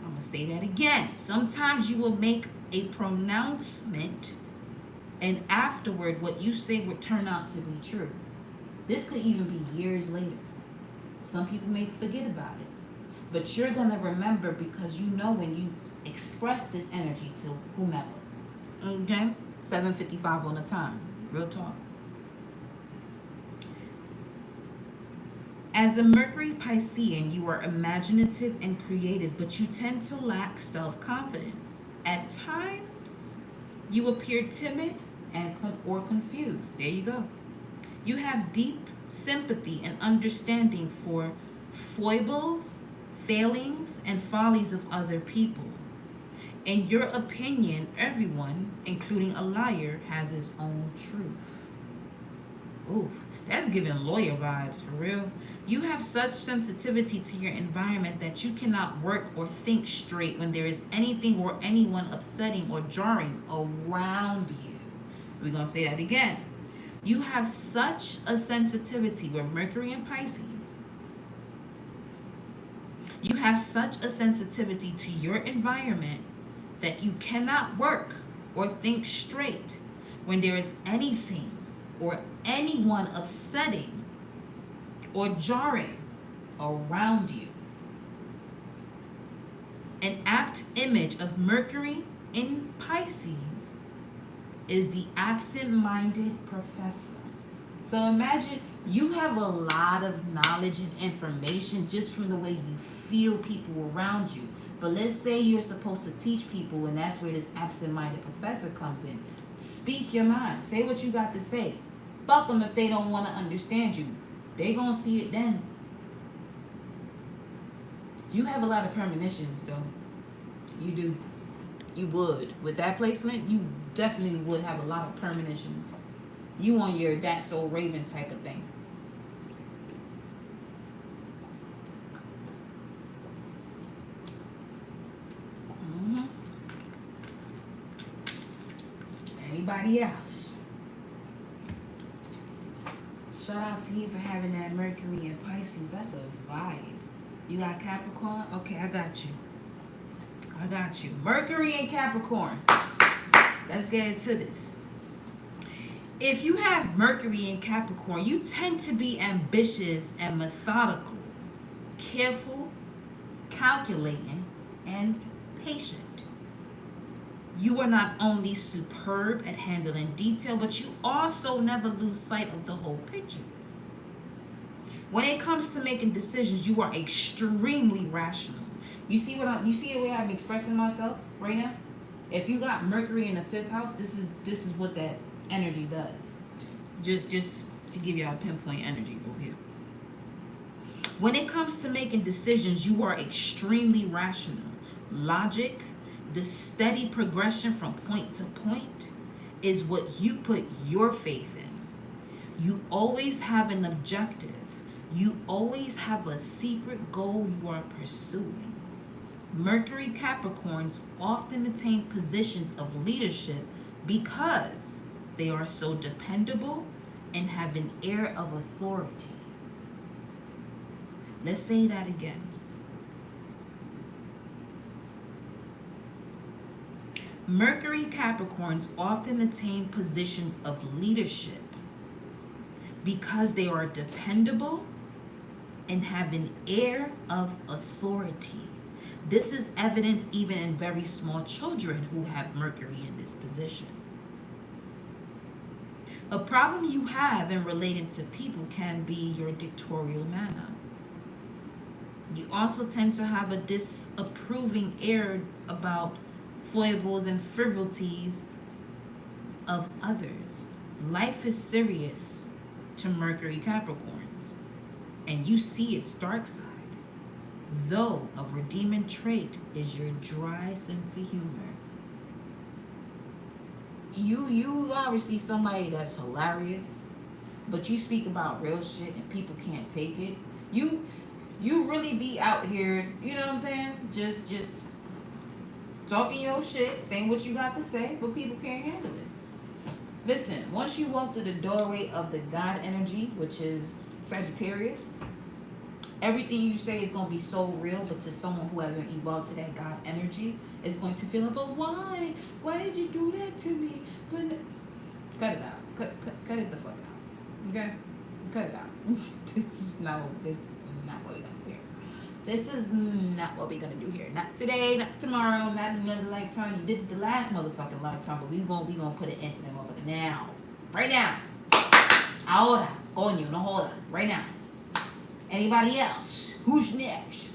I'm going to say that again. Sometimes you will make a pronouncement and afterward what you say would turn out to be true. This could even be years later. Some people may forget about it. But you're going to remember because you know when you express this energy to whomever. Okay? 7:55 on the time. Real talk. As a Mercury Piscean, you are imaginative and creative, but you tend to lack self-confidence. At times, you appear timid or confused. There you go. You have deep sympathy and understanding for foibles, failings, and follies of other people. In your opinion, everyone, including a liar, has his own truth. Ooh, that's giving lawyer vibes for real. You have such sensitivity to your environment that you cannot work or think straight when there is anything or anyone upsetting or jarring around you. We're going to say that again. You have such a sensitivity with Mercury and Pisces. You have such a sensitivity to your environment that you cannot work or think straight when there is anything or anyone upsetting or jarring around you. An apt image of Mercury in Pisces is the absent-minded professor. So imagine you have a lot of knowledge and information just from the way you feel people around you. But let's say you're supposed to teach people, and that's where this absent-minded professor comes in. Speak your mind. Say what you got to say. Fuck them if they don't want to understand you. They gonna see it then. You have a lot of premonitions, though. You do. You would. With that placement, you definitely would have a lot of premonitions. You on your That's So Raven type of thing. Anybody else? Shout out to you for having that Mercury in Pisces. That's a vibe. You got Capricorn? Okay, I got you. I got you. Mercury and Capricorn. Let's get into this. If you have Mercury in Capricorn, you tend to be ambitious and methodical, careful, calculating, and patient. You are not only superb at handling detail, but you also never lose sight of the whole picture. When it comes to making decisions, you are extremely rational. You see the way I'm expressing myself right now? If you got Mercury in the 5th house, this is what that energy does. Just to give you a pinpoint energy over here. When it comes to making decisions, you are extremely rational. Logic, the steady progression from point to point, is what you put your faith in. You always have an objective. You always have a secret goal you are pursuing. Mercury Capricorns often attain positions of leadership because they are so dependable and have an air of authority. Let's say that again. Mercury Capricorns often attain positions of leadership because they are dependable and have an air of authority. This is evident even in very small children who have Mercury in this position. A problem you have in relating to people can be your dictatorial manner. You also tend to have a disapproving air about foibles and frivolities of others. Life is serious to Mercury Capricorns, and you see its dark side. Though a redeeming trait is your dry sense of humor. You obviously somebody that's hilarious, but you speak about real shit and people can't take it. You really be out here, you know what I'm saying? Just talking your shit, saying what you got to say, but people can't handle it. Listen, once you walk through the doorway of the God energy, which is Sagittarius, everything you say is going to be so real, but to someone who hasn't evolved to that God energy, is going to feel like, but why? Why did you do that to me? But cut it out. Cut it the fuck out. Okay? Cut it out. This is not what we're going to do here. This is not what we're going to do here. Not today, not tomorrow, not in another lifetime. You did it the last motherfucking lifetime, but we gonna put it into that motherfucker now. Right now. Ahora. Coño, no joda. Right now. Anybody else? Who's next?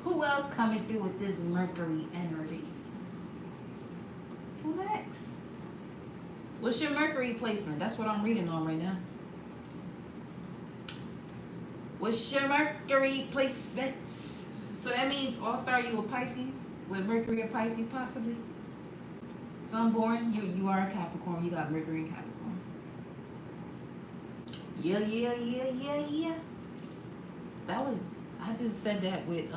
Who else coming through with this Mercury energy? Who next? What's your Mercury placement? That's what I'm reading on right now. What's your Mercury placements? So that means All-Star, you a Pisces? With Mercury or Pisces possibly? Sunborn, you are a Capricorn. You got Mercury and Capricorn. Yeah. That was, I just said that with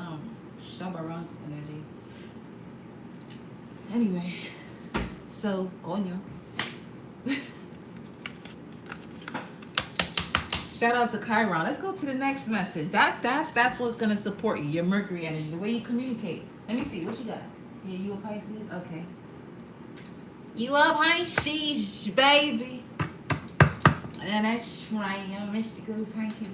Shabaran's energy. Anyway, so coño. Shout out to Chiron. Let's go to the next message. That's what's gonna support you. Your Mercury energy, the way you communicate. Let me see what you got. Yeah, you a Pisces? Okay. You a Pisces, baby. And that's right, young mystical Pisces.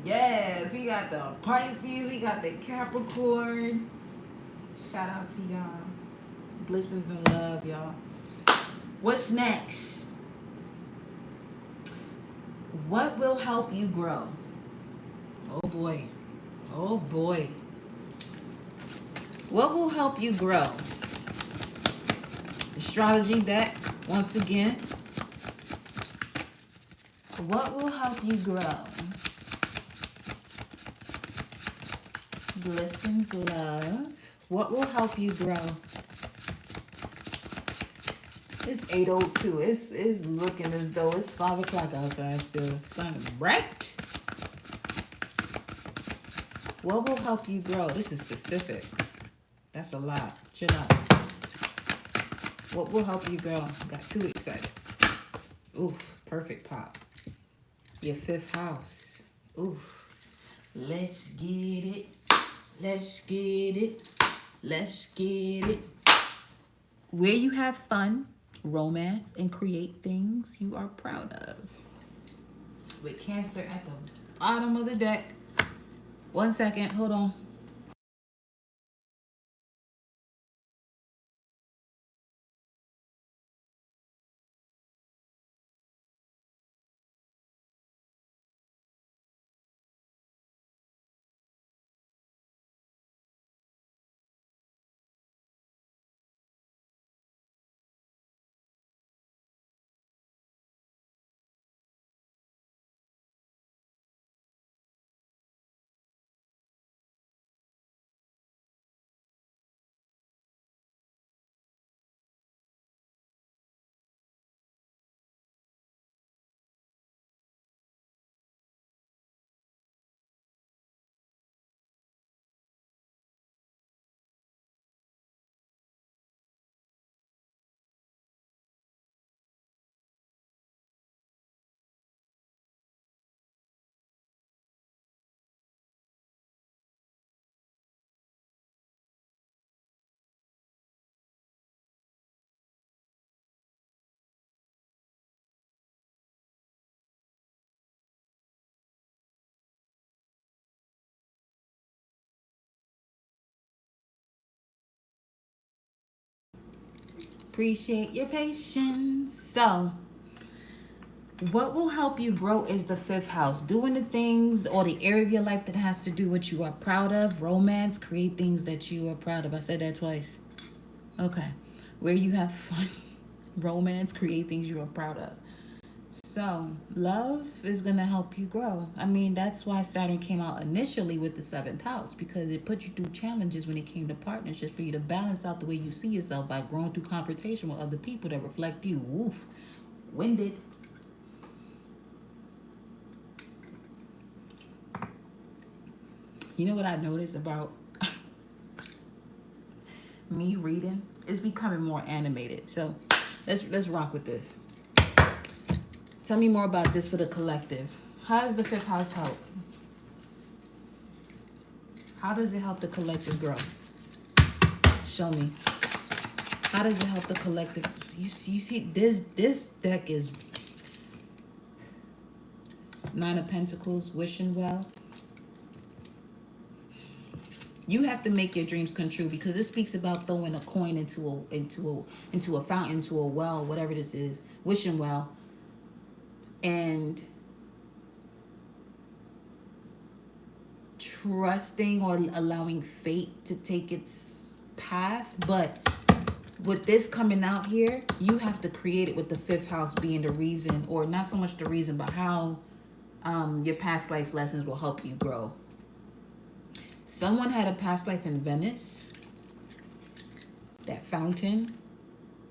Yes, we got the Pisces, we got the Capricorn. Shout out to y'all. Blessings and love, y'all. What's next? What will help you grow? Oh boy. Oh boy. What will help you grow? Astrology deck, once again. What will help you grow? Blessings, love. What will help you grow? It's 8:02. It's looking as though it's 5 o'clock outside still. Sun is bright. What will help you grow? This is specific. That's a lot. Chill out. What will help you grow? Got too excited. Oof. Perfect pop. Your 5th house. Oof. Let's get it. Let's get it. Let's get it. Where you have fun romance, and create things you are proud of. With Cancer at the bottom of the deck. 1 second, hold on. Appreciate your patience. So, what will help you grow is the fifth house. Doing the things or the area of your life that has to do what you are proud of. Romance, create things that you are proud of. I said that twice. Okay. Where you have fun. Romance, create things you are proud of. So, love is going to help you grow. I mean, that's why Saturn came out initially with the seventh house, because it put you through challenges when it came to partnerships for you to balance out the way you see yourself by growing through confrontation with other people that reflect you. Woof. Winded. You know what I noticed about me reading? It's becoming more animated. So, let's rock with this. Tell me more about this for the collective. How does the fifth house help? How does it help the collective grow? Show me. How does it help the collective? You see, this deck is Nine of Pentacles, wishing well. You have to make your dreams come true, because it speaks about throwing a coin into a fountain, into a well, whatever this is, wishing well, and trusting or allowing fate to take its path. But with this coming out here, you have to create it with the fifth house being the reason, or not so much the reason, but how your past life lessons will help you grow. Someone had a past life in Venice. That fountain.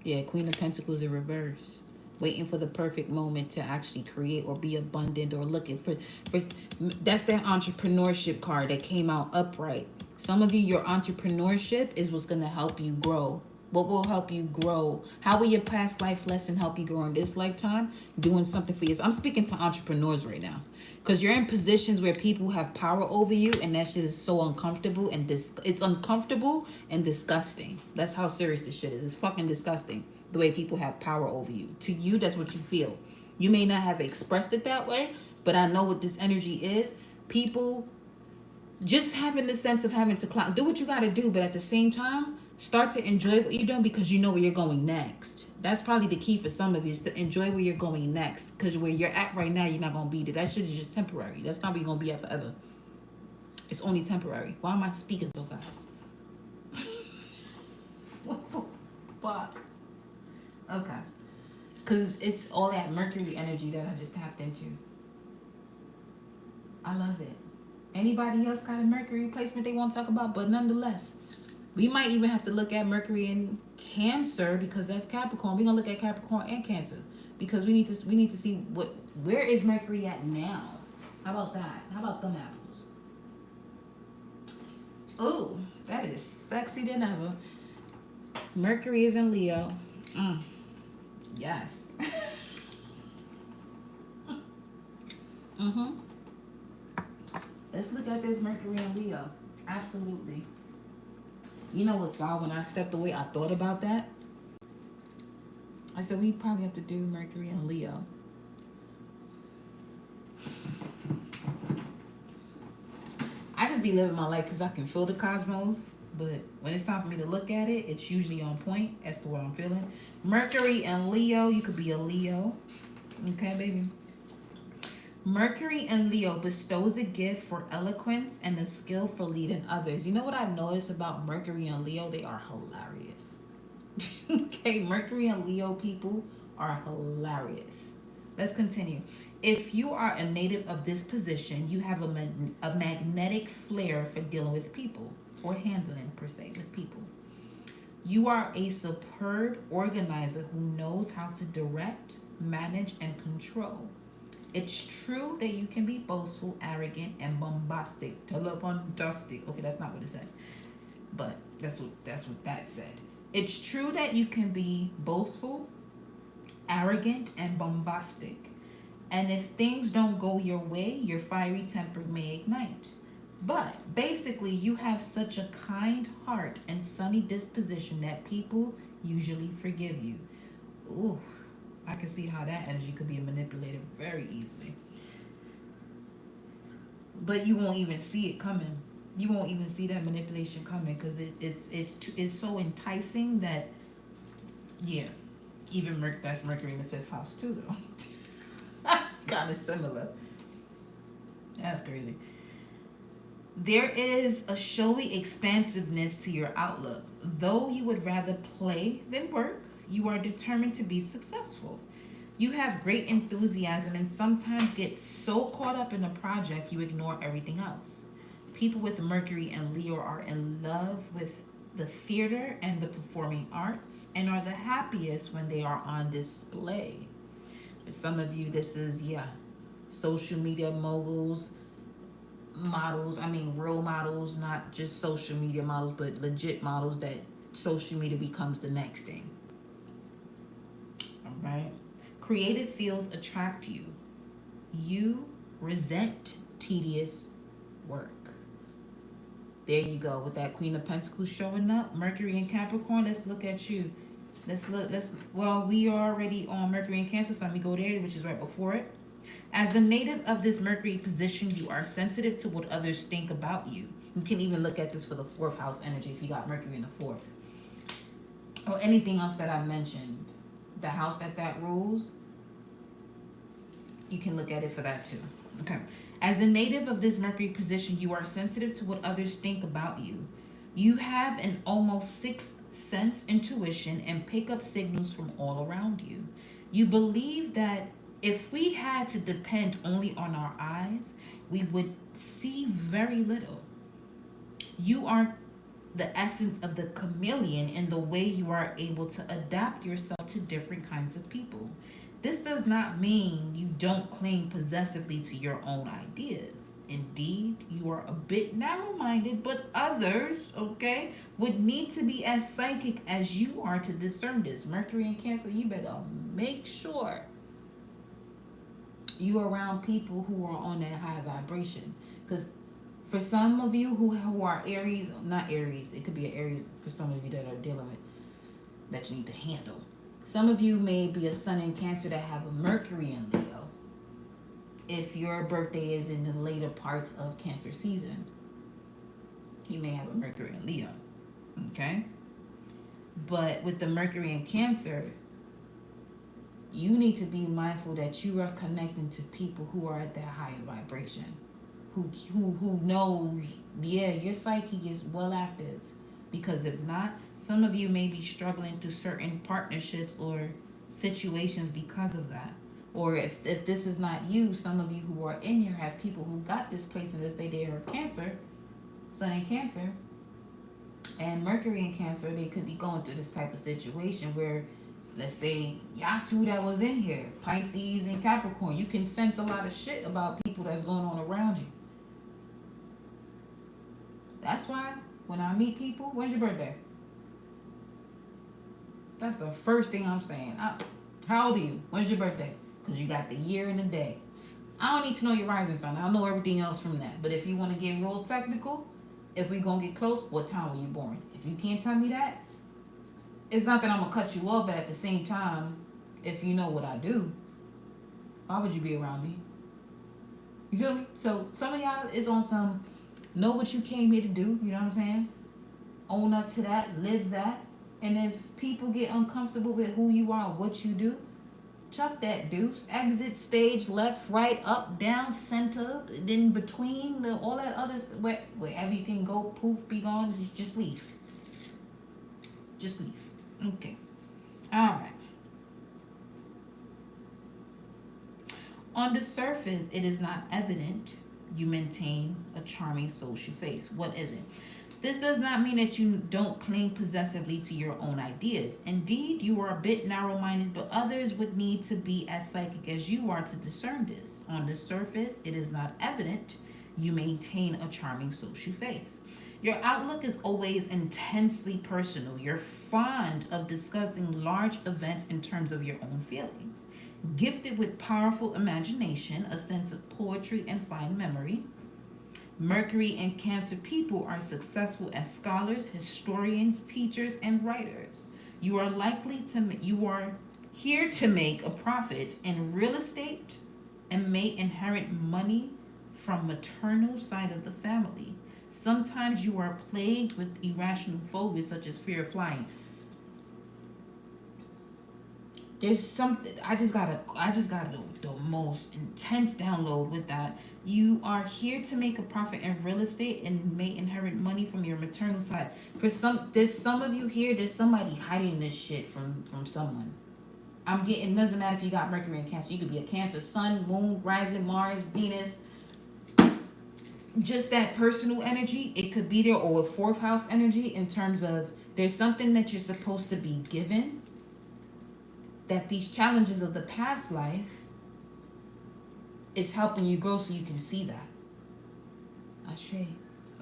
Yeah, Queen of Pentacles in reverse. Waiting for the perfect moment to actually create or be abundant, or looking for that's that entrepreneurship card that came out upright. Some of you, your entrepreneurship is what's going to help you grow. What will help you grow? How will your past life lesson help you grow in this lifetime? Doing something for yourself. I'm speaking to entrepreneurs right now, because you're in positions where people have power over you, and that shit is so uncomfortable, and it's uncomfortable and disgusting. That's how serious this shit is. It's fucking disgusting, the way people have power over you. To you, that's what you feel. You may not have expressed it that way, but I know what this energy is. People just having the sense of having to do what you got to do, but at the same time, start to enjoy what you're doing, because you know where you're going next. That's probably the key for some of you, is to enjoy where you're going next, because where you're at right now, you're not going to be there. That shit is just temporary. That's not where you're going to be at forever. It's only temporary. Why am I speaking so fast? What the fuck? Okay. Because it's all that Mercury energy that I just tapped into. I love it. Anybody else got a Mercury placement they want to talk about? But nonetheless, we might even have to look at Mercury in Cancer, because that's Capricorn. We're gonna look at Capricorn and Cancer, because we need to see where is Mercury at now. How about that? How about them apples? Ooh, that is sexy than ever. Mercury is in Leo. Yes. Let's look at this Mercury and Leo. Absolutely. You know what's wild? When I stepped away, I thought about that. I said we probably have to do Mercury and Leo. I just be living my life because I can feel the cosmos. But when it's time for me to look at it, it's usually on point as to what I'm feeling. Mercury and Leo, you could be a Leo. Okay, baby. Mercury and Leo bestows a gift for eloquence and a skill for leading others. You know what I've noticed about Mercury and Leo? They are hilarious. Okay, Mercury and Leo people are hilarious. Let's continue. If you are a native of this position, you have a magnetic flair for dealing with people or handling, per se, with people. You are a superb organizer who knows how to direct, manage, and control. It's true that you can be boastful, arrogant, and bombastic. Telefantastic. Okay, that's not what it says, but that's what that said. It's true that you can be boastful, arrogant, and bombastic. And if things don't go your way, your fiery temper may ignite. But basically, you have such a kind heart and sunny disposition that people usually forgive you. Ooh, I can see how that energy could be manipulated very easily. But you won't even see it coming. You won't even see that manipulation coming because it's so enticing that, yeah. Even that's Mercury in the fifth house too, though. It's kind of similar. That's crazy. There is a showy expansiveness to your outlook. Though you would rather play than work, you are determined to be successful. You have great enthusiasm and sometimes get so caught up in a project you ignore everything else. People with Mercury and Leo are in love with the theater and the performing arts and are the happiest when they are on display. For some of you, this is, yeah, social media moguls, models. I mean, real models, not just social media models, but legit models that social media becomes the next thing. All right. Creative fields attract you. You resent tedious work. There you go with that Queen of Pentacles showing up. Mercury in Capricorn. Let's look at you. Well, we are already on Mercury in Cancer, so let me go there, which is right before it. As a native of this Mercury position, you are sensitive to what others think about you. You can even look at this for the fourth house energy if you got Mercury in the fourth. Or anything else that I mentioned. The house that rules, you can look at it for that too. Okay. As a native of this Mercury position, you are sensitive to what others think about you. You have an almost sixth sense intuition and pick up signals from all around you. You believe that if we had to depend only on our eyes, we would see very little. You are the essence of the chameleon in the way you are able to adapt yourself to different kinds of people. This does not mean you don't cling possessively to your own ideas. Indeed, you are a bit narrow minded, but others, okay, would need to be as psychic as you are to discern this. Mercury in Cancer, you better make sure you're around people who are on that high vibration. Because for some of you who are Aries, not Aries, it could be an Aries for some of you that are dealing with that you need to handle. Some of you may be a Sun in Cancer that have a Mercury in Leo. If your birthday is in the later parts of Cancer season, you may have a Mercury in Leo. Okay? But with the Mercury in Cancer, you need to be mindful that you are connecting to people who are at that higher vibration. Who knows, yeah, your psyche is well active. Because if not, some of you may be struggling through certain partnerships or situations because of that. Or if this is not you, some of you who are in here have people who got this placement as they are Cancer, Sun in Cancer, and Mercury in Cancer. They could be going through this type of situation where, let's say, y'all two that was in here, Pisces and Capricorn, you can sense a lot of shit about people that's going on around you. That's why when I meet people, when's your birthday? That's the first thing I'm saying. How old are you? When's your birthday? Because you got the year and the day. I don't need to know your rising sign. I'll know everything else from that. But if you want to get real technical, if we're going to get close, what time were you born? If you can't tell me that, It's not that I'm gonna cut you off, but at the same time, if you know what I do, why would you be around me? You feel me? So some of y'all is on some know what you came here to do. You know what I'm saying? Own up to that, live that. And if people get uncomfortable with who you are and what you do, chuck that deuce. Exit stage, left, right, up, down, center, then between all that other wherever you can go, poof, be gone. Just leave. Just leave. Okay. All right. On the surface, it is not evident you maintain a charming social face. What is it? This does not mean that you don't cling possessively to your own ideas. Indeed, you are a bit narrow-minded, but others would need to be as psychic as you are to discern this. On the surface, it is not evident you maintain a charming social face. Your outlook is always intensely personal. You're fond of discussing large events in terms of your own feelings. Gifted with powerful imagination, a sense of poetry, and fine memory, Mercury and Cancer people are successful as scholars, historians, teachers, and writers. You are here to make a profit in real estate and may inherit money from maternal side of the family. Sometimes you are plagued with irrational phobias such as fear of flying. There's something I just got the most intense download with that. You are here to make a profit in real estate and may inherit money from your maternal side. There's some of you here. There's somebody hiding this shit from someone. I'm getting. Doesn't matter if you got Mercury and Cancer. You could be a Cancer, Sun, Moon, Rising, Mars, Venus. Just that personal energy. It could be there, or a fourth house energy in terms of there's something that you're supposed to be given. That these challenges of the past life is helping you grow so you can see that. Ashe.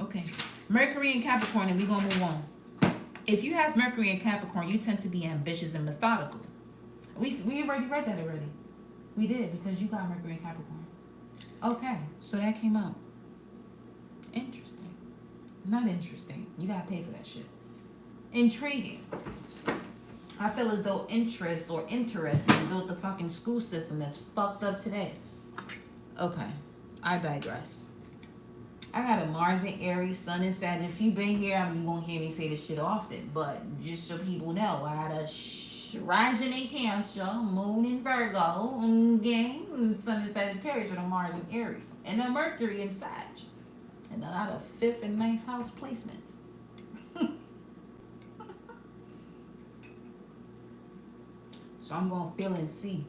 Okay. Mercury and Capricorn, and we're going to move on. If you have Mercury and Capricorn, you tend to be ambitious and methodical. We already read that already. We did, because you got Mercury and Capricorn. Okay. So that came out. Interesting. Not interesting. You got to pay for that shit. Intriguing. I feel as though interest or interesting built the fucking school system that's fucked up today. Okay, I digress. I got a Mars in Aries, Sun in Sag. If you've been here, I mean, you won't hear me say this shit often, but just so people know, I got a rising in Cancer, Moon in Virgo, okay, and Sun in Sagittarius with a Mars in Aries, and a Mercury in Sag, and a lot of 5th and 9th house placements. So I'm going to feel and see.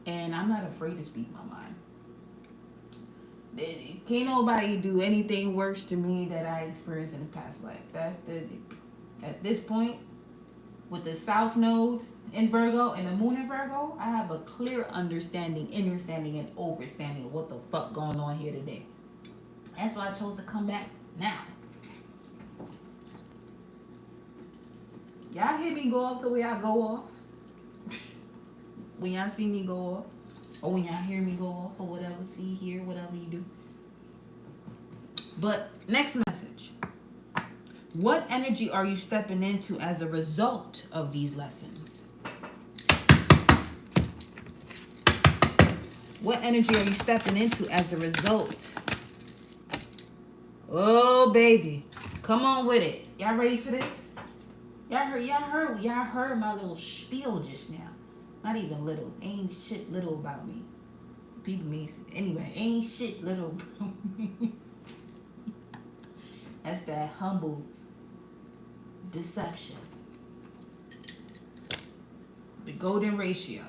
And I'm not afraid to speak my mind. Can't nobody do anything worse to me that I experienced in the past life. At this point, with the South Node in Virgo and the Moon in Virgo, I have a clear understanding, understanding, and overstanding of what the fuck going on here today. That's why I chose to come back now. Y'all hear me go off the way I go off? When y'all see me go off, or when y'all hear me go off, or whatever, see, hear, whatever you do. But next message. What energy are you stepping into as a result of these lessons? What energy are you stepping into as a result? Oh, baby. Come on with it. Y'all ready for this? Y'all heard my little spiel just now. Not even little. Ain't shit little about me. People mean anyway. Ain't shit little about me. That's that humble deception. The golden ratio.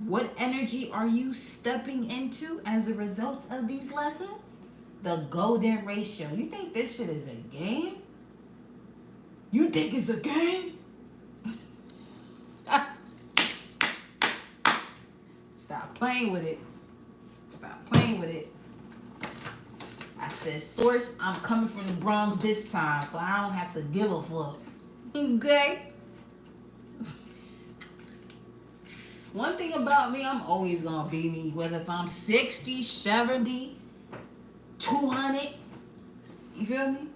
What energy are you stepping into as a result of these lessons? The golden ratio. You think this shit is a game? You think it's a game? Stop playing with it. Stop playing with it. I said, source, I'm coming from the Bronx this time, so I don't have to give a fuck. Okay? One thing about me, I'm always going to be me. Whether if I'm 60, 70, 200. You feel me?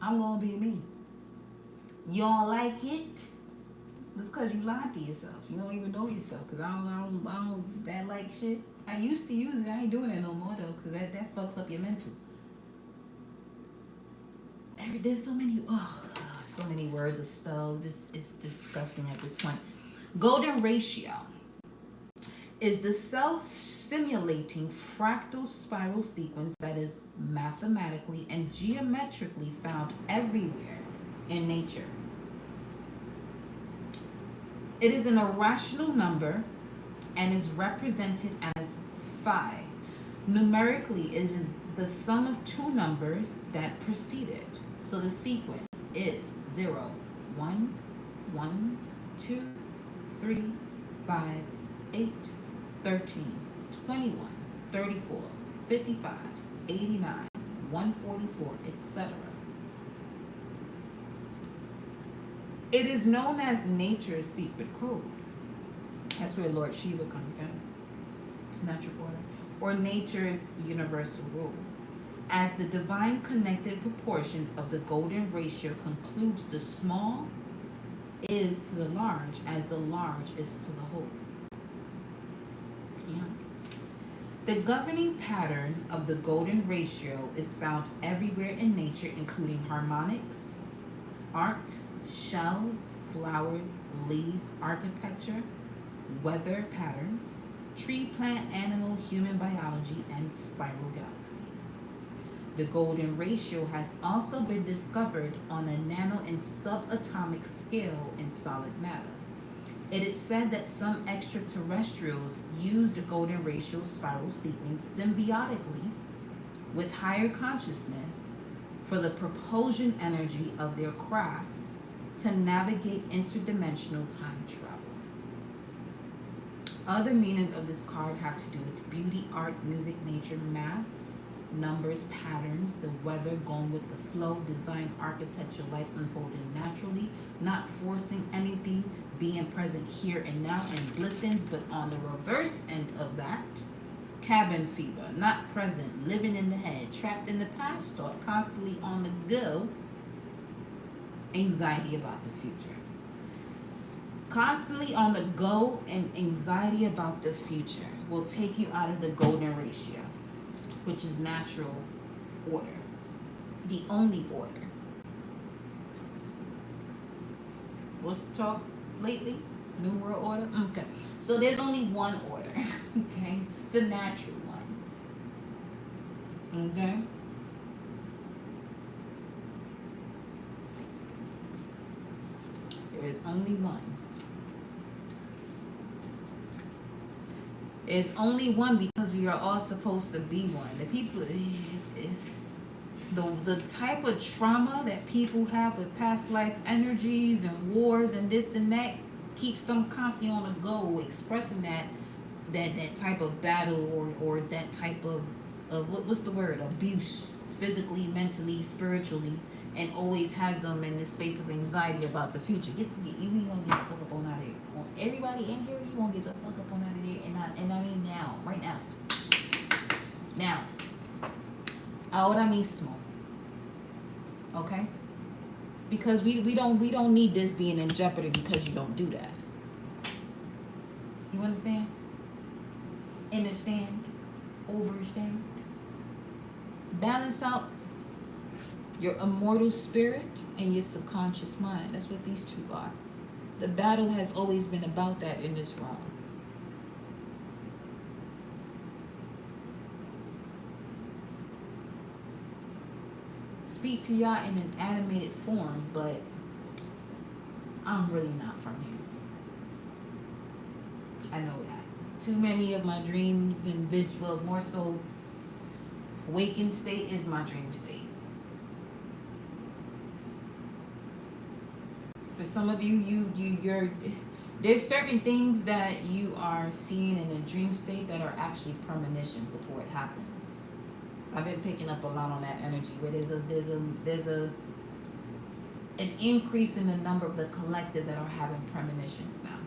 I'm gonna be me. You don't like it? It's because you lied to yourself. You don't even know yourself. Because I don't, that like shit. I used to use it. I ain't doing it no more though. Because that fucks up your mental. There's so many words or spells. This is disgusting at this point. Golden ratio is the self-simulating fractal spiral sequence that is mathematically and geometrically found everywhere in nature. It is an irrational number and is represented as phi. Numerically, it is the sum of two numbers that precede it. So the sequence is 0, 1, 1, 2, 3, 5, 8, 13, 21, 34, 55, 89, 144, etc. It is known as nature's secret code. That's where Lord Shiva comes in. Natural order. Or nature's universal rule. As the divine connected proportions of the golden ratio concludes the small is to the large as the large is to the whole. Yeah. The governing pattern of the golden ratio is found everywhere in nature, including harmonics, art, shells, flowers, leaves, architecture, weather patterns, tree, plant, animal, human biology, and spiral galaxies. The golden ratio has also been discovered on a nano and subatomic scale in solid matter. It is said that some extraterrestrials use the golden ratio spiral sequence symbiotically with higher consciousness for the propulsion energy of their crafts to navigate interdimensional time travel. Other meanings of this card have to do with beauty, art, music, nature, maths, numbers, patterns, the weather, going with the flow, design, architecture, life unfolding naturally, not forcing anything, being present here and now, and blessings. But on the reverse end of that, cabin fever, not present, living in the head, trapped in the past, thought, constantly on the go, anxiety about the future. Constantly on the go and anxiety about the future will take you out of the golden ratio, which is natural order, the only order. What's the talk lately? New World Order? Okay. So there's only one order. Okay? It's the natural one. Okay? There is only one. There's only one because we are all supposed to be one. The people is the type of trauma that people have with past life energies and wars and this and that keeps them constantly on the go, expressing that type of battle or that type of what's the word, abuse, physically, mentally, spiritually, and always has them in this space of anxiety about the future. You ain't gonna get the fuck up on out of here. Everybody in here, you gonna get the fuck up on out of here, and I mean now, right now. Now, ahora mismo. Okay? Because we don't need this being in jeopardy because you don't do that. You understand? Understand? Overstand? Balance out your immortal spirit and your subconscious mind. That's what these two are. The battle has always been about that in this realm. Speak to y'all in an animated form, but I'm really not from here. I know that. Too many of my dreams and visual, more so waking state is my dream state. For some of you're there's certain things that you are seeing in a dream state that are actually premonition before it happens. I've been picking up a lot on that energy where there's an increase in the number of the collective that are having premonitions now.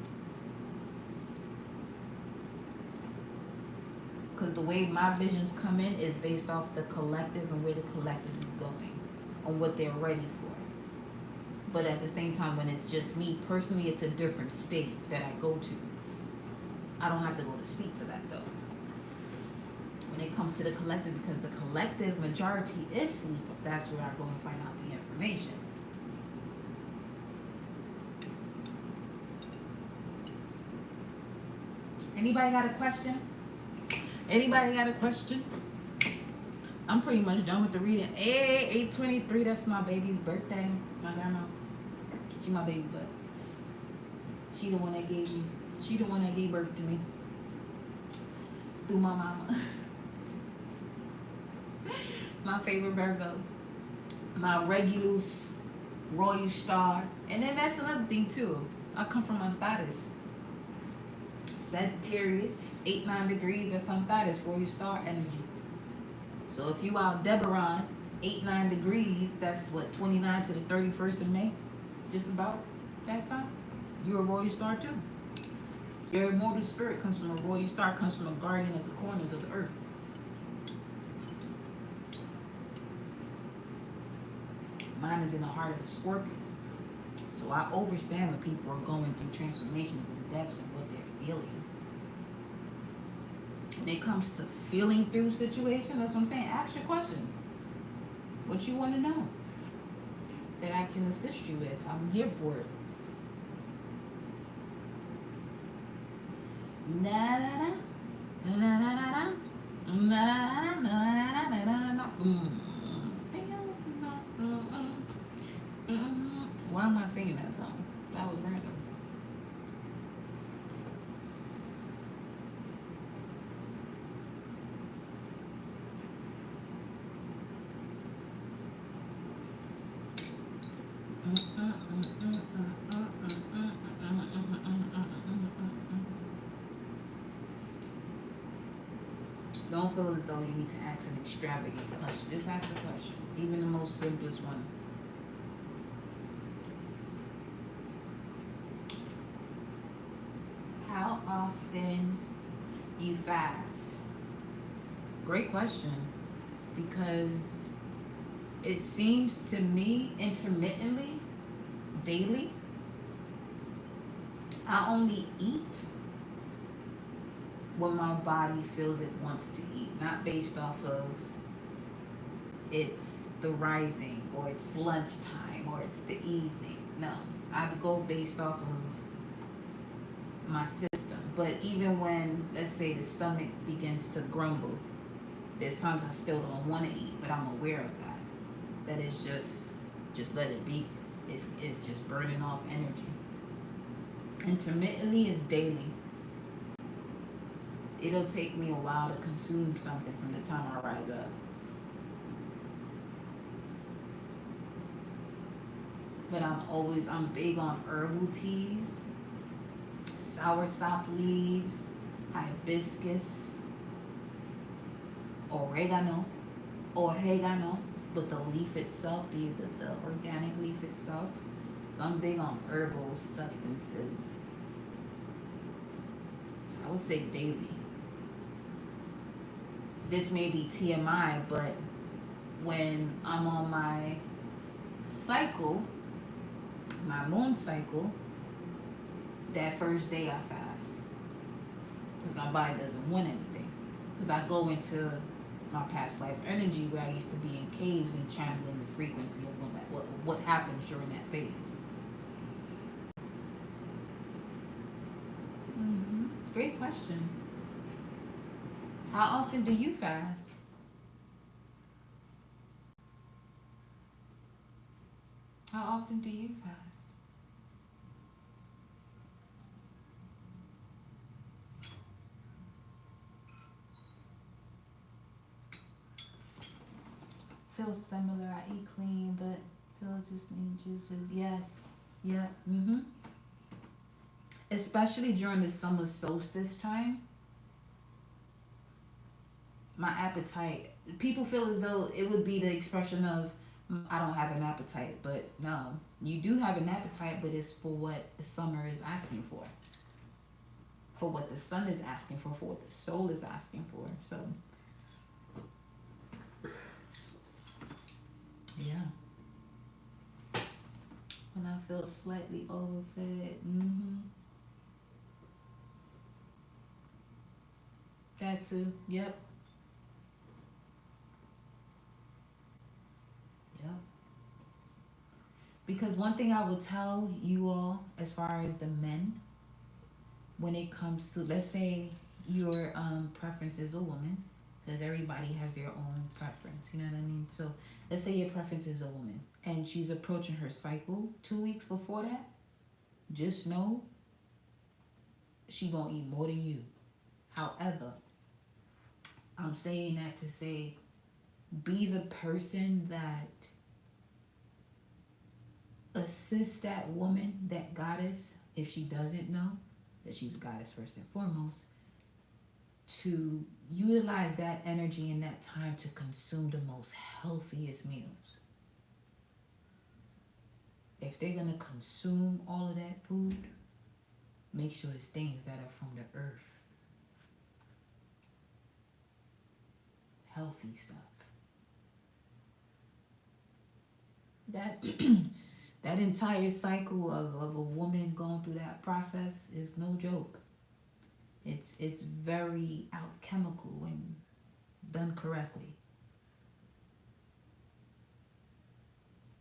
Because the way my visions come in is based off the collective and where the collective is going. on what they're ready for. But at the same time, when it's just me personally, it's a different state that I go to. I don't have to go to sleep for that though. When it comes to the collective, because the collective majority is sleep, that's where I go and find out the information. Anybody got a question? Anybody got a question? I'm pretty much done with the reading. Hey, 8:23, that's my baby's birthday. My grandma. She my baby, but she the one that gave birth to me. Through my mama. My favorite Virgo. My Regulus, Royal Star. And then that's another thing too. I come from Antares. Sagittarius, 8-9 degrees, that's Antares, Royal Star energy. So if you out Deberon, 8-9 degrees, that's what, 29 to the 31st of May? Just about that time. You're a Royal Star too. Your immortal spirit comes from a Royal Star, comes from a guardian of the corners of the earth. Mine is in the heart of the Scorpion. So I understand when people are going through transformations and depths and what they're feeling. When it comes to feeling through situations, that's what I'm saying. Ask your questions. What you want to know that I can assist you with. I'm here for it. Na na na na na na na na. Why am I singing that song? That was random. Don't feel as though you need to ask an extravagant question. Just ask a question, even the most simplest one. How often you fast? Great question, because it seems to me intermittently, daily, I only eat when my body feels it wants to eat, not based off of it's the rising or it's lunchtime or it's the evening. No, I go based off of my system. But even when, let's say, the stomach begins to grumble, there's times I still don't want to eat, but I'm aware of that. That is just let it be. It's just burning off energy. Intermittently is daily. It'll take me a while to consume something from the time I rise up. But I'm big on herbal teas, soursop leaves, hibiscus, oregano, but the leaf itself, the organic leaf itself. So I'm big on herbal substances. So I would say daily. This may be TMI, but when I'm on my cycle, my moon cycle, that first day I fast. Because my body doesn't want anything. Because I go into my past life energy where I used to be in caves and channeling the frequency of what happens during that phase. Great question. How often do you fast? How often do you fast? Feels similar. I eat clean, but feel just need juices. Yes. Yeah. Especially during the summer solstice time. My appetite, people feel as though it would be the expression of I don't have an appetite, but no, you do have an appetite, but it's for what the summer is asking for what the sun is asking for what the soul is asking for. So yeah, feel slightly overfed. That too. Yep. Yep. Because one thing I will tell you all, as far as the men, when it comes to, let's say your preference is a woman, because everybody has their own preference, you know what I mean? So let's say your preference is a woman and she's approaching her cycle 2 weeks before that, just know she gonna eat more than you. However, I'm saying that to say, be the person that assists that woman, that goddess, if she doesn't know that she's a goddess first and foremost, to utilize that energy and that time to consume the most healthiest meals. If they're gonna consume all of that food, make sure it's things that are from the earth. Healthy stuff. That that entire cycle of a woman going through that process is no joke. It's very alchemical when done correctly.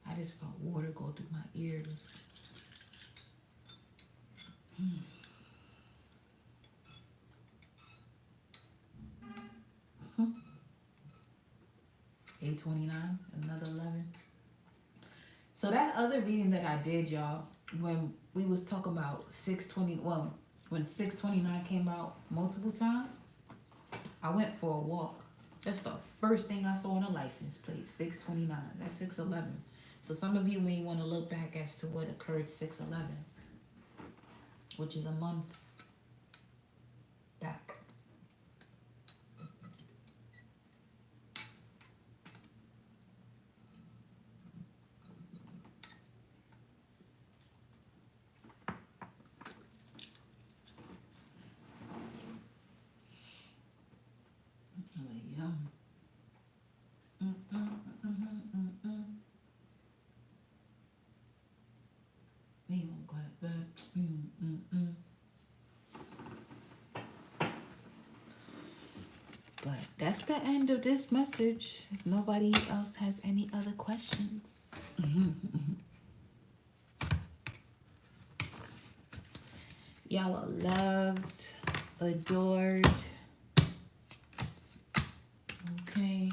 I just felt water go through my ears. 8:29, another 11. So that other reading that I did, y'all, when we was talking about 620, well, when 629 came out multiple times, I went for a walk. That's the first thing I saw on a license plate, 629. That's 611. So some of you may want to look back as to what occurred 611, which is a month back. But that's the end of this message. If nobody else has any other questions. Y'all are loved, adored. Okay.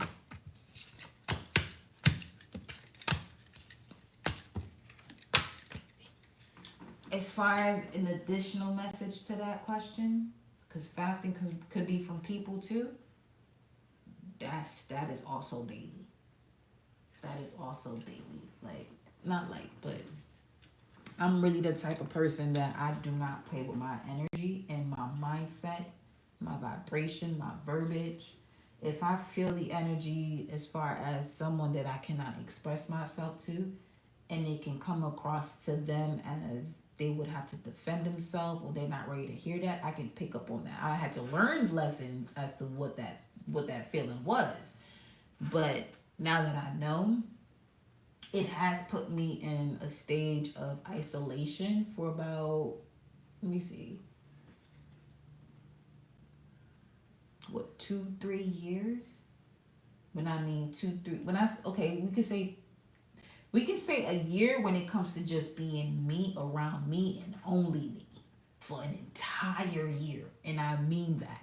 As far as an additional message to that question, because fasting could be from people too, that is also daily. That is also daily. Like, not like, but I'm really the type of person that I do not play with my energy and my mindset, my vibration, my verbiage. If I feel the energy as far as someone that I cannot express myself to, and it can come across to them as they would have to defend themselves or they're not ready to hear that, I can pick up on that. I had to learn lessons as to what that feeling was. But now that I know, it has put me in a stage of isolation for about, let me see, what, 2-3 years? When I mean 2-3, okay, we can say a year when it comes to just being me, around me, and only me for an entire year. And I mean that.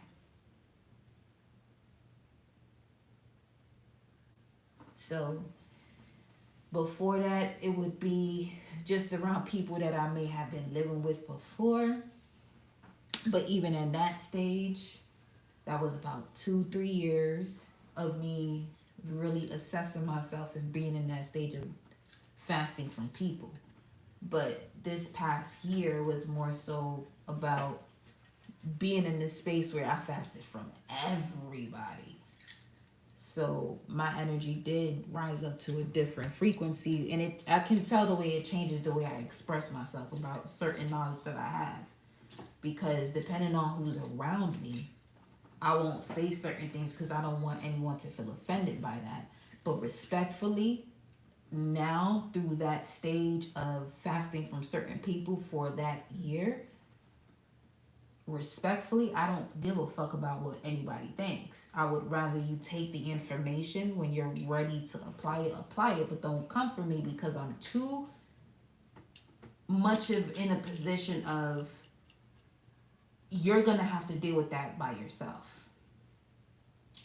So before that, it would be just around people that I may have been living with before. But even in that stage, that was about 2-3 years of me really assessing myself and being in that stage of fasting from people. But this past year was more so about being in this space where I fasted from everybody. So my energy did rise up to a different frequency, and I can tell the way it changes the way I express myself about certain knowledge that I have. Because depending on who's around me, I won't say certain things because I don't want anyone to feel offended by that. But respectfully, now through that stage of fasting from certain people for that year, respectfully, I don't give a fuck about what anybody thinks. I would rather you take the information when you're ready to apply it, but don't come for me because I'm too much of in a position of you're gonna have to deal with that by yourself,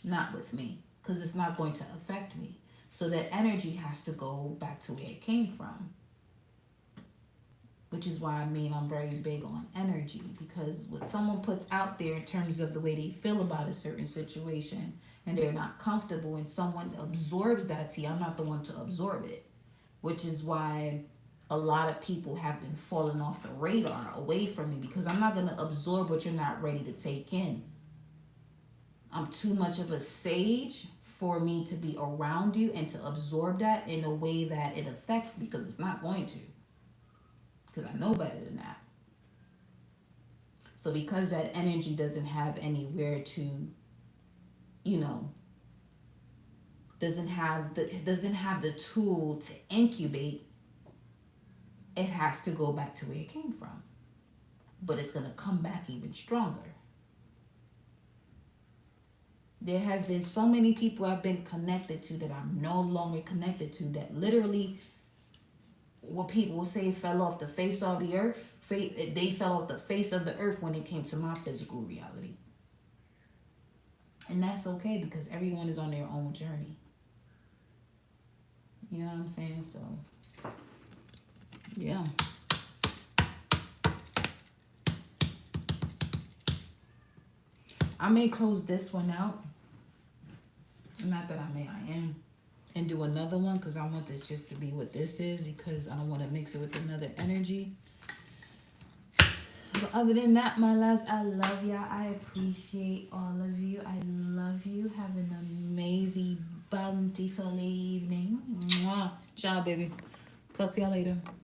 not with me, because it's not going to affect me. So that energy has to go back to where it came from, which is why I mean I'm very big on energy, because what someone puts out there in terms of the way they feel about a certain situation and they're not comfortable and someone absorbs that, see, I'm not the one to absorb it, which is why a lot of people have been falling off the radar away from me, because I'm not going to absorb what you're not ready to take in. I'm too much of a sage for me to be around you and to absorb that in a way that it affects me, because it's not going to, because I know better than that. So because that energy doesn't have anywhere to, you know, doesn't have the tool to incubate, it has to go back to where it came from. But it's going to come back even stronger. There has been so many people I've been connected to that I'm no longer connected to, that literally, what people will say, fell off the face of the earth. They fell off the face of the earth when it came to my physical reality. And that's okay, because everyone is on their own journey. You know what I'm saying? So, yeah. I may close this one out. Not that I am. And do another one, because I want this just to be what this is, because I don't want to mix it with another energy. But other than that, my loves, I love y'all. I appreciate all of you. I love you. Have an amazing, bountiful evening. Mwah. Ciao, baby. Talk to y'all later.